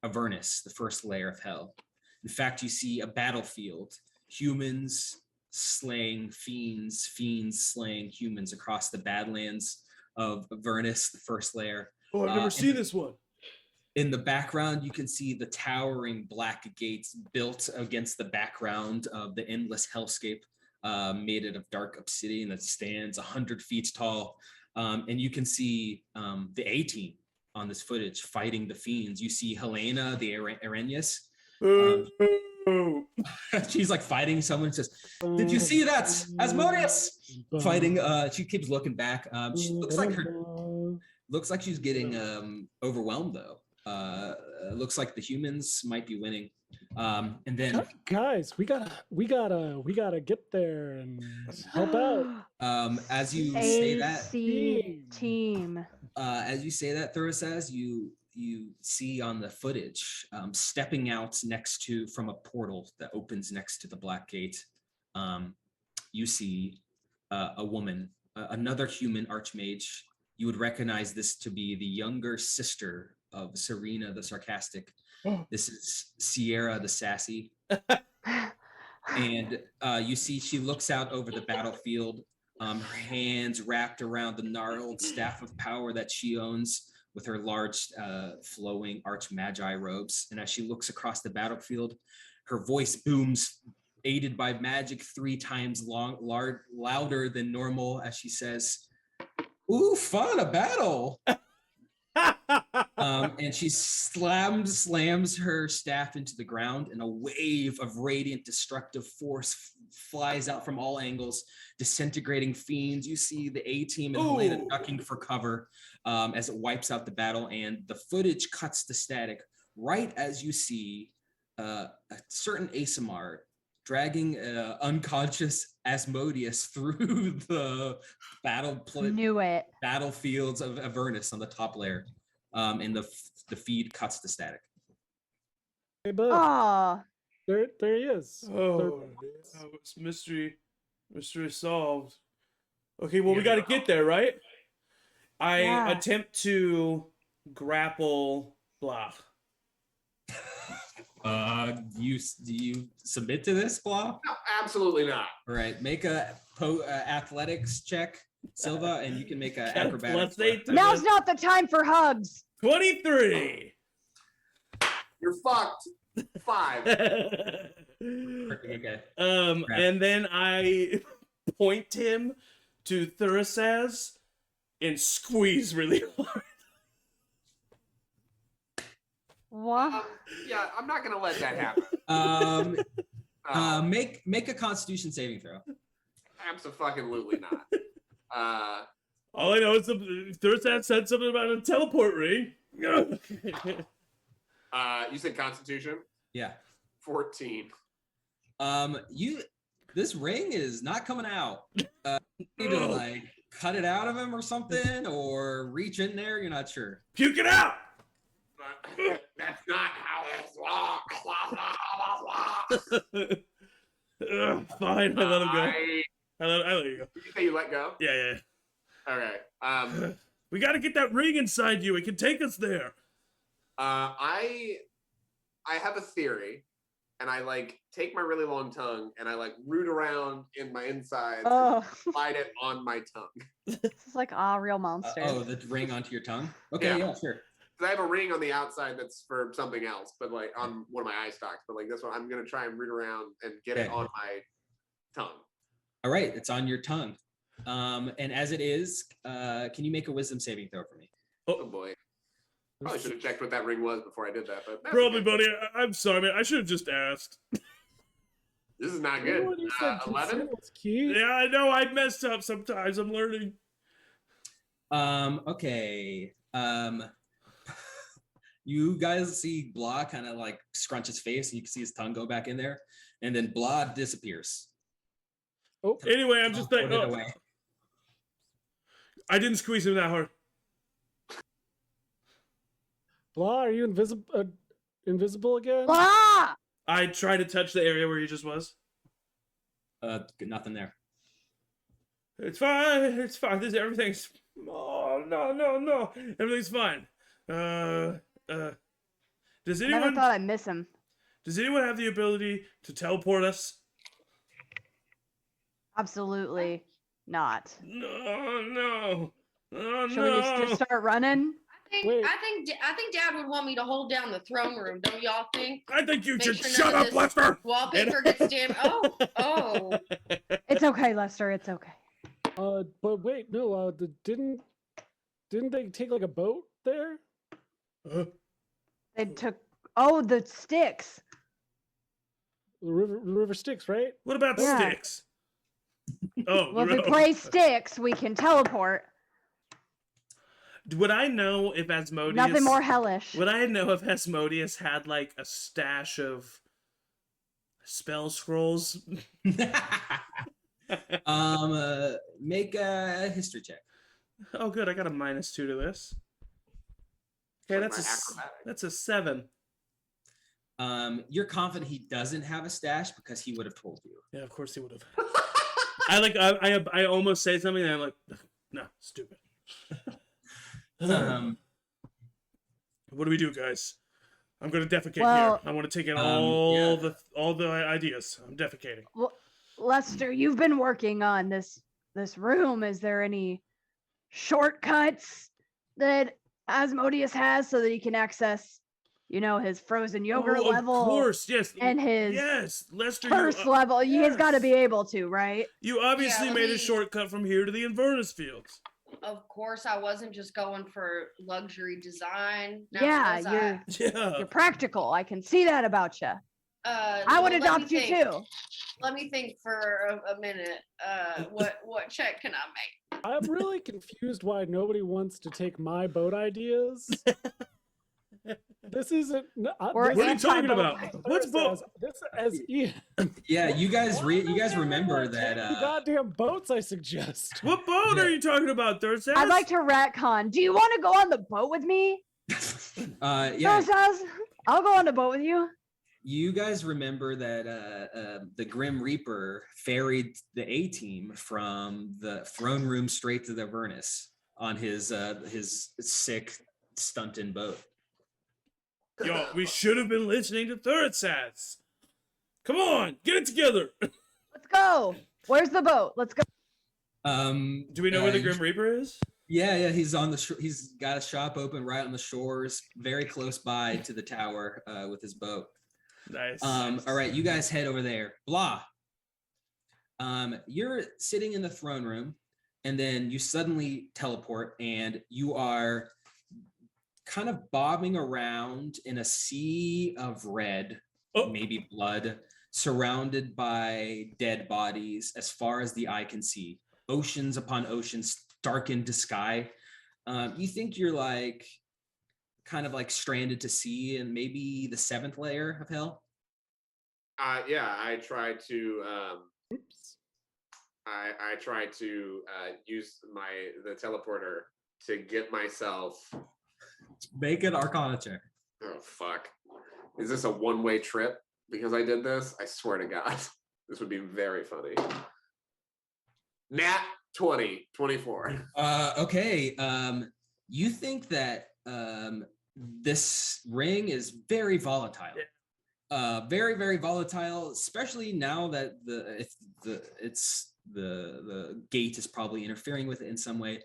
Avernus, the first layer of hell. In fact, you see a battlefield, humans slaying fiends, fiends slaying humans across the Badlands of Avernus, the first layer. Oh, I've never seen this one. In the background, you can see the towering black gates built against the background of the endless hellscape made out of dark obsidian that stands 100 feet tall. And you can see the A-team on this footage fighting the fiends. You see Helena, the Arrhenius. Oh. She's like fighting someone and says, "Did you see that? Asmodeus!" Fighting. She keeps looking back. She looks like she's getting overwhelmed though. Looks like the humans might be winning. And then guys, we gotta get there and help out. As you say that, team. As you say that, Thurisaz, you see on the footage stepping out next to from a portal that opens next to the Black Gate. You see a woman, another human archmage. You would recognize this to be the younger sister of Serena the Sarcastic. This is Sierra the Sassy. And you see she looks out over the battlefield, her hands wrapped around the gnarled staff of power that she owns with her large flowing archmagi robes. And as she looks across the battlefield, her voice booms, aided by magic 3 times louder than normal as she says, "Ooh, fun, a battle." And she slams her staff into the ground, and a wave of radiant destructive force flies out from all angles, disintegrating fiends. You see the A-team and Helena ducking for cover as it wipes out the battle, and the footage cuts to static right as you see a certain Asamar dragging unconscious Asmodeus through the battlefields of Avernus on the top layer. And the feed cuts to static. Hey, bud. There he is. It's mystery solved. Okay, well, we got to get there, right? I attempt to grapple Blah. Do you submit to this, Blah? No, absolutely not. All right, make a athletics check, Silva, and you can make an acrobatics. Now's not the time for hugs. 23. You're fucked. 5. Okay. And then I point him to Thurisaz and squeeze really hard. What? Yeah, I'm not gonna let that happen. Make a Constitution saving throw. Absolutely not. All I know is Thursat said something about a teleport ring. You said Constitution? Yeah. 14. This ring is not coming out. Either like cut it out of him or something, or reach in there. You're not sure. Puke it out. That's not how it's Fine, I let him go. I let you go. Did you say you let go? Yeah. Okay. We got to get that ring inside you. It can take us there. I have a theory, and I like take my really long tongue and I like root around in my insides and slide it on my tongue. This is like real monster. The ring onto your tongue? Okay, yeah sure. I have a ring on the outside that's for something else, but like on one of my eye stalks. But like this one, I'm gonna try and root around and get it on my tongue. All right, it's on your tongue. And as it is, can you make a wisdom saving throw for me? Oh boy. Probably should have checked what that ring was before I did that. But probably, buddy. I'm sorry, man. I should have just asked. This is not good. 11? Yeah, I know. I messed up sometimes. I'm learning. Okay. You guys see Blah kind of like scrunch his face, and you can see his tongue go back in there, and then Blah disappears. Oh, anyway, I'm just thinking. I didn't squeeze him that hard. Blah, are you invisible again? Blah! I tried to touch the area where he just was. Nothing there. It's fine. It's fine. Everything's. Oh no. Everything's fine. Does anyone? I never thought I'd miss him. Does anyone have the ability to teleport us? Absolutely not. No. Oh, Should we just start running? I think Dad would want me to hold down the throne room. Don't y'all think? I think you should sure shut up, Lester. Wallpaper gets damaged. Oh. It's okay, Lester. It's okay. But wait, no. Didn't they take like a boat there? They took the sticks. the river Styx, right? What about Yeah. Styx? Oh, Well, if we no. play Styx, we can teleport. Would I know if Asmodeus? Nothing more hellish. Would I know if Asmodeus had like a stash of spell scrolls? Make a history check. Oh, good. I got a -2 to this. Okay, Like that's my a acrobatic. that's a 7. You're confident he doesn't have a stash because he would have told you. Yeah, of course he would have. I almost say something and I'm like, no, stupid. Um, What do we do, guys? I'm gonna defecate Well, here. I want to take in yeah. all the ideas. I'm defecating. Well, Lester, you've been working on this room. Is there any shortcuts that Asmodeus has so that he can access, his frozen yogurt Oh, level? Of course, yes. And his yes, Lester. first level. He's got to be able to, right? You obviously Yeah, made a me- shortcut from here to the Inverness Fields. Of course, I wasn't just going for luxury design. Now, Yeah, was Yeah. you're practical. I can see that about you. I would let me adopt you think. too. Let me think for a minute. What check can I make? I'm really confused why nobody wants to take my boat ideas. This isn't. We're this What are you is- talking anti-boat. about? What's boat? This as Ian. yeah, you guys remember Take that the goddamn boats I suggest. What boat Yeah. are you talking about, Thursday? I'd like to retcon. Do you want to go on the boat with me? yeah, Thursdays? I'll go on the boat with you. you guys remember that the Grim Reaper ferried the A-team from the throne room straight to the Avernus on his sick, stunted boat. Yo, we should have been listening to Thursdays. Come on, get it together. Let's go. Where's the boat? Let's go. Do we know where the Grim Reaper is? Yeah, he's on the he's got a shop open right on the shores, very close by to the tower with his boat. Nice. All right, you guys head over there. Blah. You're sitting in the throne room, and then you suddenly teleport, and you are kind of bobbing around in a sea of red, Oh. maybe blood, surrounded by dead bodies as far as the eye can see. Oceans upon oceans, darkened to sky. You think you're like kind of like stranded to sea in maybe the 7th layer of hell. Yeah, I try to I try to use the teleporter to get myself. Make an Arcana check. Oh fuck! Is this a one-way trip? Because I did this, I swear to God, this would be very funny. Nat 20, 24. Okay. You think that this ring is very volatile. Very, very volatile, especially now that the gate is probably interfering with it in some way.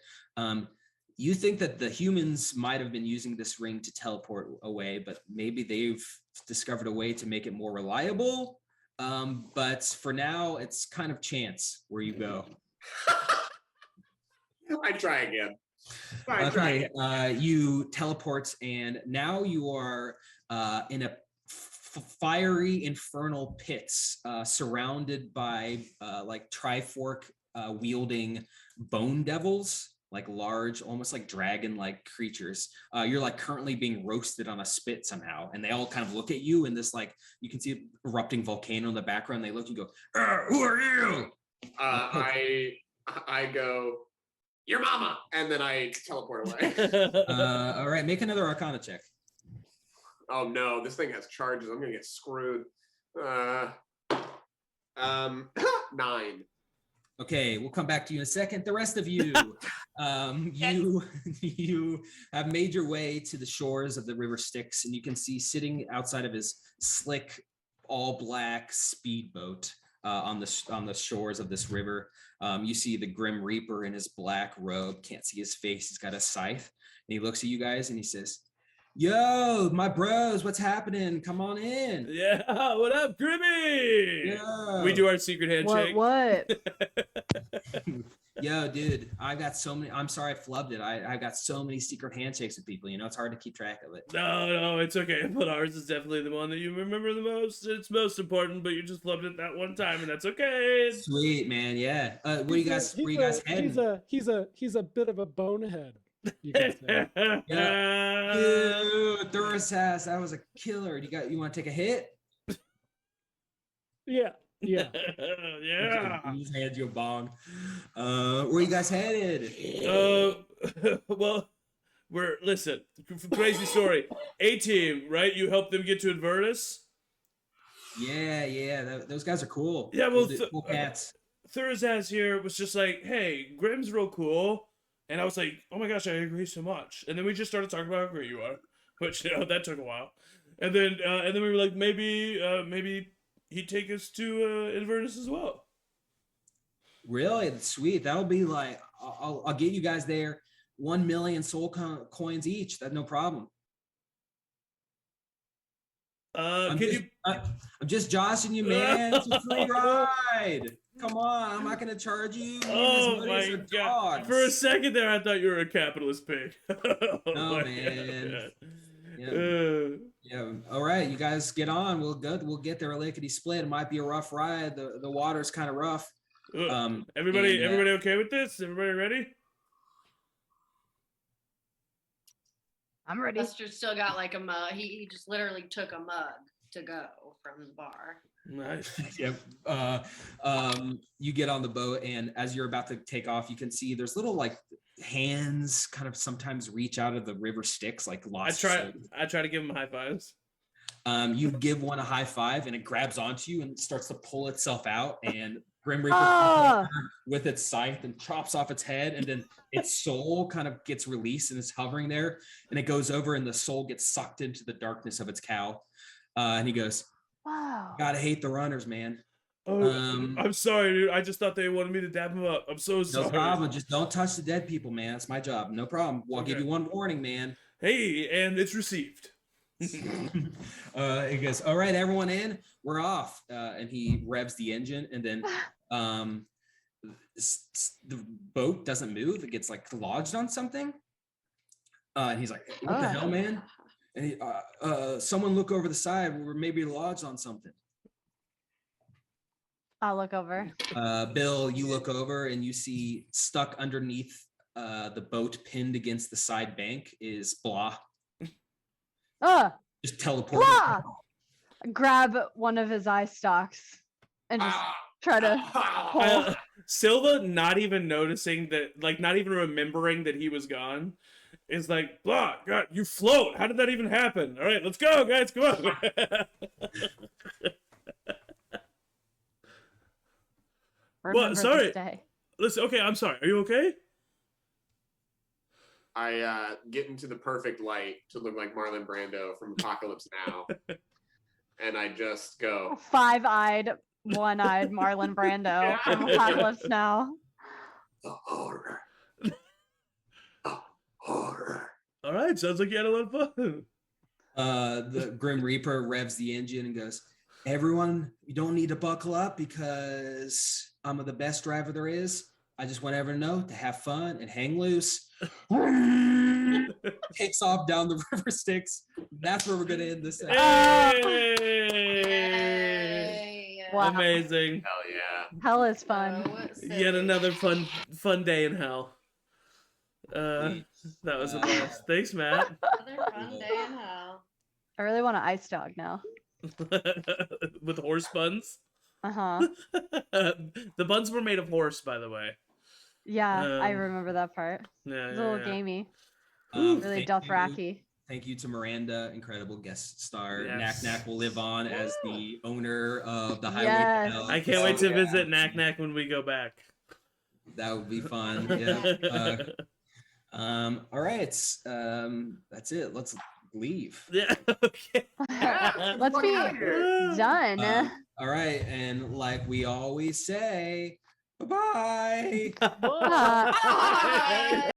You think that the humans might have been using this ring to teleport away, but maybe they've discovered a way to make it more reliable. But for now, it's kind of chance where you go. I try again. Okay, you teleport, and now you are in a fiery infernal pits surrounded by like trifork wielding bone devils, like large, almost like dragon-like creatures. You're like currently being roasted on a spit somehow, and they all kind of look at you, and this like you can see an erupting volcano in the background. They look and go, "Who are you?" I go, your mama, and then I teleport away. All right, make another Arcana check. Oh no, this thing has charges. I'm gonna get screwed. 9. Okay, we'll come back to you in a second. The rest of you, you have made your way to the shores of the River Styx, and you can see sitting outside of his slick, all black speedboat on the shores of this river. You see the Grim Reaper in his black robe. Can't see his face. He's got a scythe, and he looks at you guys and he says, "Yo, my bros, what's happening? Come on in." Yeah, what up, Grimmy? Yeah. We do our secret handshake. What? Yo, dude, I got so many. I'm sorry I flubbed it. I got so many secret handshakes with people. You know, it's hard to keep track of it. No, it's okay. But ours is definitely the one that you remember the most. It's most important, but you just loved it that one time, and that's okay. Sweet, man. Yeah. Where you guys? Where you guys heading? He's a bit of a bonehead. You can say. Dude, Thorasass, that was a killer. You want to take a hit? Yeah. Yeah. He just hands you a bong. Where you guys headed? Well, listen, crazy story. A-Team, right? You helped them get to Inverness? Yeah. Those guys are cool. Yeah, well, cool cats. Thursaz here was just like, hey, Grim's real cool. And I was like, oh my gosh, I agree so much. And then we just started talking about how great you are, which, that took a while. And then we were like, maybe he'd take us to Inverness as well. Really? That's sweet. That'll be like, I'll get you guys there. 1 million soul coins each. That's no problem. I'm just joshing you, man. It's a free ride. Come on, I'm not gonna charge you. Oh my god! For a second there, I thought you were a capitalist pig. No, man. Yeah. All right, you guys get on. We'll get there lickety split. It might be a rough ride. The water's kind of rough. Everybody okay with this? Everybody ready? I'm ready. Buster still got like a mug. He just literally took a mug to go from the bar. Nice. Yep. You get on the boat, and as you're about to take off, you can see there's little like hands kind of sometimes reach out of the river Styx, like lost. I try to give him high fives. You give one a high five, and it grabs onto you and starts to pull itself out, and Grim Reaper with its scythe and chops off its head, and then its soul kind of gets released and is hovering there, and it goes over, and the soul gets sucked into the darkness of its cow, and he goes, wow, gotta hate the runners, man. I'm sorry, dude. I just thought they wanted me to dab him up. I'm so sorry. No problem. Just don't touch the dead people, man. That's my job. No problem. I'll give you one warning, man. Hey, and it's received. He goes, all right, everyone in. We're off. And he revs the engine, and then the boat doesn't move. It gets like lodged on something. And he's like, what the hell, man? And he, someone look over the side. We're maybe lodged on something. I'll look over. Bill, you look over and you see stuck underneath the boat, pinned against the side bank, is Blah. Just teleport. Blah! Grab one of his eye stalks and just try to pull. Silva, not even noticing that, like not even remembering that he was gone, is like, Blah, God, you float. How did that even happen? All right, let's go, guys. Come on. Well, sorry. Listen, okay, I'm sorry. Are you okay? I get into the perfect light to look like Marlon Brando from Apocalypse Now. And I just go, five-eyed, one-eyed Marlon Brando from Apocalypse Now. the horror. The horror. All right, sounds like you had a lot of fun. The Grim Reaper revs the engine and goes, everyone, you don't need to buckle up because I'm the best driver there is. I just want everyone to know to have fun and hang loose. Takes off down the river Styx. That's where we're going to end this. Hey! Wow. Amazing. Hell yeah. Hell is fun. Yet another fun day in hell. That was a blast. Thanks, Matt. Another fun day in hell. I really want an ice dog now. With horse buns. Uh-huh. The buns were made of horse, by the way. Yeah, I remember that part. Yeah, It's a little gamey. Um, Really thank Dothraki. Thank you to Miranda, incredible guest star. Yes. Knack Knack will live on as the owner of the Highway Yes. to Hell. I can't wait to yeah. visit Knack Knack when we go back. That would be fun. Yeah. All right. That's it. Let's leave. Yeah, okay. Let's be done. All right. And like we always say, bye-bye. Bye.